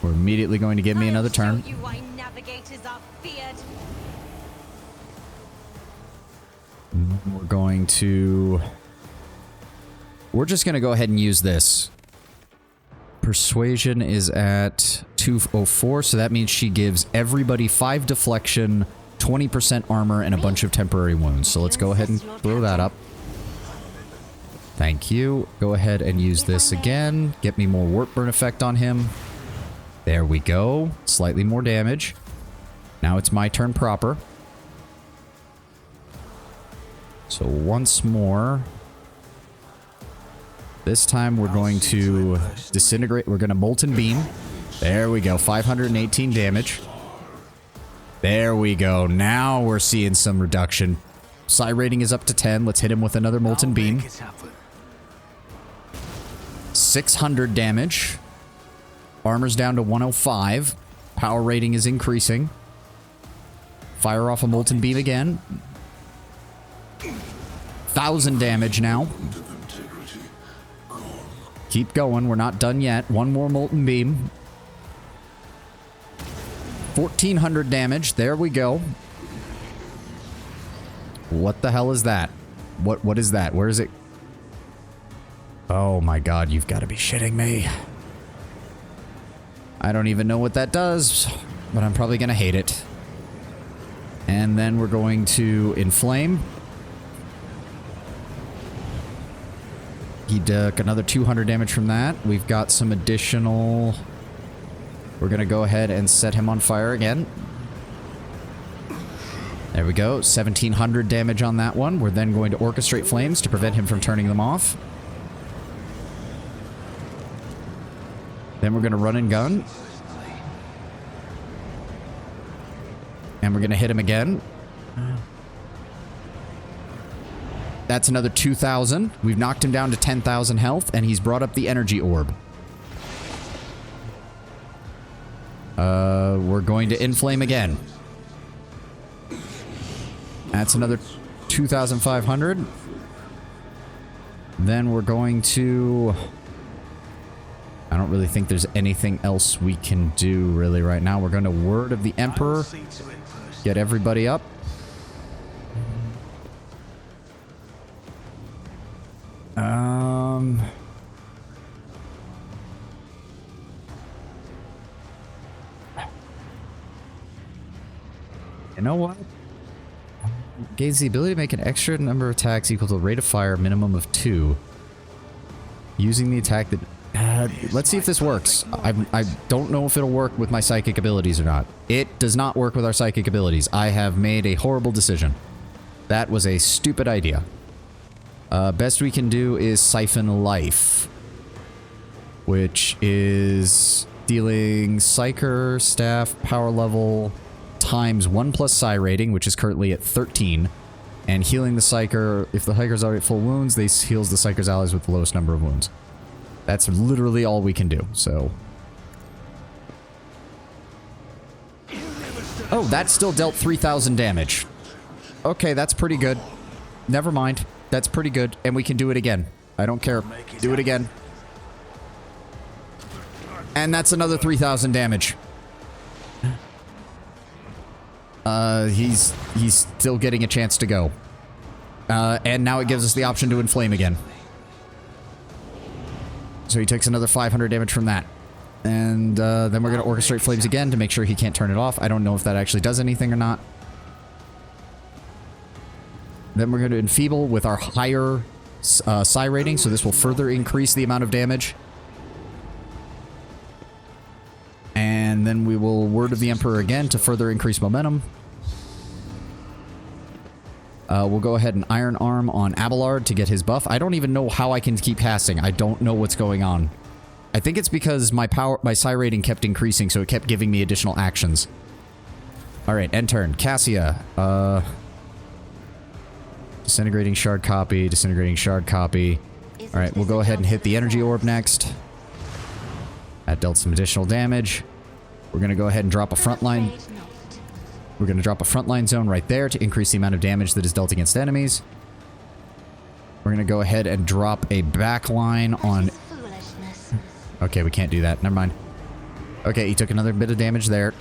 We're immediately going to give me another turn. You why navigators are feared. We're going to... We're just going to go ahead and use this. Persuasion is at 204, so that means she gives everybody 5 deflection, 20% armor, and a bunch of temporary wounds. So let's go ahead and throw that up. Thank you. Go ahead and use this again. Get me more Warp Burn effect on him. There we go. Slightly more damage. Now it's my turn proper. So once more. This time we're going to disintegrate. We're going to Molten Beam. There we go. 518 damage. There we go. Now we're seeing some reduction. Psi rating is up to 10. Let's hit him with another Molten Beam. 600 damage. Armor's down to 105. Power rating is increasing. Fire off a Molten Beam again. 1,000 damage now. Keep going. We're not done yet. One more Molten Beam. 1,400 damage. There we go. What the hell is that? What is that? Where is it? Oh my god, you've got to be shitting me. I don't even know what that does, but I'm probably going to hate it. And then we're going to inflame. He took another 200 damage from that. We've got some additional... We're going to go ahead and set him on fire again. There we go. 1,700 damage on that one. We're then going to orchestrate flames to prevent him from turning them off. Then we're going to run and gun. And we're going to hit him again. That's another 2,000. We've knocked him down to 10,000 health, and he's brought up the energy orb. We're going to inflame again. That's another 2,500. Then we're going to... I don't really think there's anything else we can do really right now. We're going to Word of the Emperor. Get everybody up. You know what? Gains the ability to make an extra number of attacks equal to the rate of fire, minimum of 2. Using the attack that... let's see if this works. I don't know if it'll work with my psychic abilities or not. It does not work with our psychic abilities. I have made a horrible decision. That was a stupid idea. Best we can do is Siphon Life, which is dealing Psyker, Staff, Power Level, times 1 plus Psi rating, which is currently at 13, and healing the Psyker. If the Psyker's already at full wounds, they heals the Psyker's allies with the lowest number of wounds. That's literally all we can do, so... Oh, that still dealt 3,000 damage. Okay, that's pretty good. Never mind. That's pretty good, and we can do it again. I don't care. Do it again. And that's another 3,000 damage. He's still getting a chance to go. And now it gives us the option to inflame again. So he takes another 500 damage from that. And then we're going to orchestrate flames again to make sure he can't turn it off. I don't know if that actually does anything or not. Then we're going to enfeeble with our higher psi rating, so this will further increase the amount of damage. And then we will Word of the Emperor again to further increase momentum. We'll go ahead and Iron Arm on Abelard to get his buff. I don't even know how I can keep passing. I don't know what's going on. I think it's because my psi rating kept increasing, so it kept giving me additional actions. Alright, end turn. Cassia. Disintegrating Shard copy, Disintegrating Shard copy. Alright, we'll go ahead and hit the Energy Orb next. That dealt some additional damage. We're going to go ahead and drop a frontline. We're going to drop a frontline zone right there to increase the amount of damage that is dealt against enemies. We're going to go ahead and drop a backline on... Okay, we can't do that. Never mind. Okay, he took another bit of damage there.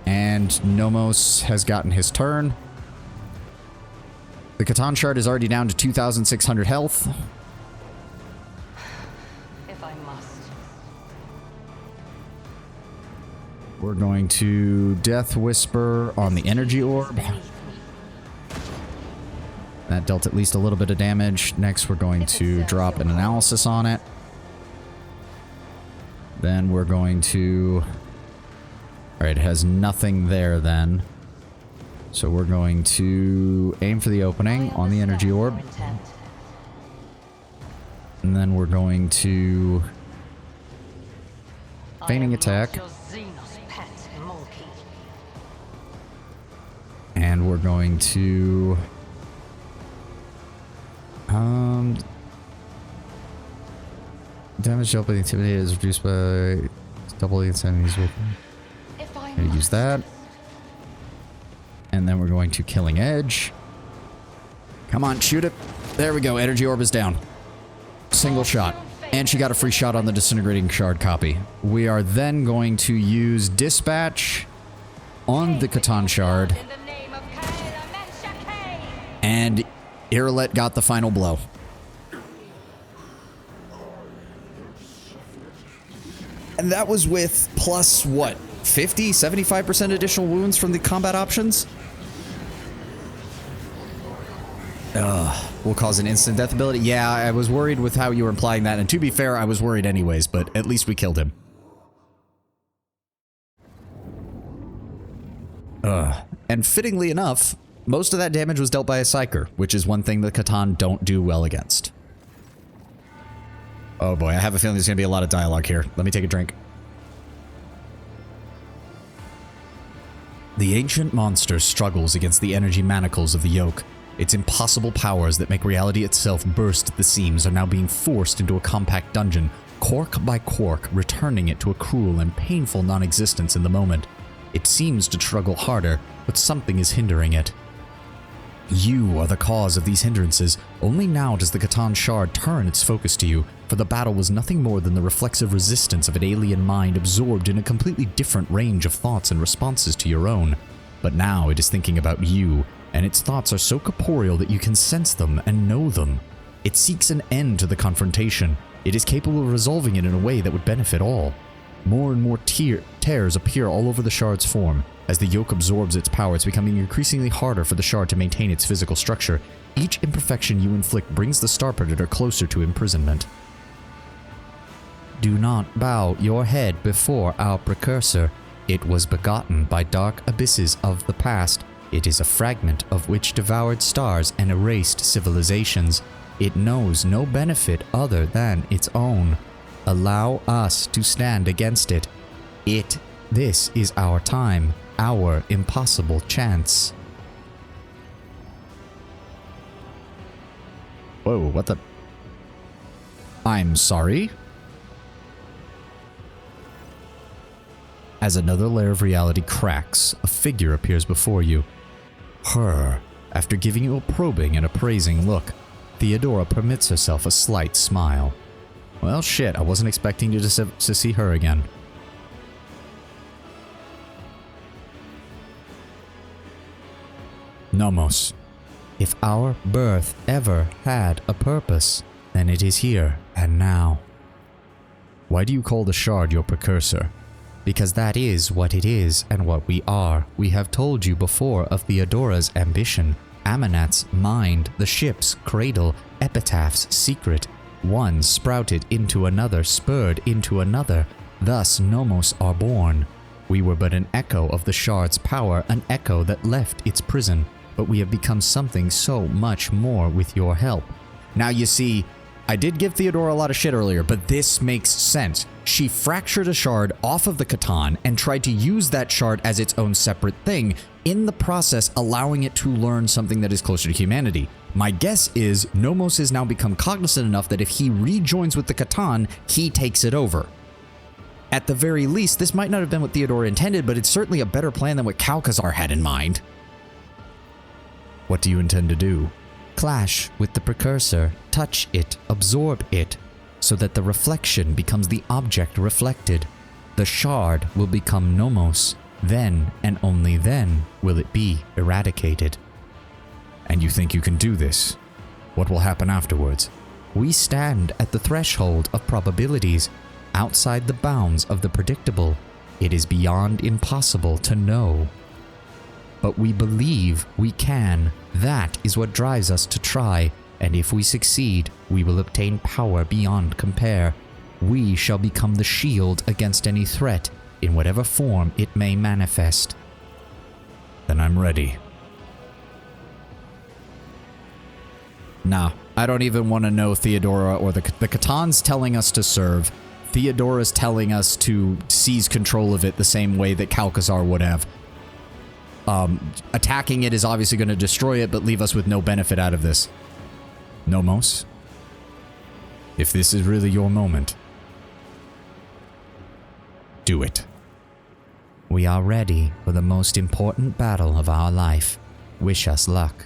And Nomos has gotten his turn. The Catan Shard is already down to 2,600 health. If I must. We're going to Death Whisper on the Energy Orb. That dealt at least a little bit of damage. Next, we're going to drop an Analysis on it. Then we're going to... Alright, it has nothing there then. So we're going to aim for the opening on the Energy Orb. And then we're going to... Feigning Attack. And we're going to... Damage dealt by the Intimidator is reduced by double against enemies with... I'm going to use that. And then we're going to Killing Edge. Come on, shoot it. There we go. Energy Orb is down. Single shot. And she got a free shot on the Disintegrating Shard copy. We are then going to use Dispatch on the Catan Shard. And Irelet got the final blow. And that was with plus, what, 50, 75% additional wounds from the combat options? Will cause an instant death ability. Yeah, I was worried with how you were implying that, and to be fair, I was worried anyways, but at least we killed him. And fittingly enough, most of that damage was dealt by a Psyker, which is one thing the Catan don't do well against. Oh boy, I have a feeling there's gonna be a lot of dialogue here. Let me take a drink. The ancient monster struggles against the energy manacles of the yoke. Its impossible powers that make reality itself burst at the seams are now being forced into a compact dungeon, cork by cork, returning it to a cruel and painful non-existence in the moment. It seems to struggle harder, but something is hindering it. You are the cause of these hindrances. Only now does the Catan Shard turn its focus to you, for the battle was nothing more than the reflexive resistance of an alien mind absorbed in a completely different range of thoughts and responses to your own. But now it is thinking about you, and its thoughts are so corporeal that you can sense them and know them. It seeks an end to the confrontation. It is capable of resolving it in a way that would benefit all. More and more tears appear all over the shard's form. As the yoke absorbs its power, it's becoming increasingly harder for the shard to maintain its physical structure. Each imperfection you inflict brings the Star Predator closer to imprisonment. Do not bow your head before our precursor. It was begotten by dark abysses of the past. It is a fragment of which devoured stars and erased civilizations. It knows no benefit other than its own. Allow us to stand against it. This is our time, our impossible chance. Whoa, what the? I'm sorry? As another layer of reality cracks, a figure appears before you. Her. After giving you a probing and appraising look, Theodora permits herself a slight smile. Well, shit, I wasn't expecting you to see her again. Nomos. If our birth ever had a purpose, then it is here and now. Why do you call the shard your precursor? Because that is what it is and what we are. We have told you before of Theodora's ambition, Amanat's mind, the ship's cradle, Epitaph's secret. One sprouted into another, spurred into another. Thus Nomos are born. We were but an echo of the shard's power, an echo that left its prison. But we have become something so much more with your help. Now you see, I did give Theodora a lot of shit earlier, but this makes sense. She fractured a shard off of the Catan and tried to use that shard as its own separate thing, in the process allowing it to learn something that is closer to humanity. My guess is Nomos has now become cognizant enough that if he rejoins with the Catan, he takes it over. At the very least, this might not have been what Theodora intended, but it's certainly a better plan than what Kalkazar had in mind. What do you intend to do? Clash with the precursor, touch it, absorb it, so that the reflection becomes the object reflected. The shard will become Nomos. Then, and only then, will it be eradicated. And you think you can do this? What will happen afterwards? We stand at the threshold of probabilities, outside the bounds of the predictable. It is beyond impossible to know. But we believe we can. That is what drives us to try, and if we succeed, we will obtain power beyond compare. We shall become the shield against any threat, in whatever form it may manifest. Then I'm ready. Nah, I don't even want to know Theodora or the Catan's telling us to serve. Theodora's telling us to seize control of it the same way that Kalkazar would have. Attacking it is obviously going to destroy it, but leave us with no benefit out of this. Nomos, if this is really your moment, do it. We are ready for the most important battle of our life. Wish us luck.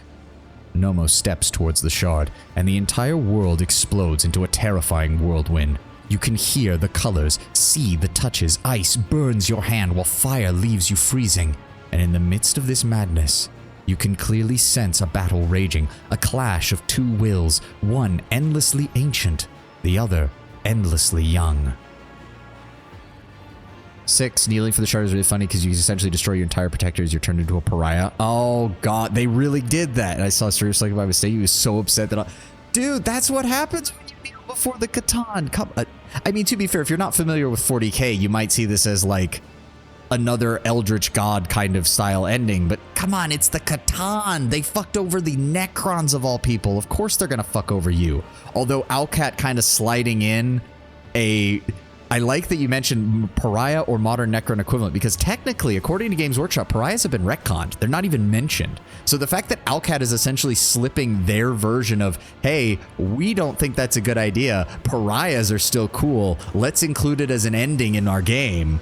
Nomos steps towards the shard, and the entire world explodes into a terrifying whirlwind. You can hear the colors, see the touches. Ice burns your hand while fire leaves you freezing. And in the midst of this madness, you can clearly sense a battle raging, a clash of two wills, one endlessly ancient, the other endlessly young. 6, kneeling for the shard is really funny because you essentially destroy your entire protector as you're turned into a pariah. Oh god, they really did that. And I saw Sirius like by mistake. He was so upset that dude, that's what happens when you kneel before the Catan. I mean, to be fair, if you're not familiar with 40k, you might see this as like another Eldritch God kind of style ending, but come on, it's the Catan. They fucked over the Necrons of all people. Of course they're gonna fuck over you. Although Alcat kind of sliding in I like that you mentioned Pariah or Modern Necron equivalent, because technically, according to Games Workshop, Pariahs have been retconned. They're not even mentioned. So the fact that Alcat is essentially slipping their version of, hey, we don't think that's a good idea. Pariahs are still cool. Let's include it as an ending in our game.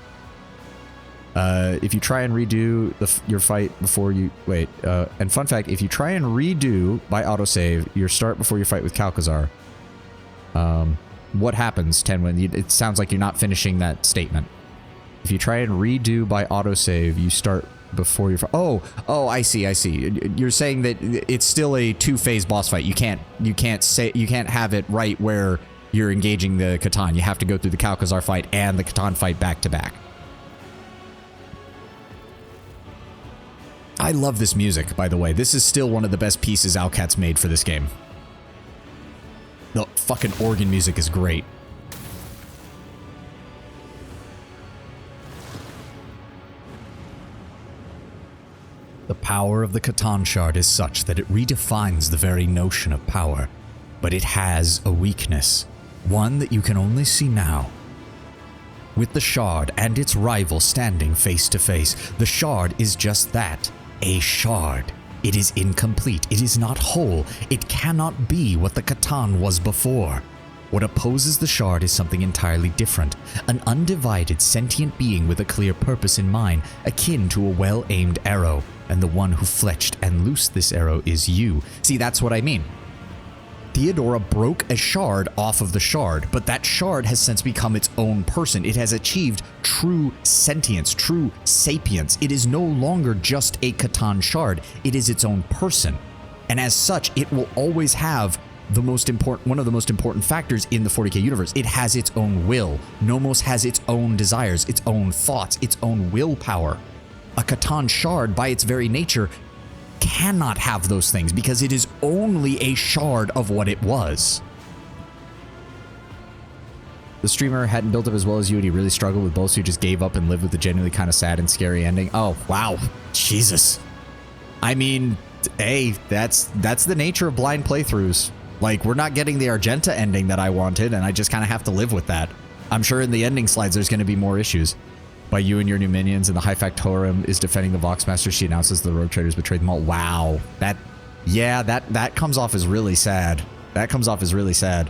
If you try and redo your fight before you... Wait, and fun fact, if you try and redo by autosave your start before your fight with Calcazar, what happens, Tenwin? It sounds like you're not finishing that statement. If you try and redo by autosave, you start before your fight. Oh, I see. You're saying that it's still a 2-phase boss fight. You can't have it right where you're engaging the Catan. You have to go through the Calcazar fight and the Catan fight back to back. I love this music, by the way. This is still one of the best pieces Alcat's made for this game. The fucking organ music is great. The power of the Catan shard is such that it redefines the very notion of power, but it has a weakness, one that you can only see now. With the shard and its rival standing face to face, the shard is just that, a shard. It is incomplete, it is not whole, it cannot be what the Catan was before. What opposes the shard is something entirely different, an undivided sentient being with a clear purpose in mind, akin to a well-aimed arrow, and the one who fletched and loosed this arrow is you. See, that's what I mean. Theodora broke a shard off of the shard, but that shard has since become its own person. It has achieved true sentience, true sapience. It is no longer just a Catan shard. It is its own person. And as such, it will always have one of the most important factors in the 40k universe. It has its own will. Nomos has its own desires, its own thoughts, its own willpower. A Catan shard, by its very nature, cannot have those things because it is only a shard of what it was. The streamer hadn't built up as well as you, and he really struggled with both, so he just gave up and lived with the genuinely kind of sad and scary ending. Oh, wow. Jesus. I mean, hey, that's the nature of blind playthroughs. Like, we're not getting the Argenta ending that I wanted, and I just kind of have to live with that. I'm sure in the ending slides there's going to be more issues. By you and your new minions, and the High Factotum is defending the Voxmaster. She announces the Rogue Traders betrayed them all. Wow. That comes off as really sad. That comes off as really sad.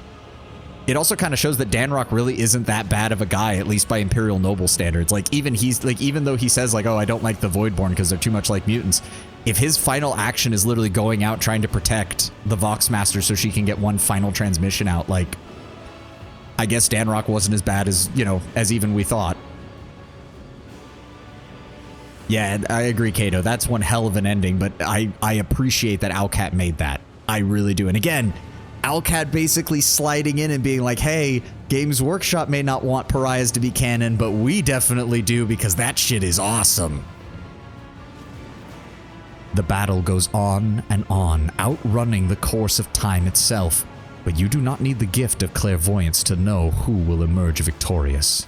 It also kind of shows that Danrock really isn't that bad of a guy, at least by Imperial Noble standards. Like, even though he says, like, oh, I don't like the Voidborn because they're too much like mutants, if his final action is literally going out trying to protect the Voxmaster so she can get one final transmission out, like, I guess Danrock wasn't as bad as, as even we thought. Yeah, I agree, Kato. That's one hell of an ending, but I appreciate that Alcat made that. I really do. And again, Alcat basically sliding in and being like, hey, Games Workshop may not want Pariahs to be canon, but we definitely do because that shit is awesome. The battle goes on and on, outrunning the course of time itself, but you do not need the gift of clairvoyance to know who will emerge victorious.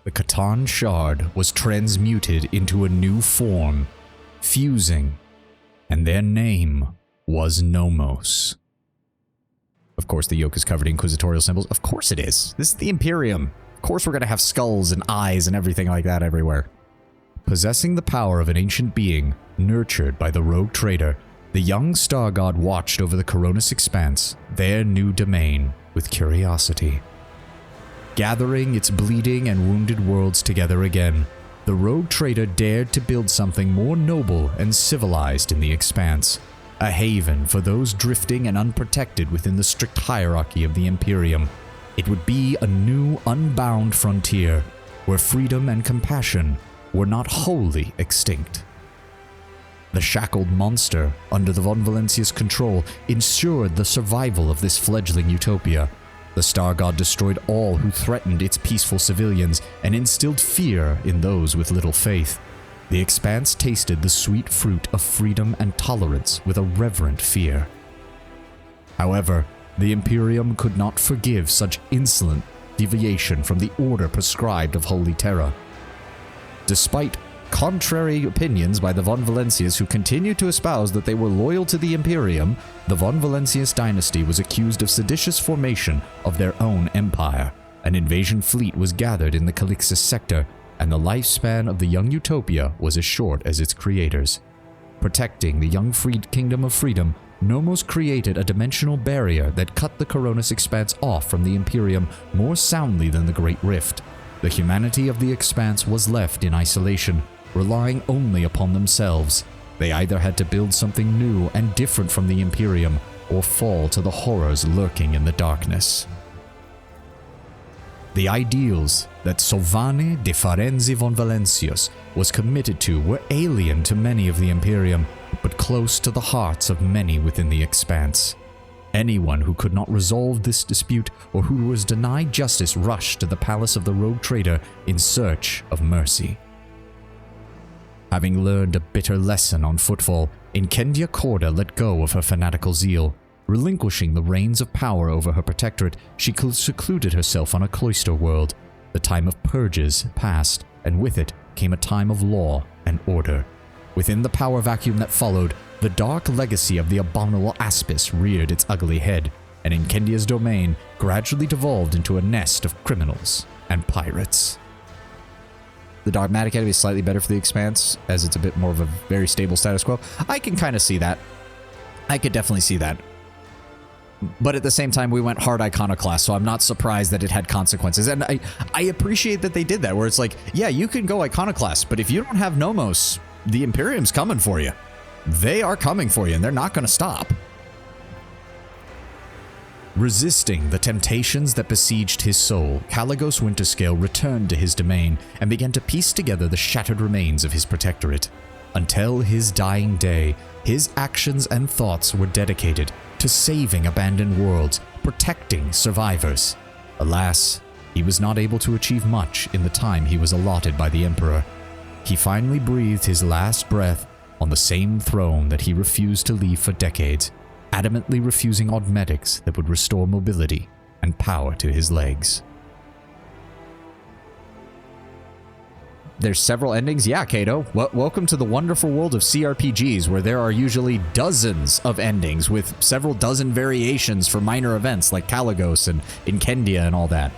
The Catan shard was transmuted into a new form, fusing, and their name was Nomos. Of course, the yoke is covered in inquisitorial symbols. Of course it is. This is the Imperium. Of course we're going to have skulls and eyes and everything like that everywhere. Possessing the power of an ancient being, nurtured by the rogue trader, the young star god watched over the Coronis expanse, their new domain, with curiosity. Gathering its bleeding and wounded worlds together again, the rogue trader dared to build something more noble and civilized in the expanse. a haven for those drifting and unprotected within the strict hierarchy of the Imperium. It would be a new, unbound frontier where freedom and compassion were not wholly extinct. The shackled monster, under the Von Valencia's control, ensured the survival of this fledgling utopia. The Star God destroyed all who threatened its peaceful civilians and instilled fear in those with little faith. The Expanse tasted the sweet fruit of freedom and tolerance with a reverent fear. However, the Imperium could not forgive such insolent deviation from the order prescribed of holy terror. Despite contrary opinions by the Von Valencias, who continued to espouse that they were loyal to the Imperium, the Von Valencias dynasty was accused of seditious formation of their own empire. An invasion fleet was gathered in the Calixis sector, and the lifespan of the young utopia was as short as its creators. Protecting the young freed Kingdom of Freedom, Nomos created a dimensional barrier that cut the Coronis Expanse off from the Imperium more soundly than the Great Rift. The humanity of the Expanse was left in isolation, relying only upon themselves. They either had to build something new and different from the Imperium, or fall to the horrors lurking in the darkness. The ideals that Sovane de Farenzi von Valencius was committed to were alien to many of the Imperium, but close to the hearts of many within the Expanse. Anyone who could not resolve this dispute or who was denied justice rushed to the palace of the rogue trader in search of mercy. Having learned a bitter lesson on footfall, Inkendia Corda let go of her fanatical zeal. Relinquishing the reins of power over her protectorate, she secluded herself on a cloister world. The time of purges passed, and with it came a time of law and order. Within the power vacuum that followed, the dark legacy of the abominable Aspis reared its ugly head, and Inkendia's domain gradually devolved into a nest of criminals and pirates. The Dogmatic Enemy is slightly better for the Expanse, as it's a bit more of a very stable status quo. I can kind of see that. I could definitely see that. But at the same time, we went hard iconoclast, so I'm not surprised that it had consequences. And I appreciate that they did that, where it's like, yeah, you can go iconoclast, but if you don't have Nomos, the Imperium's coming for you. They are coming for you, and they're not going to stop. Resisting the temptations that besieged his soul, Caligos Winterscale returned to his domain and began to piece together the shattered remains of his protectorate. Until his dying day, his actions and thoughts were dedicated to saving abandoned worlds, protecting survivors. Alas, he was not able to achieve much in the time he was allotted by the Emperor. He finally breathed his last breath on the same throne that he refused to leave for decades, adamantly refusing augmetics that would restore mobility and power to his legs. There's several endings? Yeah, Kato. Welcome to the wonderful world of CRPGs, where there are usually dozens of endings with several dozen variations for minor events like Caligos and Inkendia and all that.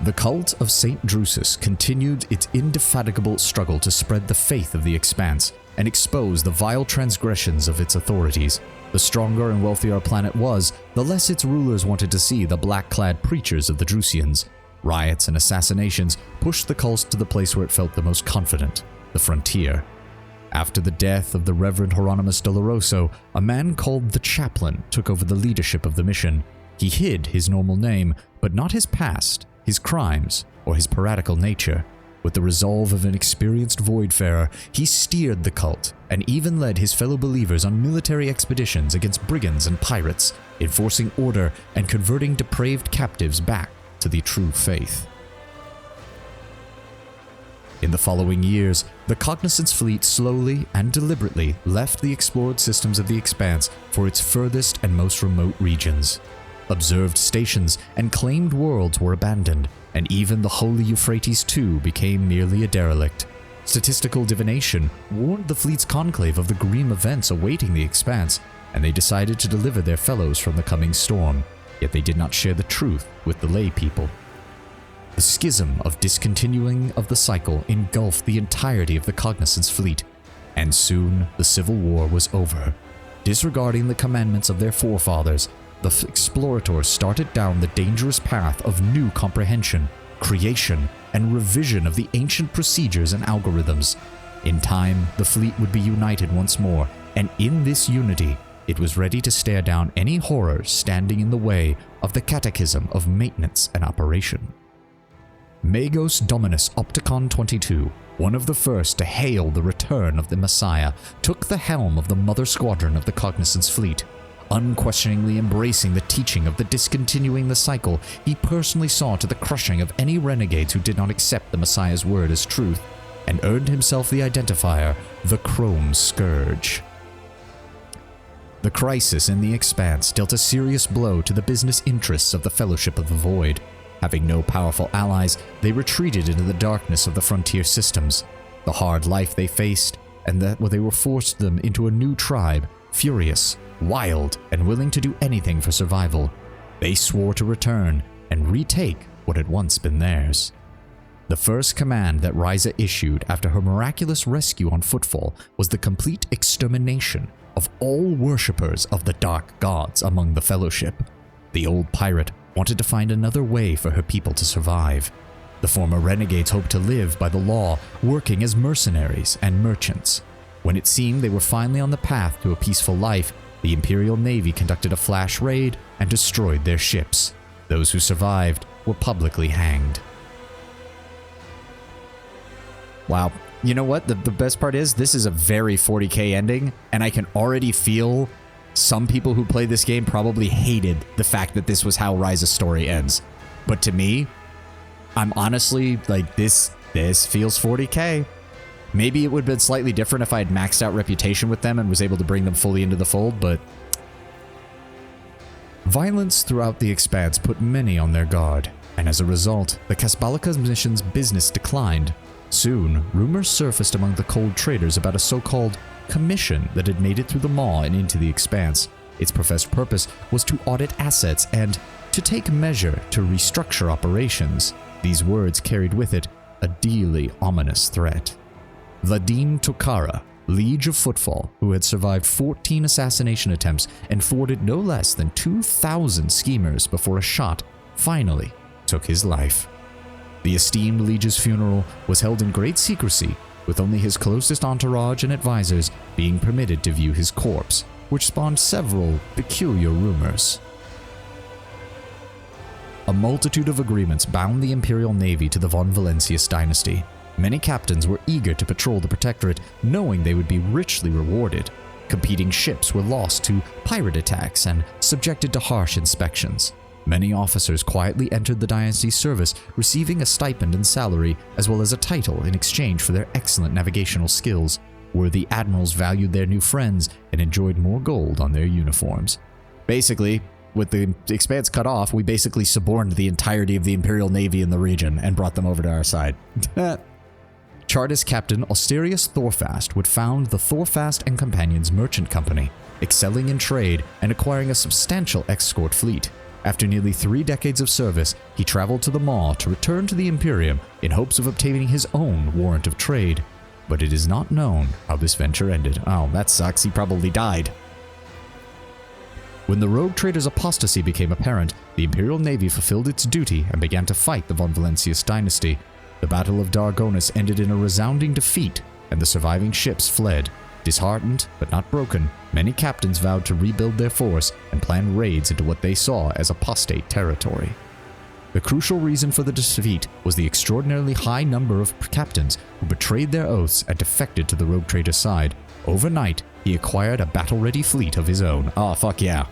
The cult of St. Drusus continued its indefatigable struggle to spread the faith of the Expanse and expose the vile transgressions of its authorities. The stronger and wealthier a planet was, the less its rulers wanted to see the black-clad preachers of the Drusians. Riots and assassinations pushed the cult to the place where it felt the most confident, the frontier. After the death of the Reverend Hieronymus Doloroso, a man called the Chaplain took over the leadership of the mission. He hid his normal name, but not his past, his crimes, or his piratical nature. With the resolve of an experienced voidfarer, he steered the cult and even led his fellow believers on military expeditions against brigands and pirates, enforcing order and converting depraved captives back to the true faith. In the following years, the Cognizance fleet slowly and deliberately left the explored systems of the Expanse for its furthest and most remote regions. Observed stations and claimed worlds were abandoned, and even the Holy Euphrates II became merely a derelict. Statistical divination warned the fleet's conclave of the grim events awaiting the Expanse, and they decided to deliver their fellows from the coming storm, yet they did not share the truth with the lay people. The schism of discontinuing of the cycle engulfed the entirety of the Cognizance fleet, and soon the Civil War was over. Disregarding the commandments of their forefathers, the explorators started down the dangerous path of new comprehension, creation, and revision of the ancient procedures and algorithms. In time, the fleet would be united once more, and in this unity, it was ready to stare down any horrors standing in the way of the catechism of maintenance and operation. Magos Dominus Opticon 22, one of the first to hail the return of the Messiah, took the helm of the mother squadron of the Cognizance fleet. Unquestioningly embracing the teaching of the discontinuing the cycle, he personally saw to the crushing of any renegades who did not accept the Messiah's word as truth, and earned himself the identifier, the Chrome Scourge. The crisis in the Expanse dealt a serious blow to the business interests of the Fellowship of the Void. Having no powerful allies, they retreated into the darkness of the frontier systems. The hard life they faced, and that they were forced them into a new tribe, furious, wild, and willing to do anything for survival. They swore to return and retake what had once been theirs. The first command that Ryza issued after her miraculous rescue on Footfall was the complete extermination of all worshippers of the Dark Gods among the Fellowship. The old pirate wanted to find another way for her people to survive. The former renegades hoped to live by the law, working as mercenaries and merchants. When it seemed they were finally on the path to a peaceful life, the Imperial Navy conducted a flash raid and destroyed their ships. Those who survived were publicly hanged. Wow. You know what? The best part is, this is a very 40k ending, and I can already feel some people who play this game probably hated the fact that this was how Ryza's story ends. But to me, I'm honestly like, this feels 40k. Maybe it would have been slightly different if I had maxed out reputation with them and was able to bring them fully into the fold, but violence throughout the Expanse put many on their guard, and as a result, the Kasbalika's mission's business declined. Soon, rumors surfaced among the cold traders about a so-called commission that had made it through the Maw and into the Expanse. Its professed purpose was to audit assets and to take measure to restructure operations. These words carried with it a deeply ominous threat. Vladimir Tokara, Liege of Footfall, who had survived 14 assassination attempts and thwarted no less than 2,000 schemers before a shot finally took his life. The esteemed Liege's funeral was held in great secrecy, with only his closest entourage and advisors being permitted to view his corpse, which spawned several peculiar rumors. A multitude of agreements bound the Imperial Navy to the von Valancius dynasty. Many captains were eager to patrol the Protectorate, knowing they would be richly rewarded. Competing ships were lost to pirate attacks and subjected to harsh inspections. Many officers quietly entered the dynasty's service, receiving a stipend and salary, as well as a title in exchange for their excellent navigational skills. Worthy admirals valued their new friends and enjoyed more gold on their uniforms. Basically, with the Expanse cut off, we basically suborned the entirety of the Imperial Navy in the region and brought them over to our side. Chartist Captain Austerius Thorfast would found the Thorfast and Companions Merchant Company, excelling in trade and acquiring a substantial escort fleet. After nearly 3 decades of service, he traveled to the Maw to return to the Imperium in hopes of obtaining his own warrant of trade. But it is not known how this venture ended. Oh, that sucks. He probably died. When the rogue trader's apostasy became apparent, the Imperial Navy fulfilled its duty and began to fight the von Valancius dynasty. The Battle of Dargonus ended in a resounding defeat, and the surviving ships fled. Disheartened, but not broken, many captains vowed to rebuild their force and plan raids into what they saw as apostate territory. The crucial reason for the defeat was the extraordinarily high number of captains who betrayed their oaths and defected to the rogue trader's side. Overnight, he acquired a battle-ready fleet of his own. Oh, fuck yeah.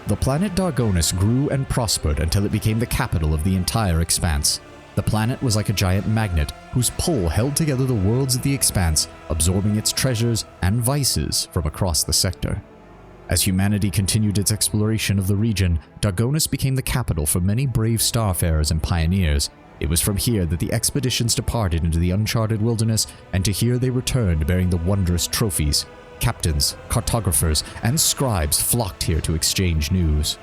The planet Dargonus grew and prospered until it became the capital of the entire Expanse. The planet was like a giant magnet whose pull held together the worlds of the Expanse, absorbing its treasures and vices from across the sector. As humanity continued its exploration of the region, Dargonus became the capital for many brave starfarers and pioneers. It was from here that the expeditions departed into the uncharted wilderness, and to here they returned bearing the wondrous trophies. Captains, cartographers, and scribes flocked here to exchange news.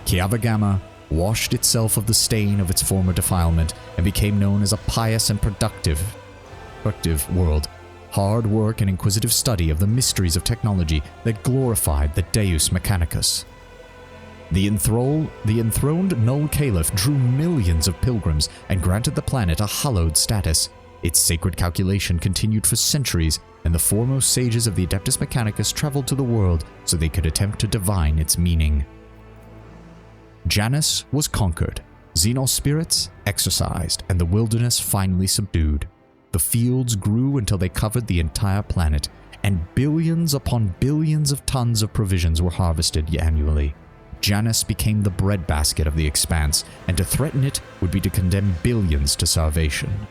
Kiavagama washed itself of the stain of its former defilement and became known as a pious and productive world. Hard work and inquisitive study of the mysteries of technology that glorified the Deus Mechanicus. The enthroned Null Caliph drew millions of pilgrims and granted the planet a hallowed status. Its sacred calculation continued for centuries, and the foremost sages of the Adeptus Mechanicus traveled to the world so they could attempt to divine its meaning. Janus was conquered, Xenos spirits exorcised, and the wilderness finally subdued. The fields grew until they covered the entire planet, and billions upon billions of tons of provisions were harvested annually. Janus became the breadbasket of the expanse, and to threaten it would be to condemn billions to starvation.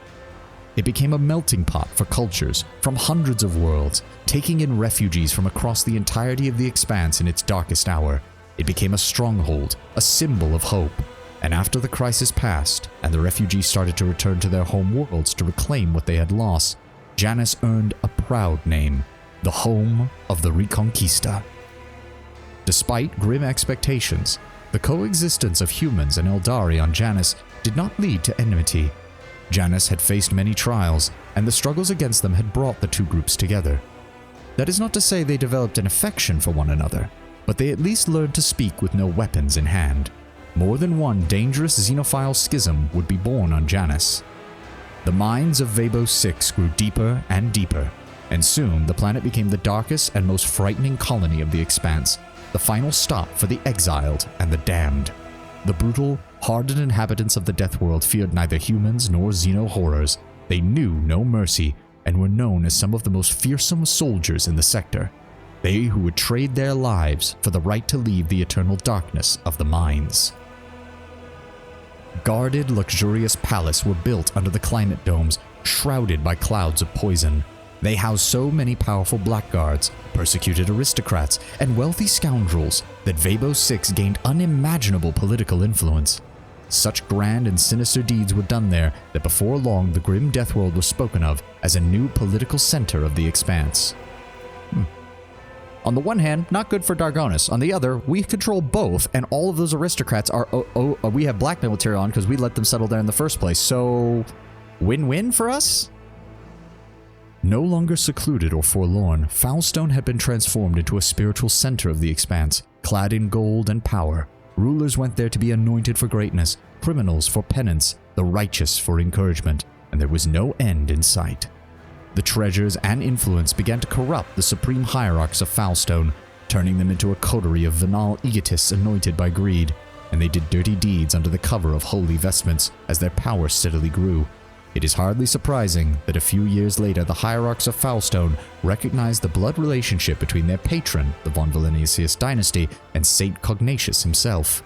It became a melting pot for cultures from hundreds of worlds, taking in refugees from across the entirety of the expanse in its darkest hour. It became a stronghold, a symbol of hope. And after the crisis passed, and the refugees started to return to their home worlds to reclaim what they had lost, Janus earned a proud name, the home of the Reconquista. Despite grim expectations, the coexistence of humans and Eldari on Janus did not lead to enmity. Janus had faced many trials, and the struggles against them had brought the two groups together. That is not to say they developed an affection for one another, but they at least learned to speak with no weapons in hand. More than one dangerous xenophile schism would be born on Janus. The mines of Vabo 6 grew deeper and deeper, and soon the planet became the darkest and most frightening colony of the expanse, the final stop for the exiled and the damned. The brutal, hardened inhabitants of the Death World feared neither humans nor xeno horrors. They knew no mercy and were known as some of the most fearsome soldiers in the sector. They who would trade their lives for the right to leave the eternal darkness of the mines. Guarded, luxurious palaces were built under the climate domes, shrouded by clouds of poison. They housed so many powerful blackguards, persecuted aristocrats, and wealthy scoundrels that Vabo 6 gained unimaginable political influence. Such grand and sinister deeds were done there that before long the grim Death World was spoken of as a new political center of the expanse. On the one hand, not good for Dargonis. On the other, we control both, and all of those aristocrats are we have blackmail material on because we let them settle there in the first place. So, win-win for us? No longer secluded or forlorn, Foulstone had been transformed into a spiritual center of the expanse, clad in gold and power. Rulers went there to be anointed for greatness, criminals for penance, the righteous for encouragement, and there was no end in sight. The treasures and influence began to corrupt the supreme hierarchs of Foulstone, turning them into a coterie of venal egotists anointed by greed, and they did dirty deeds under the cover of holy vestments as their power steadily grew. It is hardly surprising that a few years later the hierarchs of Foulstone recognized the blood relationship between their patron, the Von Valenius dynasty, and Saint Cognatius himself.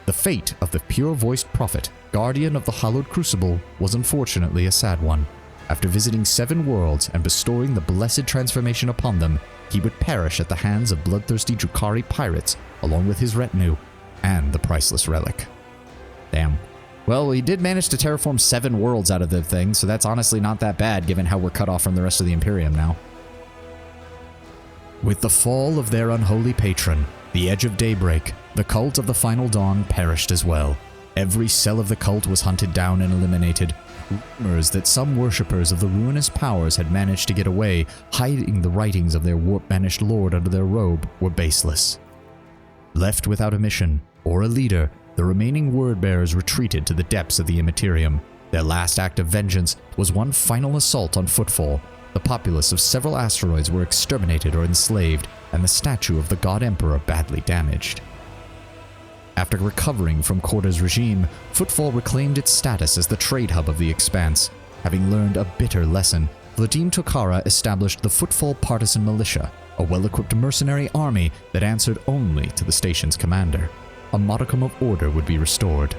The fate of the pure-voiced prophet, guardian of the hallowed crucible, was unfortunately a sad one. After visiting 7 worlds and bestowing the blessed transformation upon them, he would perish at the hands of bloodthirsty Drukhari pirates, along with his retinue and the priceless relic. Damn. Well, he did manage to terraform 7 worlds out of the thing, so that's honestly not that bad given how we're cut off from the rest of the Imperium now. With the fall of their unholy patron, the Edge of Daybreak, the cult of the Final Dawn perished as well. Every cell of the cult was hunted down and eliminated. Rumors that some worshippers of the ruinous powers had managed to get away, hiding the writings of their warp-banished lord under their robe, were baseless. Left without a mission or a leader, the remaining word-bearers retreated to the depths of the Immaterium. Their last act of vengeance was one final assault on Footfall. The populace of several asteroids were exterminated or enslaved, and the statue of the God Emperor badly damaged. After recovering from Korda's regime, Footfall reclaimed its status as the trade hub of the Expanse. Having learned a bitter lesson, Vladim Tokara established the Footfall Partisan Militia, a well-equipped mercenary army that answered only to the station's commander. A modicum of order would be restored.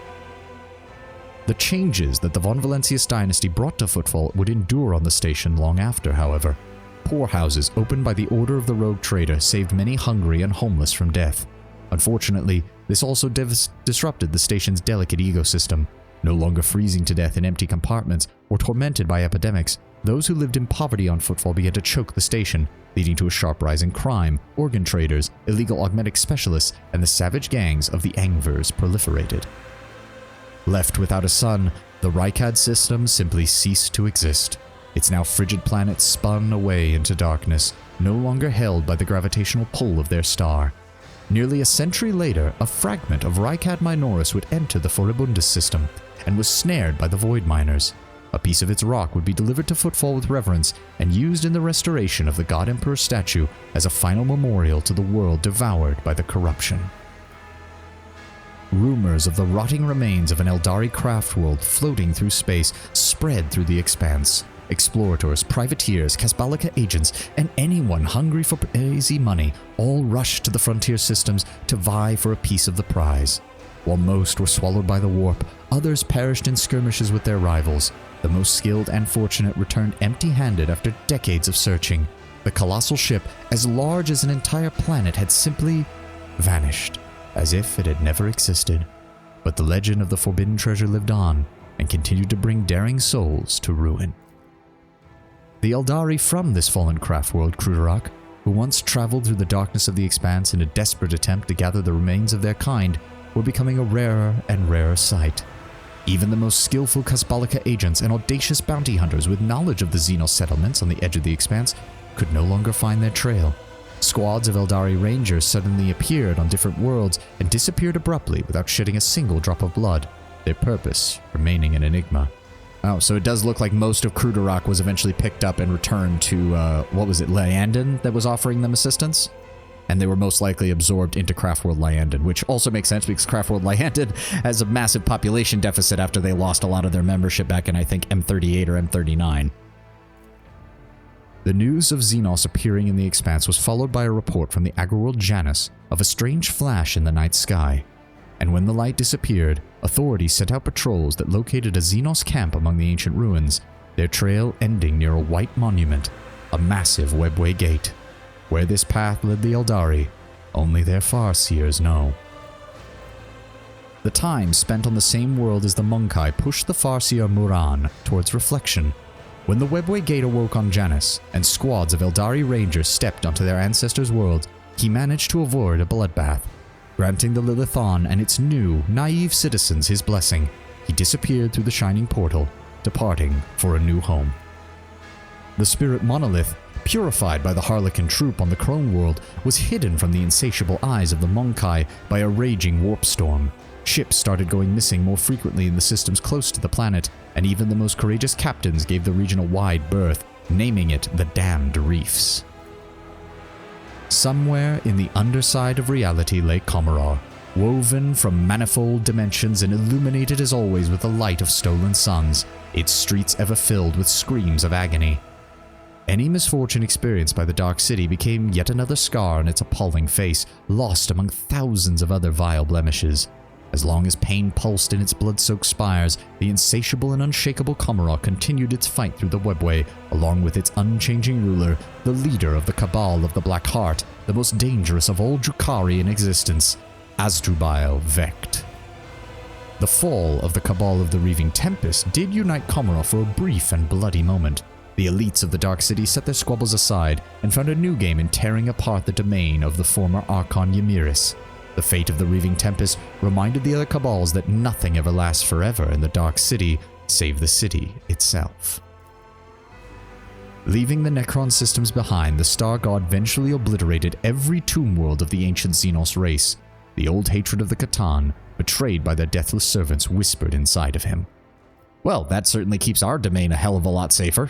The changes that the Von Valentius dynasty brought to Footfall would endure on the station long after, however. Poorhouses opened by the order of the rogue trader saved many hungry and homeless from death. Unfortunately, this also disrupted the station's delicate ecosystem. No longer freezing to death in empty compartments or tormented by epidemics, those who lived in poverty on Footfall began to choke the station, leading to a sharp rise in crime, organ traders, illegal augmetic specialists, and the savage gangs of the Angvers proliferated. Left without a sun, the Rykad system simply ceased to exist. Its now frigid planet spun away into darkness, no longer held by the gravitational pull of their star. Nearly a century later, a fragment of Rykad Minoris would enter the Foribundus system and was snared by the Void Miners. A piece of its rock would be delivered to Footfall with reverence and used in the restoration of the God Emperor statue as a final memorial to the world devoured by the corruption. Rumors of the rotting remains of an Eldari craft world floating through space spread through the expanse. Explorators, privateers, Kasbalika agents, and anyone hungry for easy money all rushed to the frontier systems to vie for a piece of the prize. While most were swallowed by the warp, others perished in skirmishes with their rivals. The most skilled and fortunate returned empty-handed after decades of searching. The colossal ship, as large as an entire planet, had simply vanished, as if it had never existed. But the legend of the forbidden treasure lived on, and continued to bring daring souls to ruin. The Eldari from this fallen craft world, Krudarak, who once traveled through the darkness of the expanse in a desperate attempt to gather the remains of their kind, were becoming a rarer and rarer sight. Even the most skillful Kasbalika agents and audacious bounty hunters with knowledge of the Xenos settlements on the edge of the expanse could no longer find their trail. Squads of Eldari Rangers suddenly appeared on different worlds and disappeared abruptly without shedding a single drop of blood, their purpose remaining an enigma. Oh, so it does look like most of Krudarak was eventually picked up and returned to, Lyandon that was offering them assistance? And they were most likely absorbed into Craftworld Lyandon, which also makes sense because Craftworld Lyandon has a massive population deficit after they lost a lot of their membership back in, I think, M38 or M39. The news of Xenos appearing in the expanse was followed by a report from the agriworld Janus of a strange flash in the night sky. And when the light disappeared, authorities sent out patrols that located a Xenos camp among the ancient ruins, their trail ending near a white monument, a massive webway gate. Where this path led the Eldari, only their Farseers know. The time spent on the same world as the Monkai pushed the Farseer Muran towards reflection. When the webway gate awoke on Janus, and squads of Eldari Rangers stepped onto their ancestors' world, he managed to avoid a bloodbath. Granting the Lilithon and its new, naive citizens his blessing, he disappeared through the shining portal, departing for a new home. The spirit monolith, purified by the Harlequin troop on the Crone world, was hidden from the insatiable eyes of the Monkai by a raging warp storm. Ships started going missing more frequently in the systems close to the planet, and even the most courageous captains gave the region a wide berth, naming it the Damned Reefs. Somewhere in the underside of reality lay Comorar, woven from manifold dimensions and illuminated as always with the light of stolen suns, its streets ever filled with screams of agony. Any misfortune experienced by the Dark City became yet another scar on its appalling face, lost among thousands of other vile blemishes. As long as pain pulsed in its blood-soaked spires, the insatiable and unshakable Comorar continued its fight through the webway, along with its unchanging ruler, the leader of the Cabal of the Black Heart, the most dangerous of all Drukhari in existence, Asdrubal Vect. The fall of the Cabal of the Reaving Tempest did unite Comorar for a brief and bloody moment. The elites of the Dark City set their squabbles aside and found a new game in tearing apart the domain of the former Archon Ymiris. The fate of the Reaving Tempest reminded the other Cabals that nothing ever lasts forever in the Dark City save the city itself. Leaving the Necron systems behind, the Star God eventually obliterated every tomb world of the ancient Xenos race. The old hatred of the Catan, betrayed by their deathless servants, whispered inside of him. Well, that certainly keeps our domain a hell of a lot safer.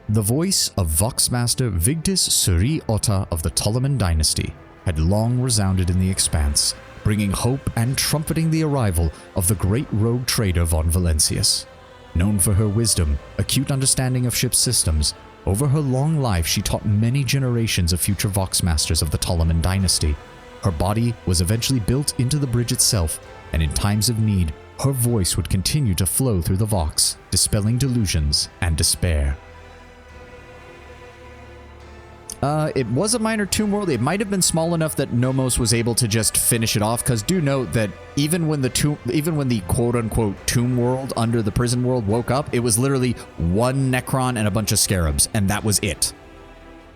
The voice of Voxmaster Vigdis Suri Otta of the Ptoleman dynasty had long resounded in the expanse, bringing hope and trumpeting the arrival of the great rogue trader von Valencius. Known for her wisdom, acute understanding of ship systems, over her long life she taught many generations of future Voxmasters of the Ptoleman dynasty. Her body was eventually built into the bridge itself, and in times of need, her voice would continue to flow through the Vox, dispelling delusions and despair. It was a minor tomb world. It might have been small enough that Nomos was able to just finish it off, because do note that even when the quote-unquote tomb world under the prison world woke up, it was literally one Necron and a bunch of scarabs, and that was it.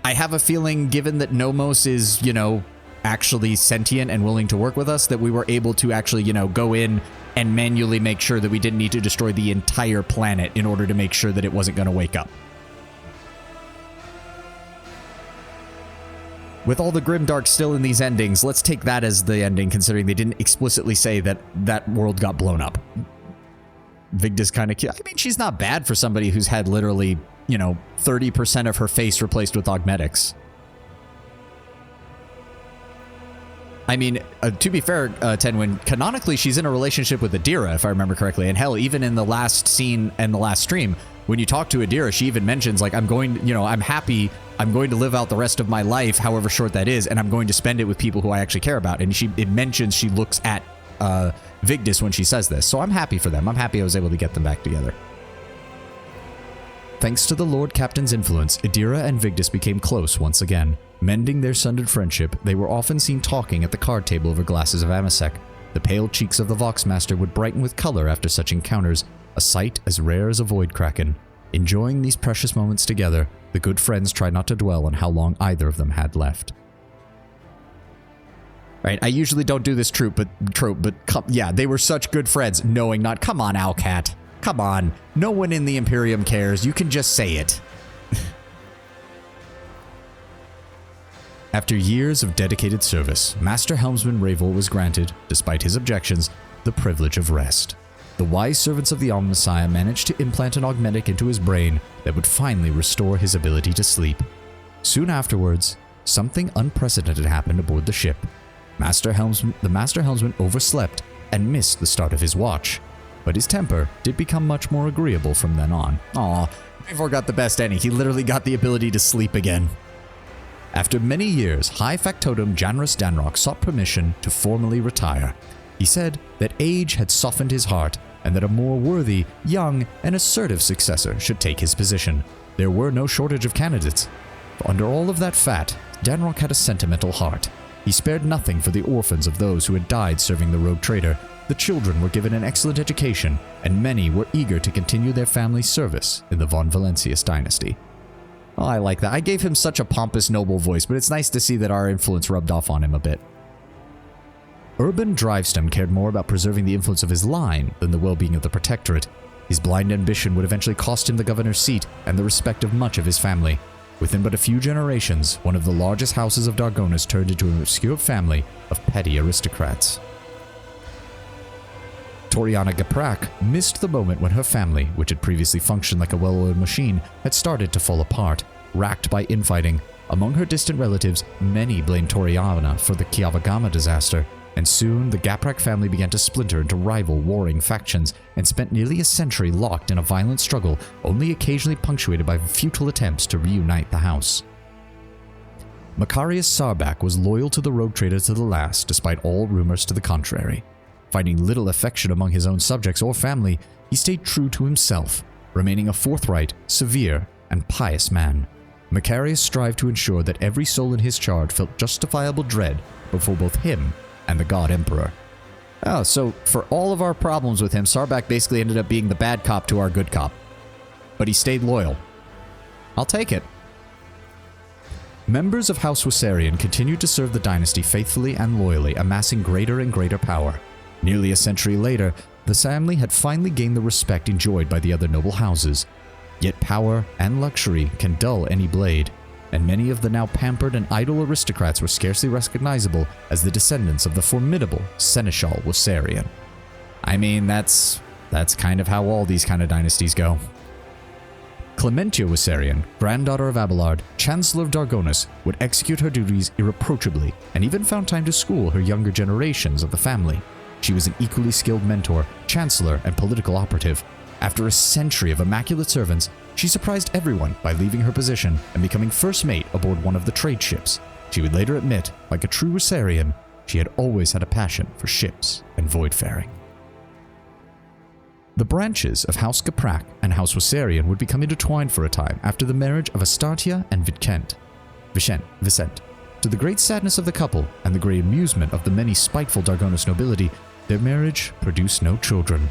I have a feeling, given that Nomos is, actually sentient and willing to work with us, that we were able to actually, go in and manually make sure that we didn't need to destroy the entire planet in order to make sure that it wasn't going to wake up. With all the grimdark still in these endings, let's take that as the ending, considering they didn't explicitly say that that world got blown up. Vigdis kind of cute. I mean, she's not bad for somebody who's had literally, 30% of her face replaced with augmetics. I mean, to be fair, Tenwin, canonically, she's in a relationship with Adira, if I remember correctly. And hell, even in the last scene and the last stream, when you talk to Adira, she even mentions, like, I'm happy, I'm going to live out the rest of my life, however short that is, and I'm going to spend it with people who I actually care about. And it mentions she looks at Vigdis when she says this. So I'm happy for them. I'm happy I was able to get them back together. Thanks to the Lord Captain's influence, Adira and Vigdis became close once again. Mending their sundered friendship, they were often seen talking at the card table over glasses of Amasek. The pale cheeks of the Voxmaster would brighten with color after such encounters, a sight as rare as a void kraken. Enjoying these precious moments together, the good friends tried not to dwell on how long either of them had left. Right, I usually don't do this trope, but yeah, they were such good friends, knowing not. Come on, Owlcat. Come on. No one in the Imperium cares. You can just say it. After years of dedicated service, Master Helmsman Ravel was granted, despite his objections, the privilege of rest. The wise servants of the Omnissiah managed to implant an augmetic into his brain that would finally restore his ability to sleep. Soon afterwards, something unprecedented happened aboard the ship. The Master Helmsman overslept and missed the start of his watch, but his temper did become much more agreeable from then on. Aw, Ravel got the best ending. He literally got the ability to sleep again. After many years, High Factotum Janrus Danrock sought permission to formally retire. He said that age had softened his heart and that a more worthy, young, and assertive successor should take his position. There were no shortage of candidates. But under all of that fat, Danrock had a sentimental heart. He spared nothing for the orphans of those who had died serving the rogue trader. The children were given an excellent education, and many were eager to continue their family's service in the Von Valentius dynasty. Oh, I like that. I gave him such a pompous, noble voice, but it's nice to see that our influence rubbed off on him a bit. Urban Drivestem cared more about preserving the influence of his line than the well-being of the Protectorate. His blind ambition would eventually cost him the governor's seat and the respect of much of his family. Within but a few generations, one of the largest houses of Dargonis turned into an obscure family of petty aristocrats. Toriana Gaprak missed the moment when her family, which had previously functioned like a well-oiled machine, had started to fall apart, racked by infighting. Among her distant relatives, many blamed Toriana for the Kiavagama disaster, and soon the Gaprak family began to splinter into rival warring factions and spent nearly a century locked in a violent struggle, only occasionally punctuated by futile attempts to reunite the house. Macarius Sarbak was loyal to the rogue trader to the last, despite all rumors to the contrary. Finding little affection among his own subjects or family, he stayed true to himself, remaining a forthright, severe, and pious man. Macarius strived to ensure that every soul in his charge felt justifiable dread before both him and the God Emperor. Oh, so for all of our problems with him, Sarbak basically ended up being the bad cop to our good cop. But he stayed loyal. I'll take it. Members of House Wissarion continued to serve the dynasty faithfully and loyally, amassing greater and greater power. Nearly a century later, the family had finally gained the respect enjoyed by the other noble houses. Yet power and luxury can dull any blade, and many of the now pampered and idle aristocrats were scarcely recognizable as the descendants of the formidable Seneschal Wissarion. I mean, that's kind of how all these kind of dynasties go. Clementia Wissarion, granddaughter of Abelard, Chancellor of Dargonis, would execute her duties irreproachably, and even found time to school her younger generations of the family. She was an equally skilled mentor, chancellor, and political operative. After a century of immaculate servants, she surprised everyone by leaving her position and becoming first mate aboard one of the trade ships. She would later admit, like a true Wissarion, she had always had a passion for ships and voidfaring. The branches of House Gaprak and House Wissarion would become intertwined for a time after the marriage of Astartia and Vicent. To the great sadness of the couple and the great amusement of the many spiteful Dargonis nobility, their marriage produced no children.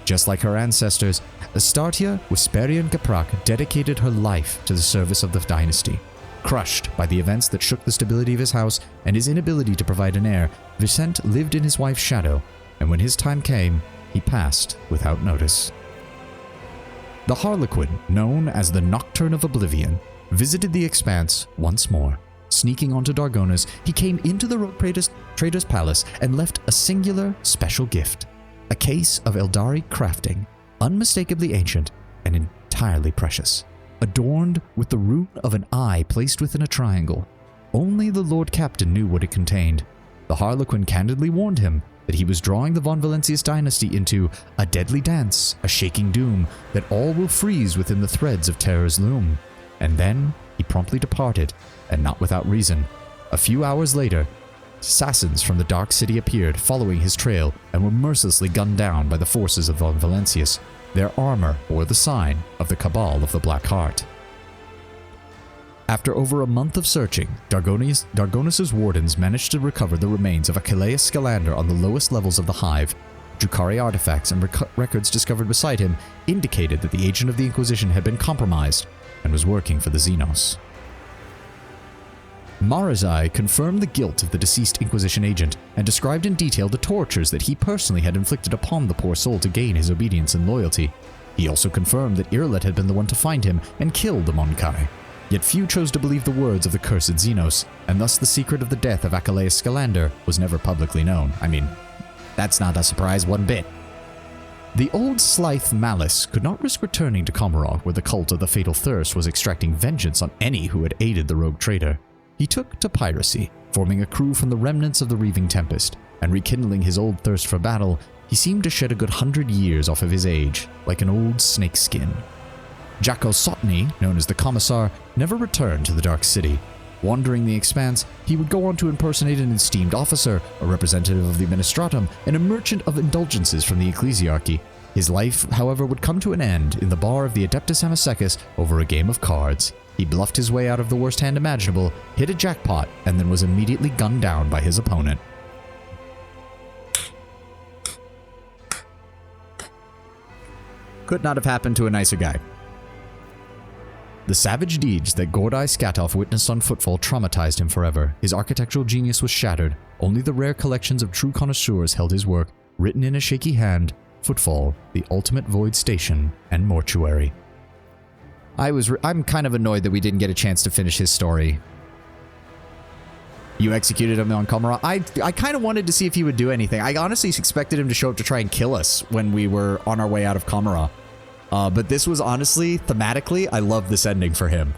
Just like her ancestors, Astartia Wissarion Gaprak dedicated her life to the service of the dynasty. Crushed by the events that shook the stability of his house and his inability to provide an heir, Vicent lived in his wife's shadow, and when his time came, he passed without notice. The Harlequin, known as the Nocturne of Oblivion, visited the Expanse once more. Sneaking onto Dargonis, he came into the Rogue Trader's palace and left a singular, special gift. A case of Eldari crafting. unmistakably ancient and entirely precious, adorned with the rune of an eye placed within a triangle. Only the Lord Captain knew what it contained. The Harlequin candidly warned him that he was drawing the von Valancius dynasty into a deadly dance, a shaking doom, that all will freeze within the threads of terror's loom. And then he promptly departed, and not without reason. A few hours later, assassins from the Dark City appeared, following his trail, and were mercilessly gunned down by the forces of von Valancius. Their armor bore the sign of the Cabal of the Black Heart. After over a month of searching, Dargonis' wardens managed to recover the remains of Achilleus Scalander on the lowest levels of the Hive. Drukhari artifacts and records discovered beside him indicated that the agent of the Inquisition had been compromised and was working for the Xenos. Marazai confirmed the guilt of the deceased Inquisition agent and described in detail the tortures that he personally had inflicted upon the poor soul to gain his obedience and loyalty. He also confirmed that Irlet had been the one to find him and kill the Monkai. Yet few chose to believe the words of the cursed Xenos, and thus the secret of the death of Achilleus Scalander was never publicly known. I mean, that's not a surprise one bit. The old Slythe Malice could not risk returning to Komarov, where the cult of the Fatal Thirst was extracting vengeance on any who had aided the rogue traitor. He took to piracy, forming a crew from the remnants of the Reaving Tempest, and rekindling his old thirst for battle, he seemed to shed a good 100 years off of his age, like an old snakeskin. Jacko Sotny, known as the Commissar, never returned to the Dark City. Wandering the expanse, he would go on to impersonate an esteemed officer, a representative of the Administratum, and a merchant of indulgences from the Ecclesiarchy. His life, however, would come to an end in the bar of the Adeptus Amazekis over a game of cards. He bluffed his way out of the worst hand imaginable, hit a jackpot, and then was immediately gunned down by his opponent. Could not have happened to a nicer guy. The savage deeds that Gordai Skatov witnessed on Footfall traumatized him forever. His architectural genius was shattered. Only the rare collections of true connoisseurs held his work, written in a shaky hand: Footfall, the ultimate void station, and mortuary. I'm kind of annoyed that we didn't get a chance to finish his story. You executed him on Komarov. I kind of wanted to see if he would do anything. I honestly expected him to show up to try and kill us when we were on our way out of Komarov. But this was honestly, thematically, I love this ending for him.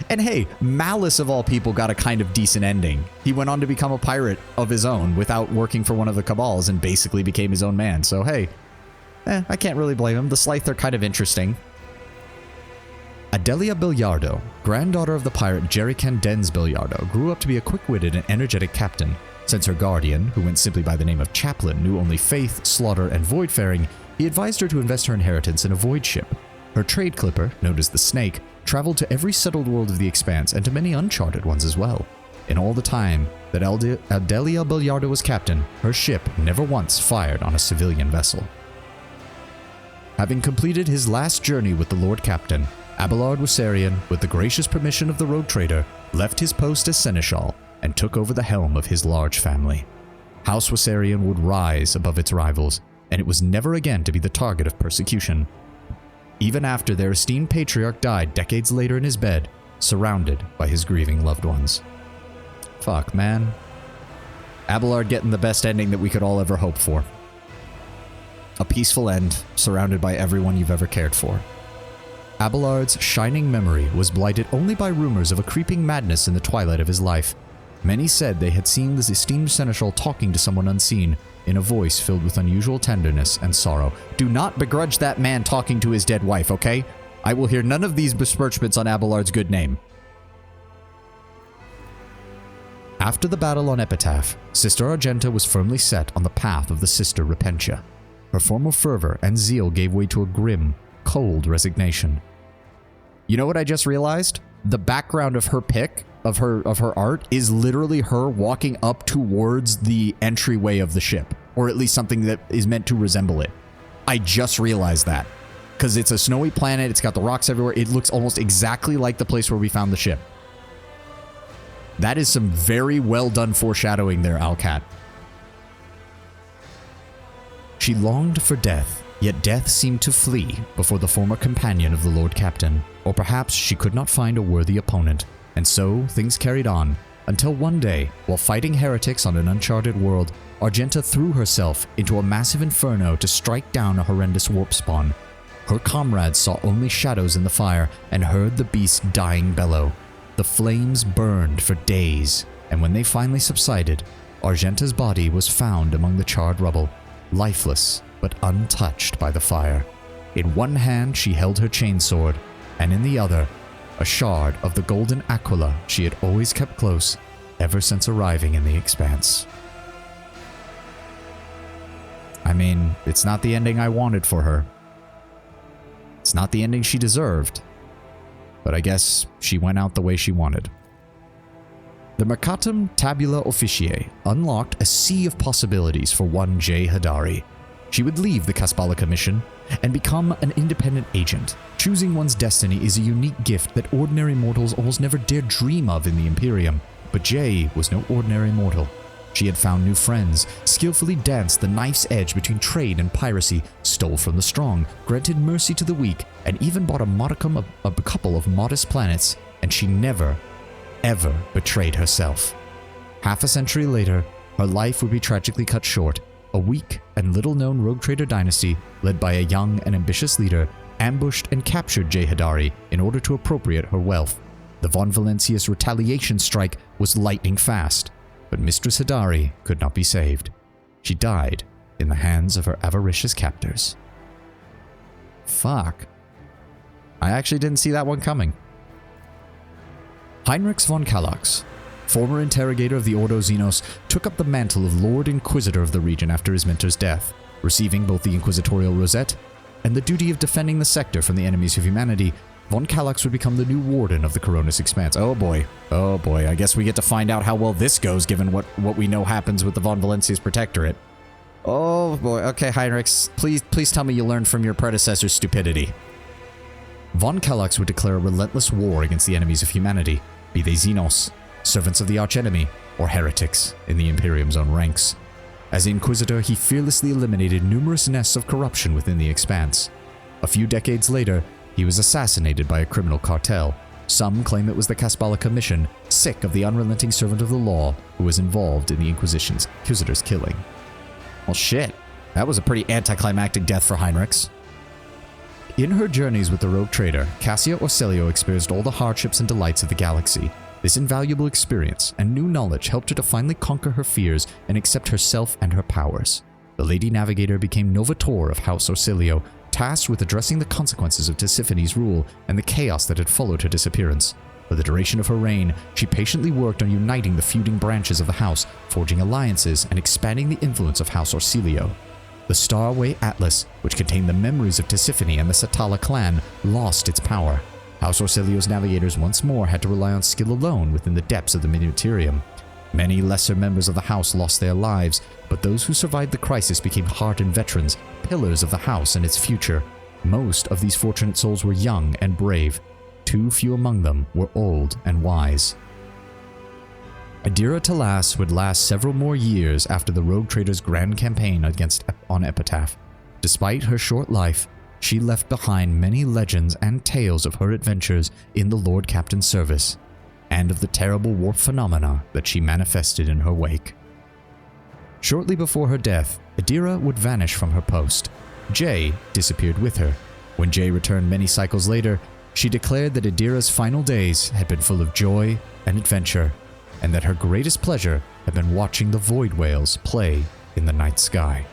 And hey, Malice of all people got a kind of decent ending. He went on to become a pirate of his own without working for one of the Cabals and basically became his own man. So hey, I can't really blame him. The Slythe are kind of interesting. Adelia Billiardo, granddaughter of the pirate Jerry Candens Billiardo, grew up to be a quick-witted and energetic captain. Since her guardian, who went simply by the name of Chaplain, knew only faith, slaughter, and voidfaring, he advised her to invest her inheritance in a void ship. Her trade clipper, known as the Snake, traveled to every settled world of the Expanse and to many uncharted ones as well. In all the time that Adelia Billiardo was captain, her ship never once fired on a civilian vessel. Having completed his last journey with the Lord Captain, Abelard Wissarion, with the gracious permission of the rogue trader, left his post as seneschal and took over the helm of his large family. House Wissarion would rise above its rivals, and it was never again to be the target of persecution. Even after their esteemed patriarch died decades later in his bed, surrounded by his grieving loved ones. Fuck, man. Abelard getting the best ending that we could all ever hope for. A peaceful end, surrounded by everyone you've ever cared for. Abelard's shining memory was blighted only by rumors of a creeping madness in the twilight of his life. Many said they had seen this esteemed seneschal talking to someone unseen, in a voice filled with unusual tenderness and sorrow. Do not begrudge that man talking to his dead wife, okay? I will hear none of these besmirchments on Abelard's good name. After the battle on Epitaph, Sister Argenta was firmly set on the path of the Sister Repentia. Her former fervor and zeal gave way to a grim, cold resignation. You know what I just realized? The background of her pic, of her art, is literally her walking up towards the entryway of the ship, or at least something that is meant to resemble it. I just realized that. Because it's a snowy planet, it's got the rocks everywhere, it looks almost exactly like the place where we found the ship. That is some very well done foreshadowing there, Alcat. She longed for death, yet death seemed to flee before the former companion of the Lord Captain, or perhaps she could not find a worthy opponent, and so things carried on, until one day, while fighting heretics on an uncharted world, Argenta threw herself into a massive inferno to strike down a horrendous warp spawn. Her comrades saw only shadows in the fire and heard the beast's dying bellow. The flames burned for days, and when they finally subsided, Argenta's body was found among the charred rubble, lifeless but untouched by the fire. In one hand she held her chainsword, and in the other, a shard of the golden aquila she had always kept close ever since arriving in the Expanse. I mean, it's not the ending I wanted for her. It's not the ending she deserved, but I guess she went out the way she wanted. The Mercatum Tabula Officiae unlocked a sea of possibilities for one J. Hadari. She would leave the Kasbalika mission and become an independent agent. Choosing one's destiny is a unique gift that ordinary mortals almost never dare dream of in the Imperium, but J was no ordinary mortal. She had found new friends, skillfully danced the knife's edge between trade and piracy, stole from the strong, granted mercy to the weak, and even bought a modicum of a couple of modest planets, and she never, ever betrayed herself. Half a century later, her life would be tragically cut short. A weak and little-known rogue trader dynasty, led by a young and ambitious leader, ambushed and captured J. Hadari in order to appropriate her wealth. The Von Valencius retaliation strike was lightning fast, but Mistress Hadari could not be saved. She died in the hands of her avaricious captors. Fuck. I actually didn't see that one coming. Heinrich von Kallax, former interrogator of the Ordo Xenos, took up the mantle of Lord Inquisitor of the region after his mentor's death, receiving both the Inquisitorial Rosette and the duty of defending the sector from the enemies of humanity. Von Kallax would become the new warden of the Coronis Expanse. Oh boy, I guess we get to find out how well this goes given what we know happens with the Von Valencius Protectorate. Oh boy, okay Heinrich, please tell me you learned from your predecessor's stupidity. Von Kallax would declare a relentless war against the enemies of humanity, be they Xenos, servants of the archenemy, or heretics in the Imperium's own ranks. As Inquisitor, he fearlessly eliminated numerous nests of corruption within the Expanse. A few decades later, he was assassinated by a criminal cartel. Some claim it was the Kasbalika mission, sick of the unrelenting servant of the law who was involved in the Inquisitor's killing. Well shit, that was a pretty anticlimactic death for Heinrich. In her journeys with the rogue trader, Cassia Orselio experienced all the hardships and delights of the galaxy. This invaluable experience and new knowledge helped her to finally conquer her fears and accept herself and her powers. The Lady Navigator became Novator of House Orselio, tasked with addressing the consequences of Tisiphone's rule and the chaos that had followed her disappearance. For the duration of her reign, she patiently worked on uniting the feuding branches of the house, forging alliances, and expanding the influence of House Orselio. The Starway Atlas, which contained the memories of Tisiphone and the Satala clan, lost its power. House Orselio's navigators once more had to rely on skill alone within the depths of the Minuterium. Many lesser members of the house lost their lives, but those who survived the crisis became hardened veterans, pillars of the house and its future. Most of these fortunate souls were young and brave. Too few among them were old and wise. Adira Talas would last several more years after the rogue trader's grand campaign on Epitaph. Despite her short life, she left behind many legends and tales of her adventures in the Lord Captain's service, and of the terrible warp phenomena that she manifested in her wake. Shortly before her death, Adira would vanish from her post. Jay disappeared with her. When Jay returned many cycles later, she declared that Adira's final days had been full of joy and adventure, and that her greatest pleasure had been watching the void whales play in the night sky.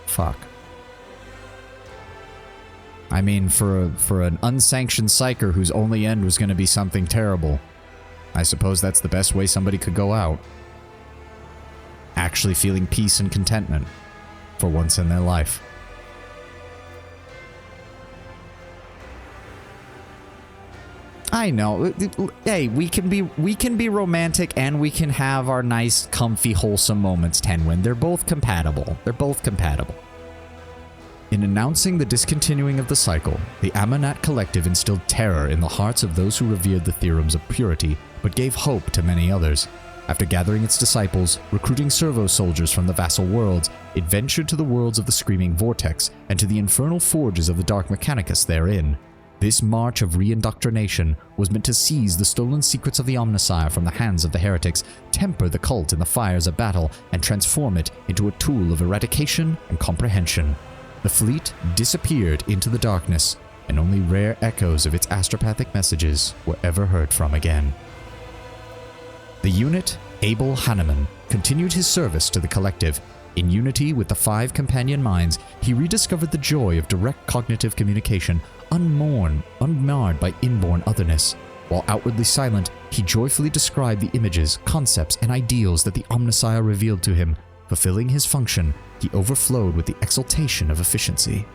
Fuck. I mean, for an unsanctioned psyker whose only end was going to be something terrible, I suppose that's the best way somebody could go out. Actually feeling peace and contentment for once in their life. I know. Hey, we can be romantic and we can have our nice, comfy, wholesome moments, Tenwin. They're both compatible. In announcing the discontinuing of the cycle, the Amanat Collective instilled terror in the hearts of those who revered the theorems of purity, but gave hope to many others. After gathering its disciples, recruiting servo soldiers from the vassal worlds, it ventured to the worlds of the Screaming Vortex and to the infernal forges of the Dark Mechanicus therein. This march of re-indoctrination was meant to seize the stolen secrets of the Omnissiah from the hands of the heretics, temper the cult in the fires of battle, and transform it into a tool of eradication and comprehension. The fleet disappeared into the darkness, and only rare echoes of its astropathic messages were ever heard from again. The unit, Abel Hanneman, continued his service to the collective. In unity with the 5 companion minds, he rediscovered the joy of direct cognitive communication, unmarred by inborn otherness. While outwardly silent, he joyfully described the images, concepts, and ideals that the Omnissiah revealed to him. Fulfilling his function, he overflowed with the exultation of efficiency.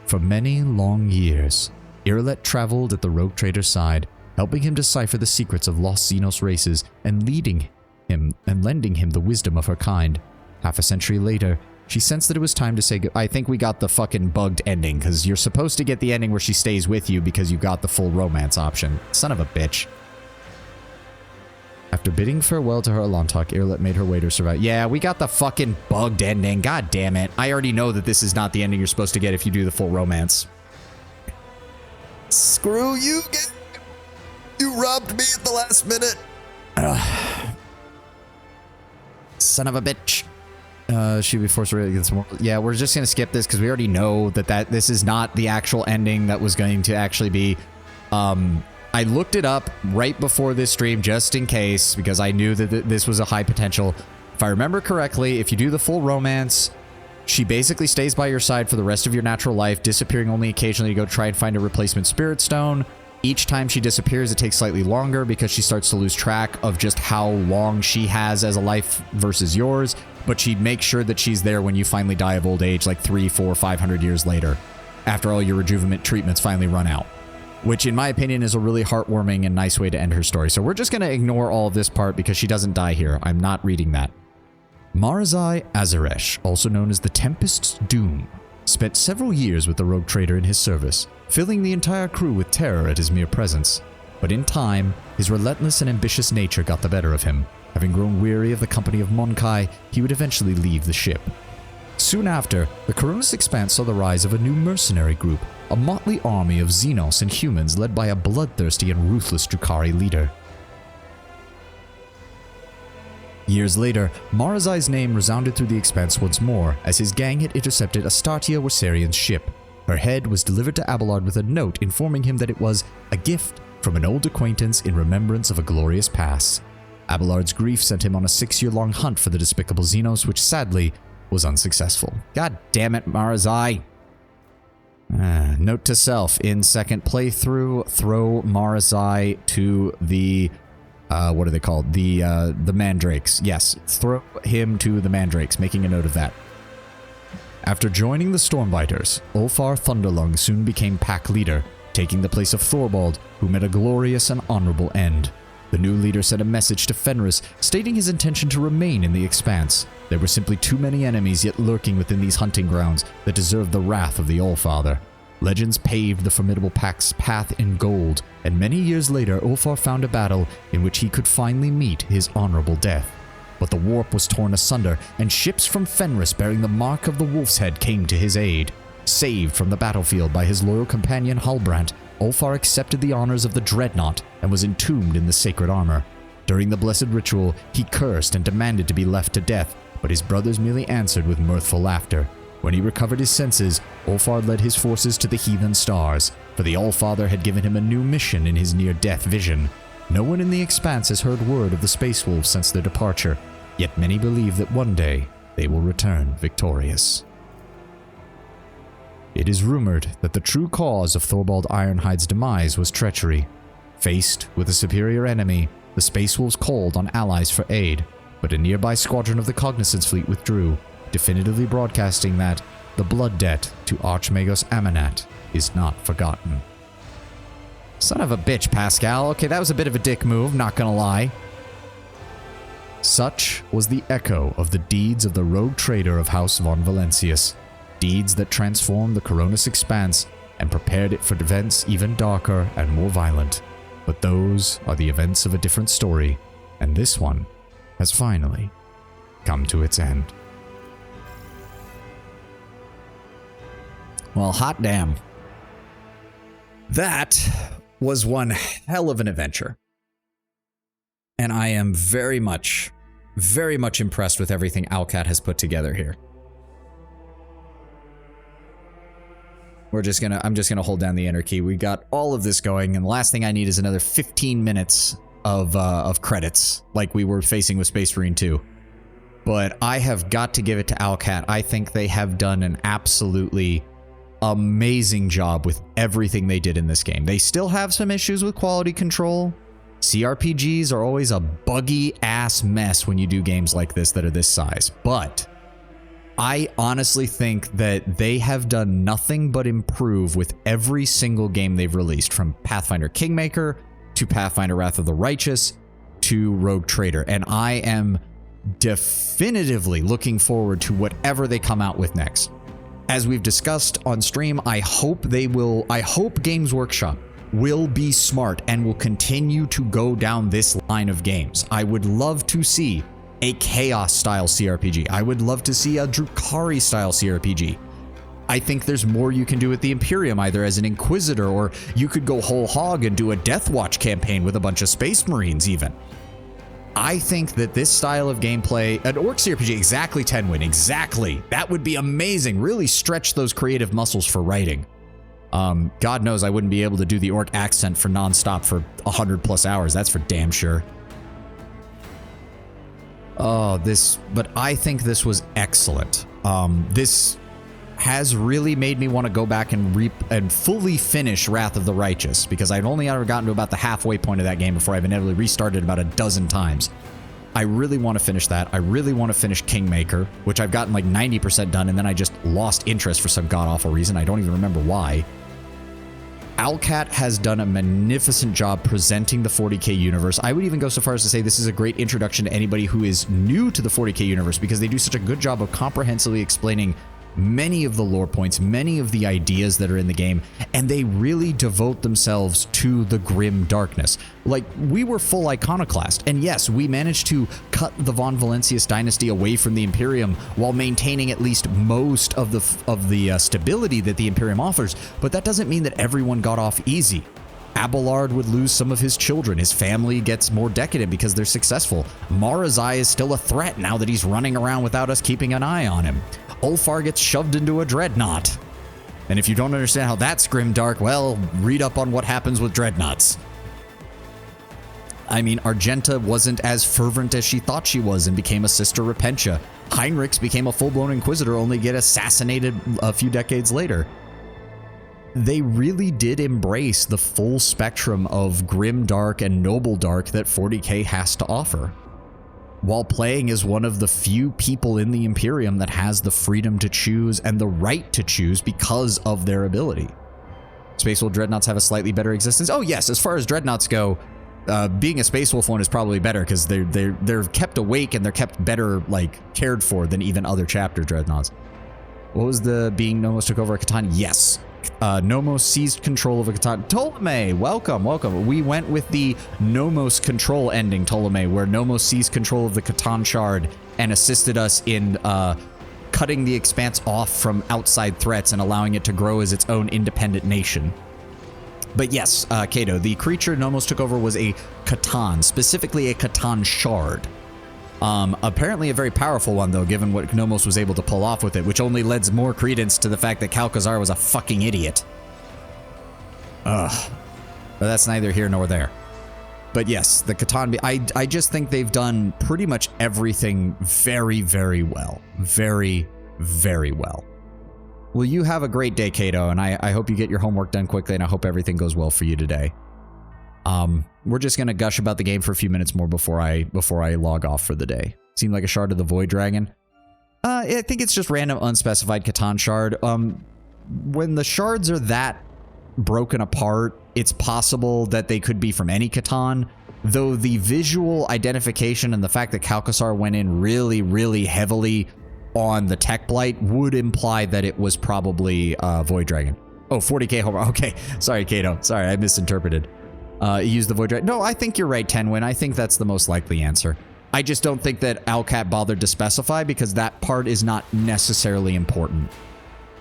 For many long years, Iralet traveled at the rogue trader's side, helping him decipher the secrets of lost Xenos races and lending him the wisdom of her kind. Half a century later, she sensed that it was time to say I think we got the fucking bugged ending, because you're supposed to get the ending where she stays with you because you got the full romance option. Son of a bitch. After bidding farewell to her Alontok, Iralet made her way to survive. Yeah, we got the fucking bugged ending. God damn it. I already know that this is not the ending you're supposed to get if you do the full romance. Screw you, you robbed me at the last minute. Son of a bitch. She'd be forced to really get some more. Yeah, we're just gonna skip this because we already know that this is not the actual ending that was going to actually be. I looked it up right before this stream just in case, because I knew that this was a high potential. If I remember correctly, if you do the full romance, she basically stays by your side for the rest of your natural life, disappearing only occasionally to go try and find a replacement spirit stone. Each time she disappears, it takes slightly longer because she starts to lose track of just how long she has as a life versus yours, but she makes sure that she's there when you finally die of old age, like 300, 400, 500 years later, after all your rejuvenant treatments finally run out. Which, in my opinion, is a really heartwarming and nice way to end her story. So we're just going to ignore all of this part because she doesn't die here. I'm not reading that. Marazai Azaresh, also known as the Tempest's Doom, spent several years with the rogue trader in his service, filling the entire crew with terror at his mere presence. But in time, his relentless and ambitious nature got the better of him. Having grown weary of the company of Monkai, he would eventually leave the ship. Soon after, the Coronis Expanse saw the rise of a new mercenary group, a motley army of Xenos and humans led by a bloodthirsty and ruthless Drukhari leader. Years later, Marazai's name resounded through the Expanse once more as his gang had intercepted Astartia Warsarian's ship. Her head was delivered to Abelard with a note informing him that it was a gift from an old acquaintance in remembrance of a glorious past. Abelard's grief sent him on a 6-year-long hunt for the despicable Xenos, which sadly was unsuccessful. God damn it, Marazai. Note to self, in second playthrough, throw Marazai to the, what are they called? The Mandrakes. Yes, throw him to the Mandrakes, making a note of that. After joining the Stormbiters, Ulfar Thunderlung soon became pack leader, taking the place of Thorvald, who met a glorious and honorable end. The new leader sent a message to Fenris, stating his intention to remain in the Expanse. There were simply too many enemies yet lurking within these hunting grounds that deserved the wrath of the Allfather. Legends paved the formidable pack's path in gold, and many years later Ulfar found a battle in which he could finally meet his honorable death. But the warp was torn asunder, and ships from Fenris bearing the mark of the Wolf's Head came to his aid. Saved from the battlefield by his loyal companion Halbrand, Ulfar accepted the honors of the Dreadnought and was entombed in the sacred armor. During the blessed ritual, he cursed and demanded to be left to death, but his brothers merely answered with mirthful laughter. When he recovered his senses, Ulfar led his forces to the heathen stars, for the Allfather had given him a new mission in his near-death vision. No one in the Expanse has heard word of the Space Wolves since their departure, yet many believe that one day they will return victorious. It is rumored that the true cause of Thorvald Ironhide's demise was treachery. Faced with a superior enemy, the Space Wolves called on allies for aid, but a nearby squadron of the Cognizance fleet withdrew, definitively broadcasting that the blood debt to Archmagos Amanat is not forgotten. Son of a bitch, Pascal. Okay, that was a bit of a dick move, not gonna lie. Such was the echo of the deeds of the rogue trader of House von Valentius. Deeds that transformed the Coronis Expanse and prepared it for events even darker and more violent. But those are the events of a different story, and this one has finally come to its end. Well, hot damn. That was one hell of an adventure. And I am very much impressed with everything Owlcat has put together here. I'm just gonna hold down the enter key. We got all of this going, and the last thing I need is another 15 minutes of credits, like we were facing with Space Marine 2. But I have got to give it to Owlcat. I think they have done an absolutely amazing job with everything they did in this game. They still have some issues with quality control. CRPGs are always a buggy ass mess when you do games like this that are this size. But I honestly think that they have done nothing but improve with every single game they've released, from Pathfinder Kingmaker to Pathfinder Wrath of the Righteous to Rogue Trader. And I am definitively looking forward to whatever they come out with next. As we've discussed on stream, I hope Games Workshop will be smart and will continue to go down this line of games. I would love to see a Chaos style CRPG. I would love to see a Drukhari style CRPG. I think there's more you can do with the Imperium, either as an Inquisitor, or you could go whole hog and do a Death Watch campaign with a bunch of Space Marines even. I think that this style of gameplay, an Orc CRPG, exactly, Tenwin, exactly. That would be amazing. Really stretch those creative muscles for writing. God knows I wouldn't be able to do the Orc accent for nonstop for 100+ hours. That's for damn sure. But I think this was excellent. This has really made me want to go back and fully finish Wrath of the Righteous, because I'd only ever gotten to about the halfway point of that game before I've inevitably restarted about a dozen times. I really want to finish that. I really want to finish Kingmaker, which I've gotten like 90% done, and then I just lost interest for some god-awful reason. I don't even remember why. Owlcat has done a magnificent job presenting the 40k universe. I would even go so far as to say this is a great introduction to anybody who is new to the 40k universe, because they do such a good job of comprehensively explaining many of the lore points, many of the ideas that are in the game, and they really devote themselves to the grim darkness. Like, we were full iconoclast, and yes, we managed to cut the Von Valentius dynasty away from the Imperium while maintaining at least most of the stability that the Imperium offers, but that doesn't mean that everyone got off easy. Abelard would lose some of his children. His family gets more decadent because they're successful. Marazai is still a threat now that he's running around without us keeping an eye on him. Ulfar gets shoved into a dreadnought. And if you don't understand how that's grimdark, well, read up on what happens with dreadnoughts. I mean, Argenta wasn't as fervent as she thought she was and became a Sister Repentia. Heinrichs became a full-blown Inquisitor, only to get assassinated a few decades later. They really did embrace the full spectrum of grim dark and noble dark that 40k has to offer, while playing as one of the few people in the Imperium that has the freedom to choose and the right to choose because of their ability. Space Wolf Dreadnoughts have a slightly better existence. Oh yes, as far as Dreadnoughts go, being a Space Wolf one is probably better because they're kept awake and they're kept better, like, cared for than even other chapter Dreadnoughts. What was the being Nomos took over a Catan? Yes. Nomos seized control of a Catan. Ptolemy, welcome. We went with the Nomos control ending, Ptolemy, where Nomos seized control of the Catan shard and assisted us in cutting the Expanse off from outside threats and allowing it to grow as its own independent nation. But yes, Kato, the creature Nomos took over was a Catan, specifically a Catan shard. Apparently a very powerful one, though, given what Nomos was able to pull off with it, which only lends more credence to the fact that Kalkazar was a fucking idiot. Ugh. But that's neither here nor there. But yes, the Catan... I just think they've done pretty much everything very, very well. Very, very well. Well, you have a great day, Kato, and I hope you get your homework done quickly, and I hope everything goes well for you today. We're just going to gush about the game for a few minutes more before I log off for the day. Seemed like a shard of the Void Dragon. I think it's just random unspecified Catan shard. When the shards are that broken apart, it's possible that they could be from any Catan, though the visual identification and the fact that Kalkasar went in really, really heavily on the Tech Blight would imply that it was probably Void Dragon. Oh, 40k homer. Okay, sorry, Kato. Sorry, I misinterpreted. Use the Void Dragon. No, I think you're right, Tenwin. I think that's the most likely answer. I just don't think that Owlcat bothered to specify because that part is not necessarily important.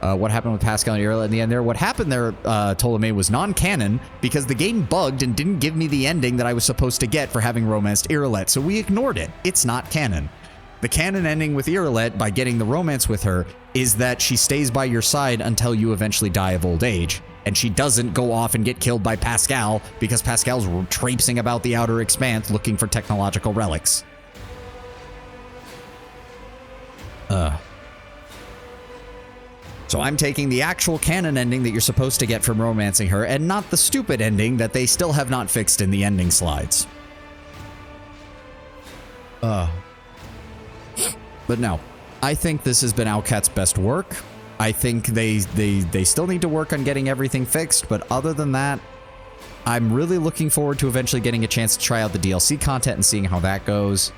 what happened with Pascal and Irola in the end there. What happened there, Ptolemy, was non-canon because the game bugged and didn't give me the ending that I was supposed to get for having romanced Irolet, so we ignored it. It's not canon. The canon ending with Irolet, by getting the romance with her, is that she stays by your side until you eventually die of old age. And she doesn't go off and get killed by Pascal because Pascal's traipsing about the outer expanse looking for technological relics. So I'm taking the actual canon ending that you're supposed to get from romancing her, and not the stupid ending that they still have not fixed in the ending slides. But no, I think this has been Owlcat's best work. I think they still need to work on getting everything fixed, but other than that, I'm really looking forward to eventually getting a chance to try out the DLC content and seeing how that goes.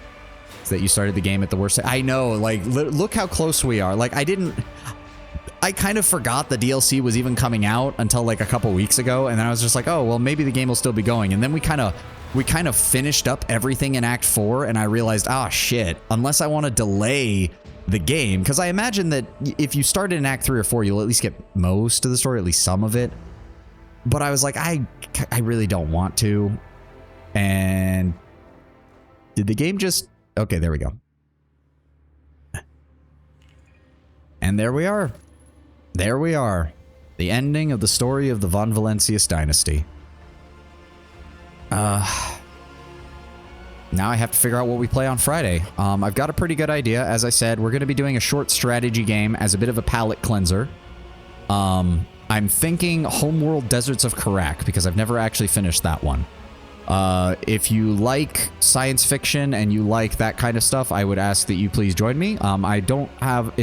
Is that you started the game at the worst? I know, like, look how close we are. Like, I kind of forgot the DLC was even coming out until like a couple weeks ago, and then I was just like, oh, well, maybe the game will still be going. And then we kind of finished up everything in Act 4, and I realized, ah, shit, unless I want to delay the game, because I imagine that if you started in Act 3 or 4, you'll at least get most of the story, at least some of it. But I was like, I really don't want to. And did the game just... Okay, there we go. And there we are. There we are. The ending of the story of the Von Valencius dynasty. Now I have to figure out what we play on Friday. I've got a pretty good idea. As I said, we're going to be doing a short strategy game as a bit of a palate cleanser. I'm thinking Homeworld Deserts of Karak, because I've never actually finished that one. If you like science fiction and you like that kind of stuff, I would ask that you please join me. I don't have...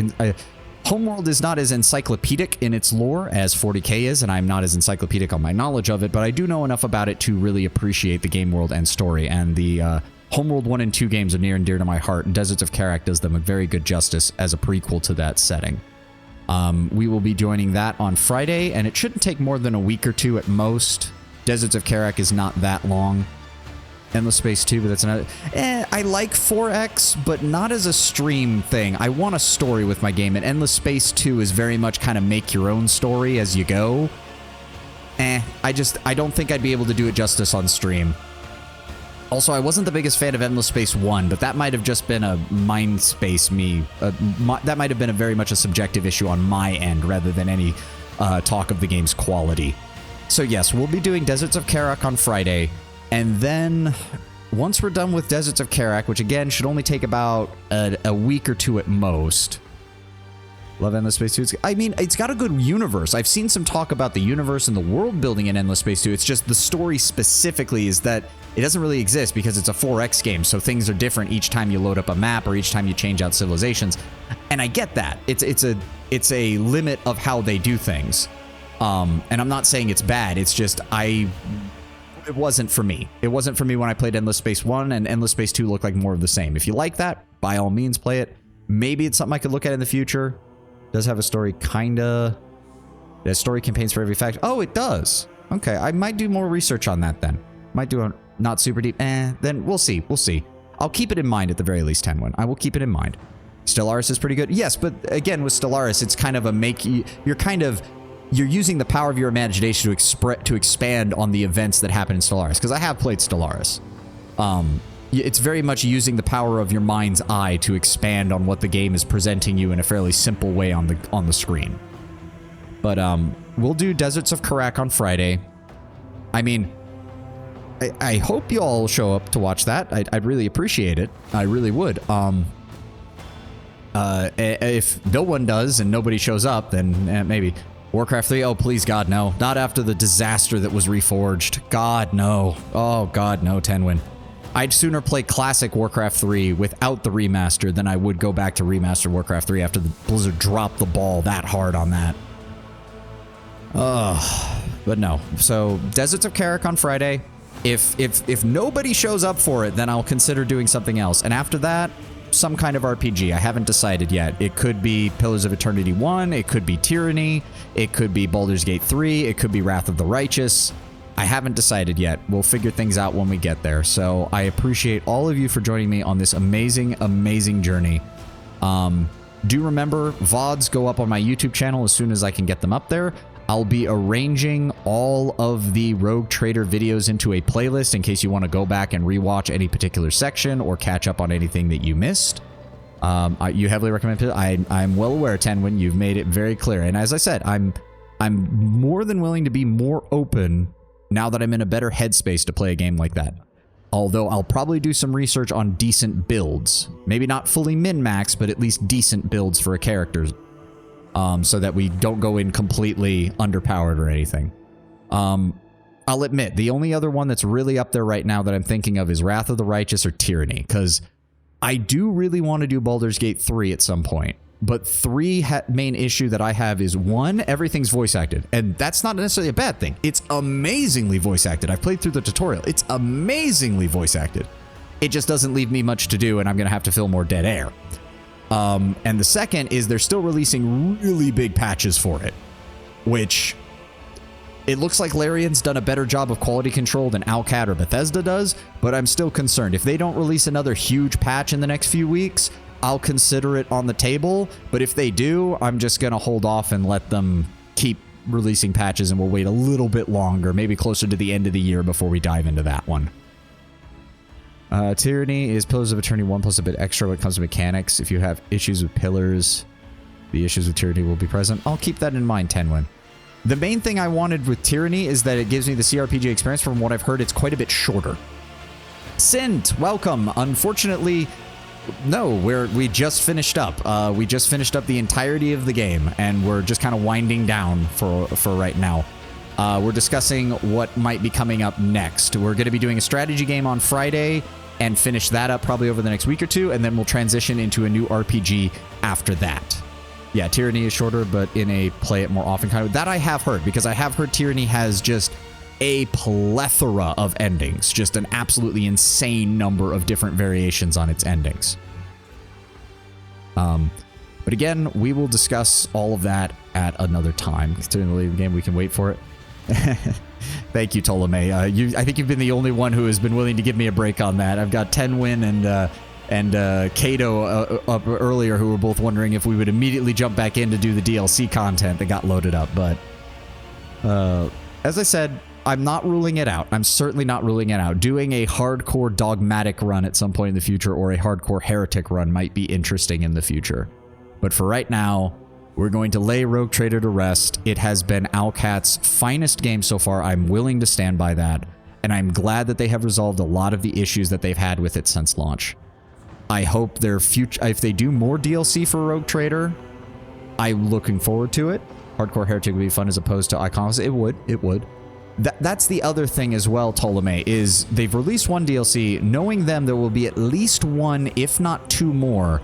Homeworld is not as encyclopedic in its lore as 40K is, and I'm not as encyclopedic on my knowledge of it, but I do know enough about it to really appreciate the game world and story, and the Homeworld 1 and 2 games are near and dear to my heart, and Deserts of Karak does them a very good justice as a prequel to that setting. We will be joining that on Friday, and it shouldn't take more than a week or two at most. Deserts of Karak is not that long. Endless Space 2, but that's another... I like 4X, but not as a stream thing. I want a story with my game, and Endless Space 2 is very much kind of make your own story as you go. I don't think I'd be able to do it justice on stream. Also, I wasn't the biggest fan of Endless Space 1, but that might have just been a mind space me. That might have been a very much a subjective issue on my end, rather than any talk of the game's quality. So yes, we'll be doing Deserts of Karak on Friday. And then, once we're done with Deserts of Karak, which again should only take about a week or two at most. Love Endless Space 2. I mean, it's got a good universe. I've seen some talk about the universe and the world building in Endless Space 2. It's just the story specifically is that it doesn't really exist because it's a 4X game, so things are different each time you load up a map or each time you change out civilizations. And I get that. It's a limit of how they do things. And I'm not saying it's bad. It's just it wasn't for me. It wasn't for me when I played Endless Space 1, and Endless Space 2 looked like more of the same. If you like that, by all means, play it. Maybe it's something I could look at in the future. It does have a story, kinda. It has story campaigns for every fact. Oh, it does. Okay, I might do more research on that then. Might do a not super deep. Then we'll see. We'll see. I'll keep it in mind at the very least, Tenwin. I will keep it in mind. Stellaris is pretty good. Yes, but again, with Stellaris, it's kind of a you're using the power of your imagination to expand on the events that happen in Stellaris, because I have played Stellaris. It's very much using the power of your mind's eye to expand on what the game is presenting you in a fairly simple way on the screen. But we'll do Deserts of Karak on Friday. I mean, I hope you all show up to watch that. I'd really appreciate it. I really would. If no one does and nobody shows up, then maybe... Warcraft 3? Oh, please, God, no. Not after the disaster that was Reforged. God, no. Oh, God, no, Tenwin. I'd sooner play classic Warcraft 3 without the remaster than I would go back to remastered Warcraft 3 after the Blizzard dropped the ball that hard on that. But no. So, Deserts of Karak on Friday. If nobody shows up for it, then I'll consider doing something else. And after that, some kind of RPG. I haven't decided yet. It could be Pillars of Eternity 1, it could be Tyranny, it could be Baldur's Gate 3, it could be Wrath of the Righteous. I haven't decided yet. We'll figure things out when we get there. So I appreciate all of you for joining me on this amazing, amazing journey. Do remember, VODs go up on my YouTube channel as soon as I can get them up there. I'll be arranging all of the Rogue Trader videos into a playlist in case you want to go back and rewatch any particular section or catch up on anything that you missed. You heavily recommend it. I'm well aware, Tenwin, you've made it very clear. And as I said, I'm more than willing to be more open now that I'm in a better headspace to play a game like that. Although I'll probably do some research on decent builds. Maybe not fully min-max, but at least decent builds for a character. So that we don't go in completely underpowered or anything. I'll admit, the only other one that's really up there right now that I'm thinking of is Wrath of the Righteous or Tyranny, because I do really want to do Baldur's Gate 3 at some point. But 3 main issue that I have is, 1, everything's voice acted. And that's not necessarily a bad thing. It's amazingly voice acted. I've played through the tutorial. It's amazingly voice acted. It just doesn't leave me much to do, and I'm going to have to fill more dead air. And the second is they're still releasing really big patches for it, which it looks like Larian's done a better job of quality control than Alcat or Bethesda does, but I'm still concerned. If they don't release another huge patch in the next few weeks, I'll consider it on the table, but if they do, I'm just going to hold off and let them keep releasing patches, and we'll wait a little bit longer, maybe closer to the end of the year before we dive into that one. Tyranny is Pillars of Eternity 1 plus a bit extra when it comes to mechanics. If you have issues with Pillars, the issues with Tyranny will be present. I'll keep that in mind, Tenwin. The main thing I wanted with Tyranny is that it gives me the CRPG experience. From what I've heard, it's quite a bit shorter. Sint, welcome. Unfortunately, no, we just finished up. We just finished up the entirety of the game, and we're just kind of winding down for right now. We're discussing what might be coming up next. We're going to be doing a strategy game on Friday and finish that up probably over the next week or two, and then we'll transition into a new RPG after that. Yeah, Tyranny is shorter, but in a play it more often kind of... That I have heard, because I have heard Tyranny has just a plethora of endings. Just an absolutely insane number of different variations on its endings. But again, we will discuss all of that at another time. Considering the late game, we can wait for it. Thank you, Ptolemy. I think you've been the only one who has been willing to give me a break on that. I've got Tenwin and Kato up earlier who were both wondering if we would immediately jump back in to do the DLC content that got loaded up. But as I said, I'm not ruling it out. I'm certainly not ruling it out. Doing a hardcore dogmatic run at some point in the future or a hardcore heretic run might be interesting in the future. But for right now, we're going to lay Rogue Trader to rest. It has been Alcat's finest game so far. I'm willing to stand by that. And I'm glad that they have resolved a lot of the issues that they've had with it since launch. I hope their future, if they do more DLC for Rogue Trader, I'm looking forward to it. Hardcore Heretic would be fun as opposed to Icons. It would. That's the other thing as well, Ptolemy, is they've released one DLC. Knowing them, there will be at least one, if not two more.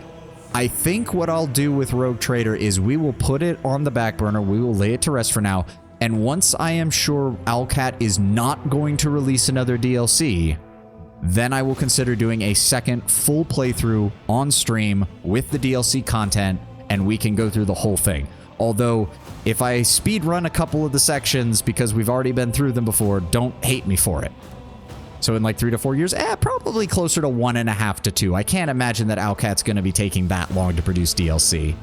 I think what I'll do with Rogue Trader is we will put it on the back burner. We will lay it to rest for now. And once I am sure Alcat is not going to release another DLC, then I will consider doing a second full playthrough on stream with the DLC content, and we can go through the whole thing. Although, if I speed run a couple of the sections because we've already been through them before, don't hate me for it. So in like 3 to 4 years, probably closer to 1.5 to 2. I can't imagine that Alcat's going to be taking that long to produce DLC.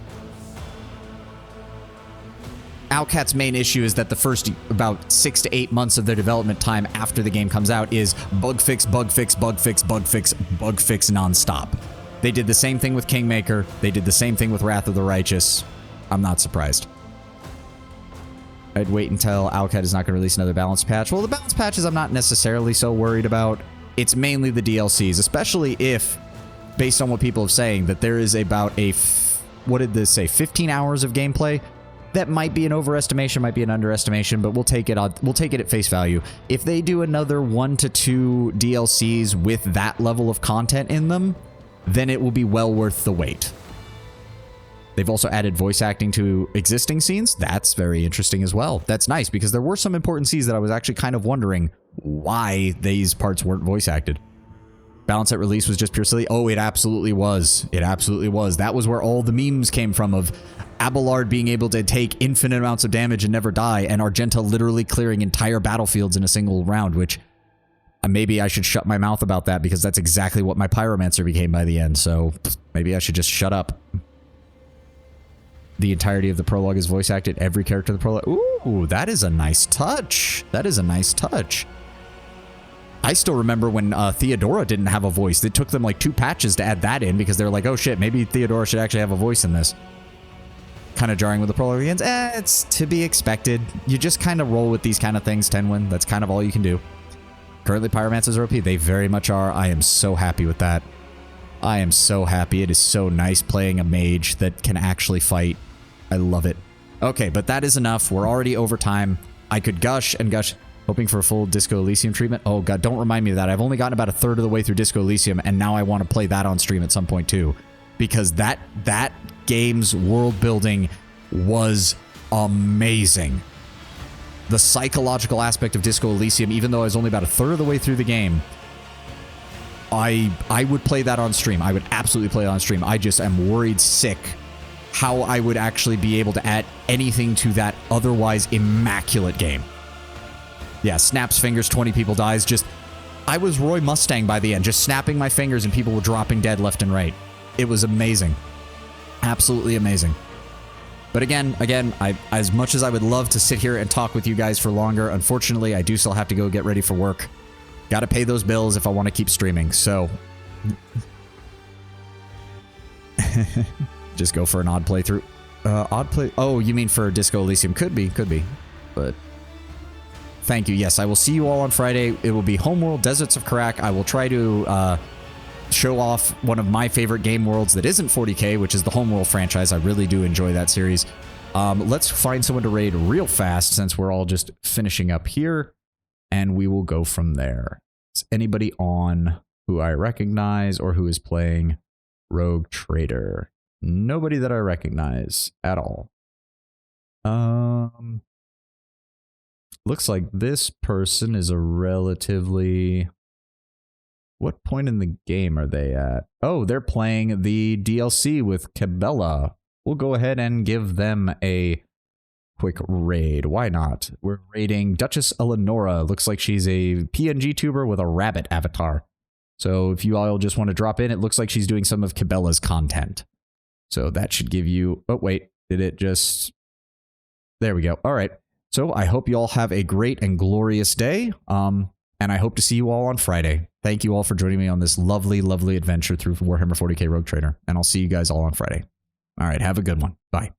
Alcat's main issue is that the first about 6 to 8 months of their development time after the game comes out is bug fix, bug fix, bug fix, bug fix, bug fix nonstop. They did the same thing with Kingmaker. They did the same thing with Wrath of the Righteous. I'm not surprised. I'd wait until Alcat is not going to release another balance patch. Well, the balance patches I'm not necessarily so worried about. It's mainly the DLCs, especially if, based on what people are saying, that there is about what did this say, 15 hours of gameplay? That might be an overestimation, might be an underestimation, but we'll take it at face value. If they do another 1 to 2 DLCs with that level of content in them, then it will be well worth the wait. They've also added voice acting to existing scenes. That's very interesting as well. That's nice, because there were some important scenes that I was actually kind of wondering why these parts weren't voice acted. Balance at release was just pure silly. Oh, it absolutely was. It absolutely was. That was where all the memes came from, of Abelard being able to take infinite amounts of damage and never die, and Argenta literally clearing entire battlefields in a single round, which maybe I should shut my mouth about that, because that's exactly what my Pyromancer became by the end, so maybe I should just shut up. the entirety of the prologue is voice acted. Every character in the prologue. Ooh, that is a nice touch. That is a nice touch. I still remember when Theodora didn't have a voice. It took them like 2 patches to add that in because they're like, oh shit, maybe Theodora should actually have a voice in this. Kind of jarring with the prologue again. It's to be expected. You just kind of roll with these kind of things, Tenwin. That's kind of all you can do. Currently, pyromancers are OP. They very much are. I am so happy with that. I am so happy. It is so nice playing a mage that can actually fight. I love it. Okay, but that is enough. We're already over time. I could gush and gush, hoping for a full Disco Elysium treatment. Oh god, don't remind me of that. I've only gotten about 1/3 of the way through Disco Elysium, and now I want to play that on stream at some point too. Because that game's world building was amazing. The psychological aspect of Disco Elysium, even though I was only about 1/3 of the way through the game, I would play that on stream. I would absolutely play it on stream. I just am worried sick how I would actually be able to add anything to that otherwise immaculate game. Yeah, snaps fingers, 20 people dies. Just, I was Roy Mustang by the end, just snapping my fingers and people were dropping dead left and right. It was amazing. Absolutely amazing. But again, as much as I would love to sit here and talk with you guys for longer, unfortunately, I do still have to go get ready for work. Got to pay those bills if I want to keep streaming, so... just go for an odd playthrough. Odd play... Oh, you mean for Disco Elysium? Could be. But... Thank you. Yes, I will see you all on Friday. It will be Homeworld, Deserts of Karak. I will try to show off one of my favorite game worlds that isn't 40k, which is the Homeworld franchise. I really do enjoy that series. Let's find someone to raid real fast since we're all just finishing up here. And we will go from there. Is anybody on who I recognize or who is playing Rogue Trader? Nobody that I recognize at all. Looks like this person is a relatively... What point in the game are they at? Oh, they're playing the DLC with Cabela. We'll go ahead and give them a quick raid. Why not? We're raiding Duchess Eleonora. Looks like she's a PNG tuber with a rabbit avatar. So if you all just want to drop in, it looks like she's doing some of Cabela's content. So that should give you... Oh, wait. Did it just... There we go. All right. So I hope you all have a great and glorious day. And I hope to see you all on Friday. Thank you all for joining me on this lovely, lovely adventure through Warhammer 40k Rogue Trader. And I'll see you guys all on Friday. All right. Have a good one. Bye.